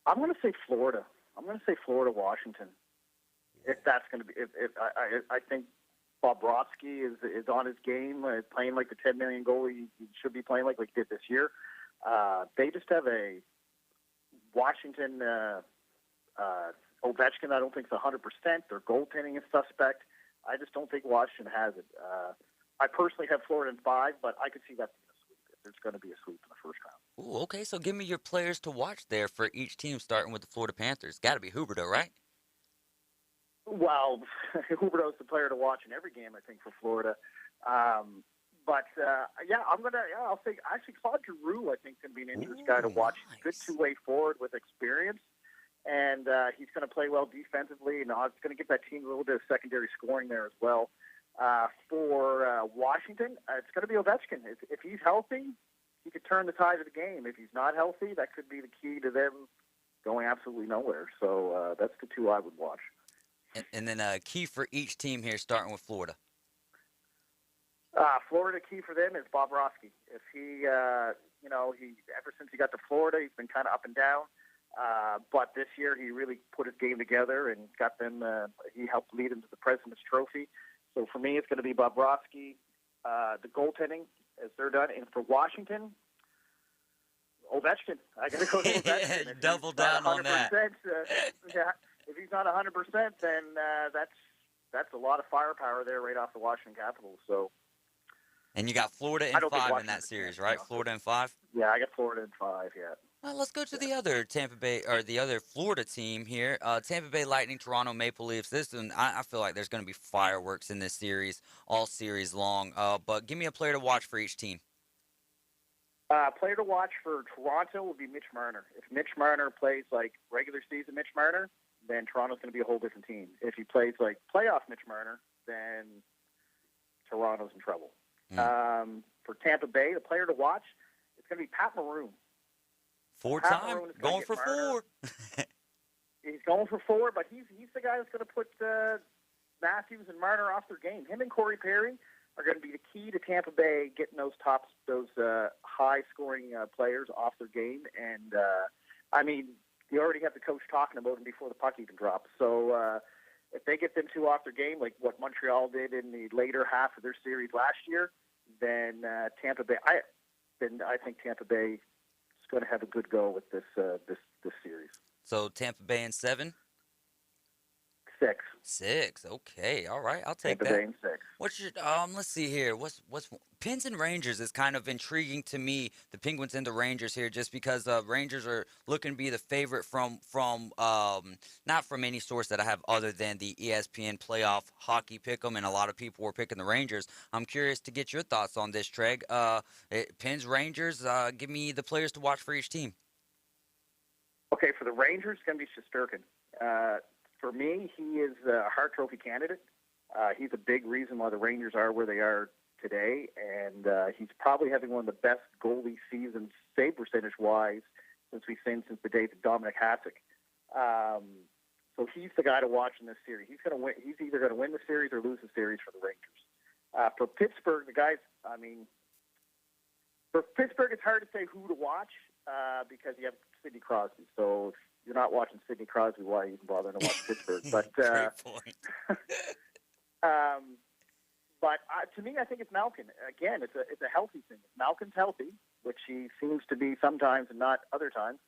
I'm going to say Florida. I'm going to say Florida-Washington. If that's going to be, I think Bobrovsky is on his game, playing like the $10 million goal he should be playing like he did this year. They just have a Washington Ovechkin. I don't think is 100%. Their goaltending is suspect. I just don't think Washington has it. I personally have Florida in 5, but I could see that being a sweep if there's going to be a sweep in the first round. Ooh, okay, so give me your players to watch there for each team, starting with the Florida Panthers. Got to be Huberdeau, right? Well, Huberdeau's the player to watch in every game, I think, for Florida. I'll say actually Claude Giroux, I think, is going to be an interesting guy to watch. Nice. He's a good two-way forward with experience, and he's going to play well defensively, and it's going to give that team a little bit of secondary scoring there as well. For Washington, it's going to be Ovechkin. If he's healthy, he could turn the tide of the game. If he's not healthy, that could be the key to them going absolutely nowhere. So that's the two I would watch. And then a key for each team here, starting with Florida. Florida, key for them is Bobrovsky. If he, ever since he got to Florida, he's been kind of up and down. But this year, he really put his game together and got them. He helped lead them to the President's Trophy. So for me, it's going to be Bobrovsky. The goaltending, as they're done, and for Washington, Ovechkin. I got to go to Ovechkin. Double down on that. If he's not 100%, then that's a lot of firepower there right off the Washington Capitals. So. And you got Florida in 5 in that series, right? Florida in 5? Yeah, I got Florida in 5, yeah. Well, let's go to the other Tampa Bay, or the other Florida team here. Tampa Bay Lightning, Toronto Maple Leafs. This one, I feel like there's going to be fireworks in this series, all series long. But give me a player to watch for each team. Player to watch for Toronto will be Mitch Marner. If Mitch Marner plays like regular season Mitch Marner, then Toronto's going to be a whole different team. If he plays like playoff Mitch Marner, then Toronto's in trouble. For Tampa Bay, the player to watch, it's going to be Pat Maroon. Four-time, going for 4. He's going for 4, but he's the guy that's going to put Matthews and Marner off their game. Him and Corey Perry are going to be the key to Tampa Bay getting those high-scoring players off their game. And, you already have the coach talking about him before the puck even drops. So if they get them two off their game, like what Montreal did in the later half of their series last year, then Tampa Bay. I think Tampa Bay is going to have a good go with this series. So Tampa Bay in 7? 6. 6. Okay. All right. I'll take Tampa that. Bay in 6. What's your let's see here. What's Pens and Rangers is kind of intriguing to me. The Penguins and the Rangers here, just because Rangers are looking to be the favorite from not from any source that I have other than the ESPN playoff hockey pick'em, and a lot of people were picking the Rangers. I'm curious to get your thoughts on this, Treg. Pens Rangers. Give me the players to watch for each team. Okay, for the Rangers, it's going to be Shesterkin. For me, he is a Hart Trophy candidate. He's a big reason why the Rangers are where they are today, and he's probably having one of the best goalie seasons, save percentage-wise, since we've seen since the days of Dominic Hasek. So he's the guy to watch in this series. He's going to win. He's either going to win the series or lose the series for the Rangers. For Pittsburgh, the guys, for Pittsburgh, it's hard to say who to watch because you have Sidney Crosby. So if you're not watching Sidney Crosby, why are you even bothering to watch Pittsburgh? But great point. But to me, I think it's Malkin. Again, it's a healthy thing. If Malkin's healthy, which he seems to be sometimes and not other times,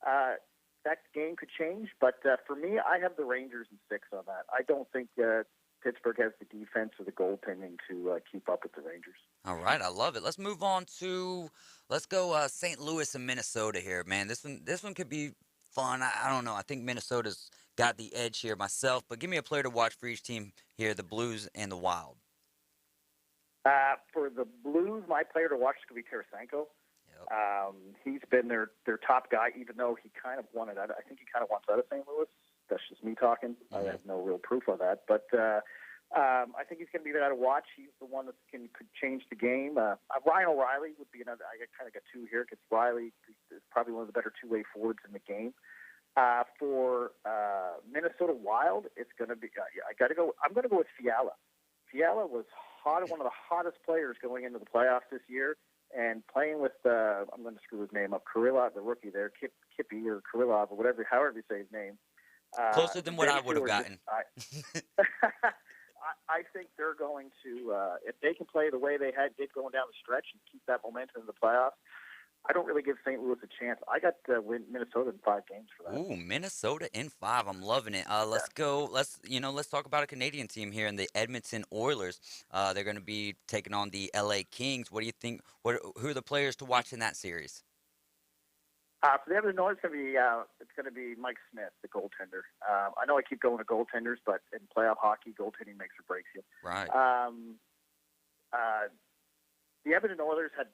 that game could change. But for me, I have the Rangers in 6 on that. I don't think Pittsburgh has the defense or the goaltending to keep up with the Rangers. All right, I love it. Let's move on to St. Louis and Minnesota here, man. This one could be fun. I don't know. I think Minnesota's got the edge here myself, but give me a player to watch for each team here, the Blues and the Wild. For the Blues, my player to watch is going to be Tarasenko. Yep. He's been their top guy, even though he kind of wanted out. I think he kind of wants out of St. Louis. That's just me talking. Mm-hmm. I have no real proof of that. But I think he's going to be the guy to watch. He's the one that could change the game. Ryan O'Reilly would be another. I kind of got 2 here because Riley is probably one of the better two-way forwards in the game. For Minnesota Wild, it's going to be. I got to go. I'm going to go with Fiala. Fiala was one of the hottest players going into the playoffs this year, and playing with I'm going to screw his name up, Kirilov, the rookie there, Kippy or Kirilov or whatever, however you say his name. Closer than what I would have gotten. I think they're going to, if they can play the way they did going down the stretch and keep that momentum in the playoffs, I don't really give St. Louis a chance. I got Minnesota in 5 games for that. Ooh, Minnesota in 5. I'm loving it. Let's go. Let's talk about a Canadian team here in the Edmonton Oilers. They're going to be taking on the LA Kings. What do you think? Who are the players to watch in that series? For the Edmonton Oilers, it's going to be Mike Smith, the goaltender. I know I keep going to goaltenders, but in playoff hockey, goaltending makes or breaks you. Right. The Edmonton Oilers had,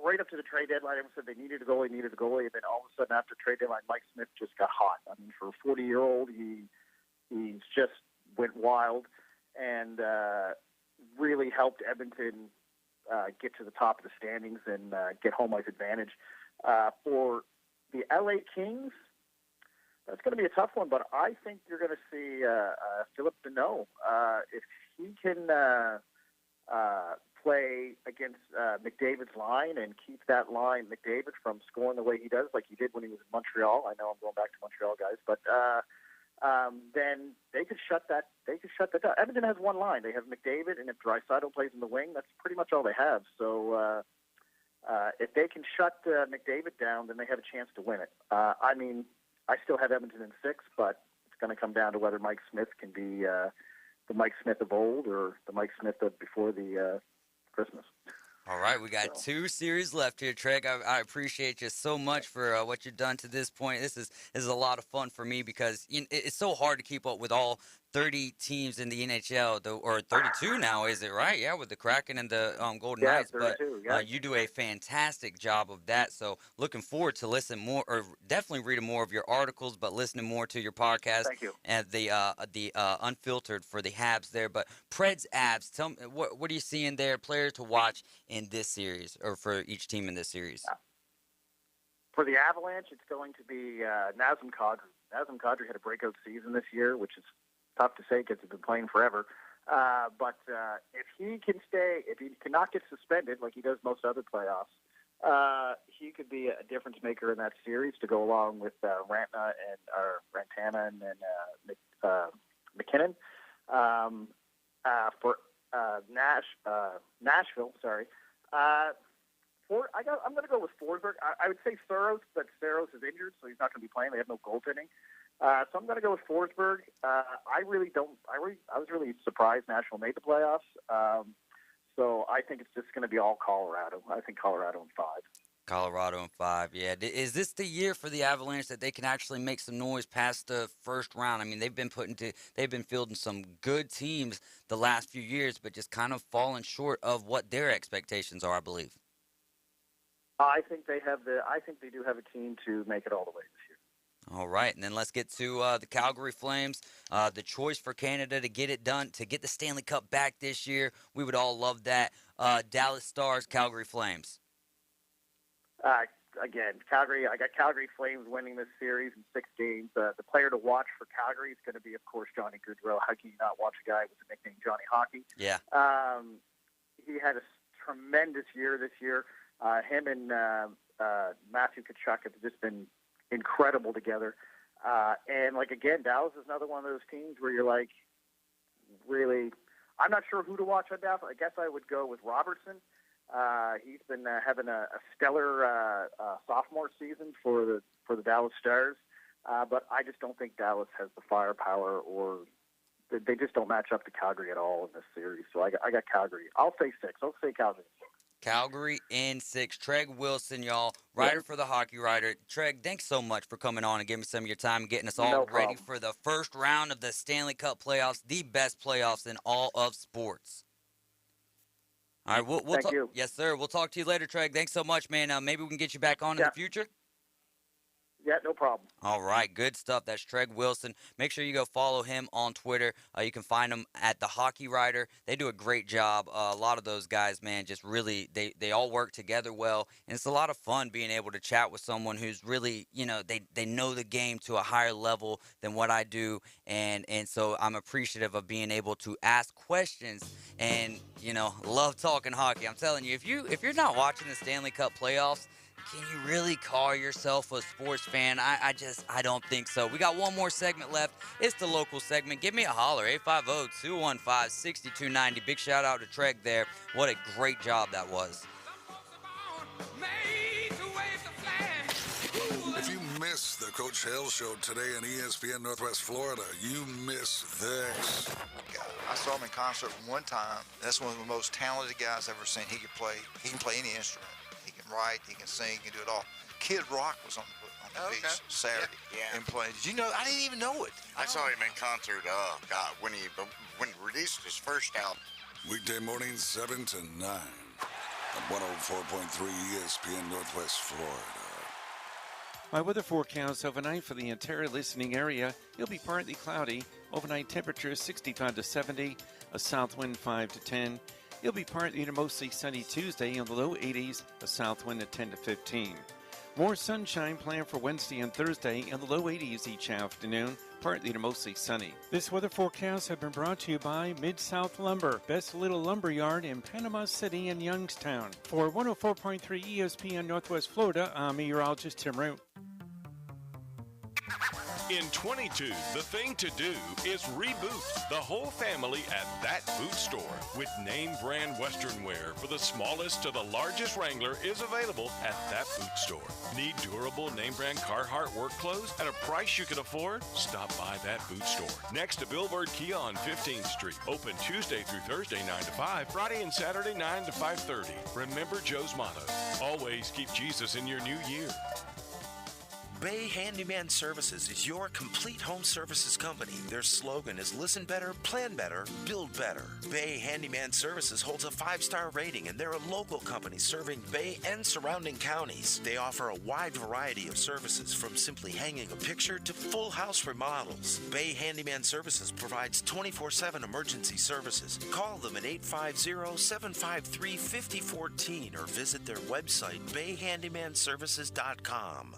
right up to the trade deadline, everyone said they needed a goalie, and then all of a sudden after trade deadline, Mike Smith just got hot. I mean, for a 40-year-old, he just went wild and really helped Edmonton get to the top of the standings and get home ice advantage. For the LA Kings, that's going to be a tough one, but I think you're going to see Philip Deneau. If he can play against McDavid's line and keep that line, McDavid, from scoring the way he does, like he did when he was in Montreal. I know I'm going back to Montreal, guys, but then they could shut that. They could shut that down. Edmonton has one line. They have McDavid, and if Draisaitl plays in the wing, that's pretty much all they have. So if they can shut McDavid down, then they have a chance to win it. I mean, I still have Edmonton in 6, but it's going to come down to whether Mike Smith can be the Mike Smith of old or the Mike Smith of before the Christmas. All right, we got 2 series left here, Treg. I appreciate you so much for what you've done to this point. This is a lot of fun for me because it's so hard to keep up with all 30 teams in the NHL, or 32 now, is it right? Yeah, with the Kraken and the Golden Knights. 32, but you do a fantastic job of that. So looking forward to listening more, or definitely reading more of your articles, but listening more to your podcast. Thank you. And the Unfiltered for the Habs there. But Preds Abs, tell me what are you seeing there? Players to watch in this series, or for each team in this series? For the Avalanche, it's going to be Nazem Kadri. Nazem Kadri had a breakout season this year, which is tough to say because he's been playing forever. But if he can stay, if he cannot get suspended like he does most other playoffs, he could be a difference maker in that series to go along with Rantana and McKinnon. For Nashville, I'm going to go with Forsberg. I would say Saros, but Saros is injured, so he's not going to be playing. They have no goaltending. So I'm going to go with Forsberg. I was really surprised Nashville made the playoffs. So I think it's just going to be all Colorado. I think Colorado in 5. Colorado in 5, yeah. Is this the year for the Avalanche that they can actually make some noise past the first round? I mean, they've been fielding some good teams the last few years, but just kind of falling short of what their expectations are, I believe. I think they do have a team to make it all the way this year. All right, and then let's get to the Calgary Flames. The choice for Canada to get it done, to get the Stanley Cup back this year. We would all love that. Dallas Stars, Calgary Flames. Again, Calgary. I got Calgary Flames winning this series in 6 games. The player to watch for Calgary is going to be, of course, Johnny Gaudreau. How can you not watch a guy with the nickname Johnny Hockey? Yeah. He had a tremendous year this year. Him and Matthew Tkachuk have just been incredible together. And again, Dallas is another one of those teams where you're like, really, I'm not sure who to watch on Dallas. I guess I would go with Robertson. He's been having a stellar sophomore season for the Dallas Stars, but I just don't think Dallas has the firepower, or they just don't match up to Calgary at all in this series. So I got Calgary. I'll say 6. I'll say Calgary 6. Calgary in 6. Treg Wilson, y'all, writer for the Hockey Writer. Treg, thanks so much for coming on and giving me some of your time and getting us all ready for the first round of the Stanley Cup playoffs, the best playoffs in all of sports. All right, Thank you. Yes, sir. We'll talk to you later, Treg. Thanks so much, man. Maybe we can get you back on in the future. Yeah, no problem. All right, good stuff. That's Treg Wilson. Make sure you go follow him on Twitter. You can find him at The Hockey Writer. They do a great job. A lot of those guys, man, just really, they all work together well. And it's a lot of fun being able to chat with someone who's really, they know the game to a higher level than what I do. And so I'm appreciative of being able to ask questions and, love talking hockey. I'm telling you, if you're not watching the Stanley Cup playoffs, can you really call yourself a sports fan? I don't think so. We got one more segment left. It's the local segment. Give me a holler, 850-215-6290. Big shout out to Treg there. What a great job that was. If you miss the Coach Hale Show today on ESPN Northwest Florida, you miss this. I saw him in concert one time. That's one of the most talented guys I've ever seen. He can play any instrument. He can write, he can sing, he can do it all. Kid Rock was on the beach Saturday and played. Did you know? I didn't even know it. I saw him in concert, when he released his first album. Weekday mornings 7 to 9 on 104.3 ESPN Northwest Florida. My weather forecast overnight for the entire listening area, it'll be partly cloudy. Overnight temperature 65 to 70, a south wind 5 to 10. It'll be partly to mostly sunny Tuesday in the low 80s, a south wind at 10 to 15. More sunshine planned for Wednesday and Thursday in the low 80s each afternoon, partly to mostly sunny. This weather forecast has been brought to you by Mid-South Lumber, best little lumber yard in Panama City and Youngstown. For 104.3 ESPN Northwest Florida, I'm meteorologist Tim Root. In 22, the thing to do is reboot the whole family at That Boot Store. With name brand Western wear for the smallest to the largest Wrangler is available at That Boot Store. Need durable name brand Carhartt work clothes at a price you can afford? Stop by That Boot Store. Next to Billboard Kia on 15th Street. Open Tuesday through Thursday 9 to 5, Friday and Saturday 9 to 5:30. Remember Joe's motto, always keep Jesus in your new year. Bay Handyman Services is your complete home services company. Their slogan is listen better, plan better, build better. Bay Handyman Services holds a 5-star rating, and they're a local company serving Bay and surrounding counties. They offer a wide variety of services, from simply hanging a picture to full house remodels. Bay Handyman Services provides 24/7 emergency services. Call them at 850-753-5014 or visit their website, bayhandymanservices.com.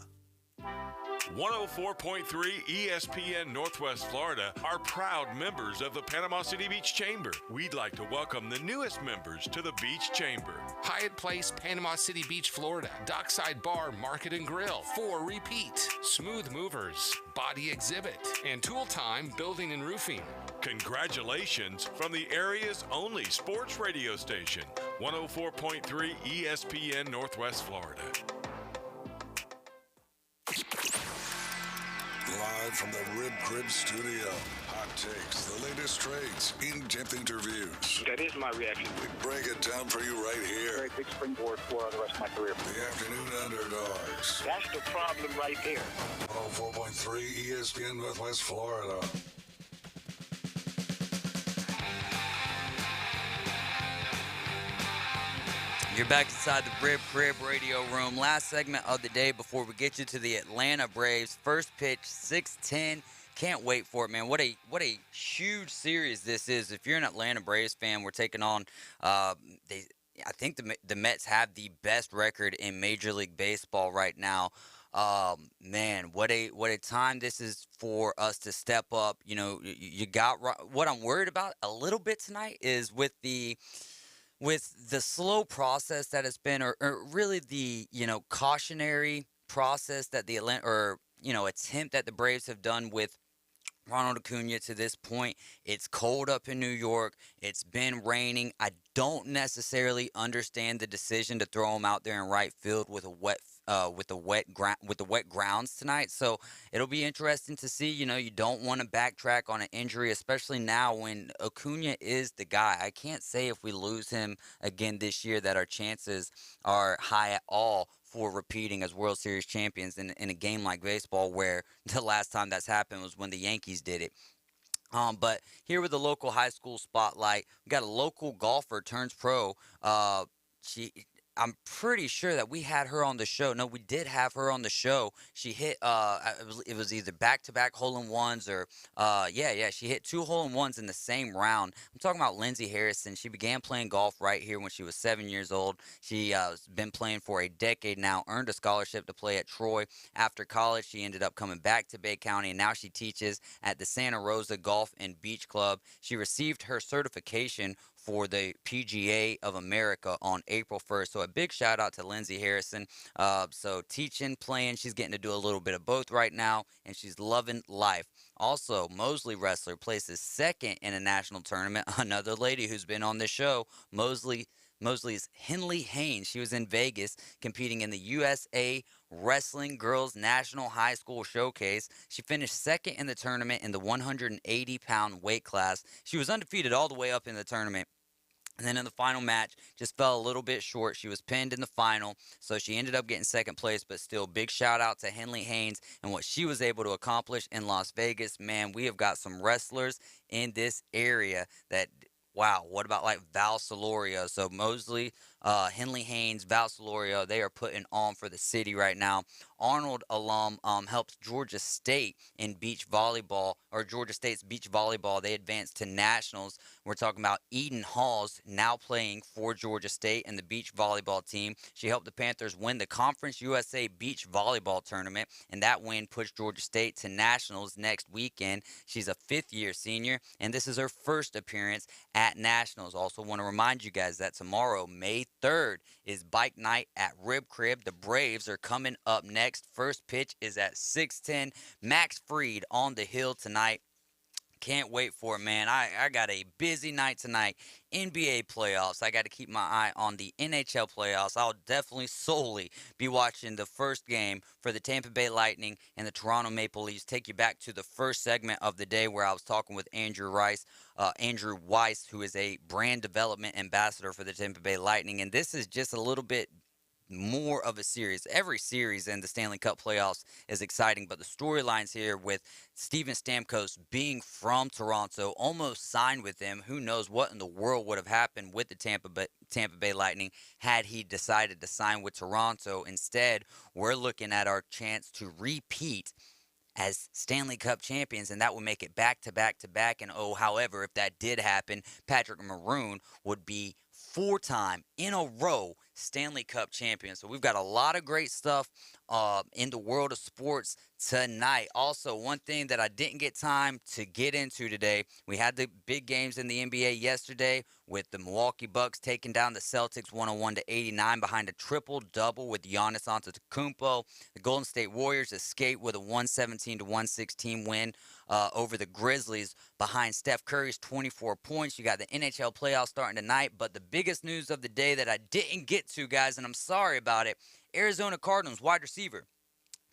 104.3 ESPN Northwest Florida are proud members of the Panama City Beach Chamber. We'd like to welcome the newest members to the Beach Chamber. Hyatt Place, Panama City Beach, Florida. Dockside Bar, Market and Grill. 4 Repeat. Smooth Movers. Body Exhibit. And Tool Time Building and Roofing. Congratulations from the area's only sports radio station. 104.3 ESPN Northwest Florida. Live from the Rib Crib Studio. Hot takes, the latest trades, in-depth interviews. That is my reaction. We break it down for you right here. Very big springboard for the rest of my career. The Afternoon Underdogs. That's the problem right there. 104.3 ESPN Northwest Florida. You're back inside the Rib Crib radio room. Last segment of the day before we get you to the Atlanta Braves. First pitch, 6:10. Can't wait for it, man. What a huge series this is. If you're an Atlanta Braves fan, we're taking on I think the Mets have the best record in Major League Baseball right now. Man, what a time this is for us to step up. You know, you got what I'm worried about a little bit tonight is with the slow process that it's been, or really the, cautionary process that the Atlanta, attempt that the Braves have done with Ronald Acuna to this point. It's cold up in New York. It's been raining. I don't necessarily understand the decision to throw him out there in right field with the wet grounds tonight. So it'll be interesting to see. You don't want to backtrack on an injury, especially now when Acuna is the guy. I can't say if we lose him again this year that our chances are high at all for repeating as World Series champions in a game like baseball, where the last time that's happened was when the Yankees did it. But here with the local high school spotlight, we got a local golfer turns pro. I'm pretty sure that we had her on the show. No, we did have her on the show. She hit, it was either back-to-back hole-in-ones or, she hit 2 hole-in-ones in the same round. I'm talking about Lindsay Harrison. She began playing golf right here when she was 7 years old. She has been playing for a decade now, earned a scholarship to play at Troy. After college, she ended up coming back to Bay County, and now she teaches at the Santa Rosa Golf and Beach Club. She received her certification for the PGA of America on April 1st. So a big shout out to Lindsay Harrison. So teaching, playing, she's getting to do a little bit of both right now, and she's loving life. Also, Mosley wrestler places second in a national tournament. Another lady who's been on this show, Mosley's Henley Haynes. She was in Vegas competing in the USA Wrestling Girls National High School Showcase. She finished second in the tournament in the 180-pound weight class. She was undefeated all the way up in the tournament. And then in the final match, just fell a little bit short. She was pinned in the final, so she ended up getting second place. But still, big shout out to Henley Haynes and what she was able to accomplish in Las Vegas. Man, we have got some wrestlers in this area that, wow, what about like Val Solorio? So Mosley, Henley Haynes, Val Solorio, they are putting on for the city right now. Arnold alum helps Georgia State in beach volleyball, or Georgia State's beach volleyball. They advanced to nationals. We're talking about Eden Halls now playing for Georgia State and the beach volleyball team. She helped the Panthers win the Conference USA Beach Volleyball Tournament, and that win pushed Georgia State to nationals next weekend. She's a fifth-year senior, and this is her first appearance at nationals. Also want to remind you guys that tomorrow, May 3rd, is bike night at Rib Crib. The Braves are coming up next. First pitch is at 6:10. Max Fried on the hill tonight. Can't wait for it, man. I got a busy night tonight. NBA playoffs. I got to keep my eye on the NHL playoffs. I'll definitely solely be watching the first game for the Tampa Bay Lightning and the Toronto Maple Leafs. Take you back to the first segment of the day where I was talking with Andrew Weiss, who is a brand development ambassador for the Tampa Bay Lightning. And this is just a little bit more of a series. Every series in the Stanley Cup playoffs is exciting, but the storylines here with Steven Stamkos being from Toronto, almost signed with them. Who knows what in the world would have happened with the Tampa Bay Lightning had he decided to sign with Toronto. Instead, we're looking at our chance to repeat as Stanley Cup champions, and that would make it back to back to back. And however, if that did happen, Patrick Maroon would be 4-time in a row Stanley Cup champions. So we've got a lot of great stuff in the world of sports tonight. Also, one thing that I didn't get time to get into today, we had the big games in the NBA yesterday with the Milwaukee Bucks taking down the Celtics 101-89 behind a triple-double with Giannis Antetokounmpo. The Golden State Warriors escaped with a 117-116 win over the Grizzlies behind Steph Curry's 24 points. You got the NHL playoffs starting tonight, but the biggest news of the day that I didn't get to, guys, and I'm sorry about it, Arizona Cardinals wide receiver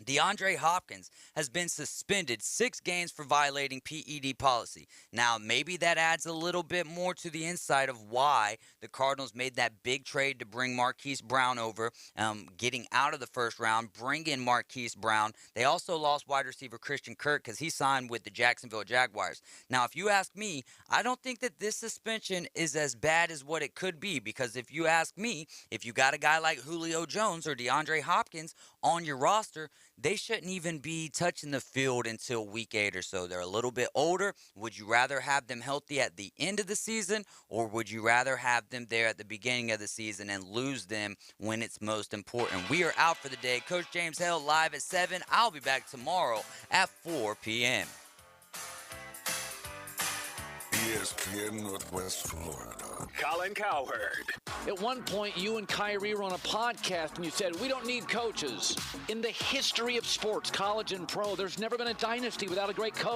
DeAndre Hopkins has been suspended 6 games for violating PED policy. Now, maybe that adds a little bit more to the insight of why the Cardinals made that big trade to bring Marquise Brown over, getting out of the first round, bring in Marquise Brown. They also lost wide receiver Christian Kirk because he signed with the Jacksonville Jaguars. Now, if you ask me, I don't think that this suspension is as bad as what it could be, because if you ask me, if you got a guy like Julio Jones or DeAndre Hopkins on your roster, they shouldn't even be touching the field until week 8 or so. They're a little bit older. Would you rather have them healthy at the end of the season, or would you rather have them there at the beginning of the season and lose them when it's most important? We are out for the day. Coach James Hale live at 7. I'll be back tomorrow at 4 p.m. ESPN Northwest Florida. Colin Cowherd. At one point, you and Kyrie were on a podcast and you said, we don't need coaches. In the history of sports, college and pro, there's never been a dynasty without a great coach.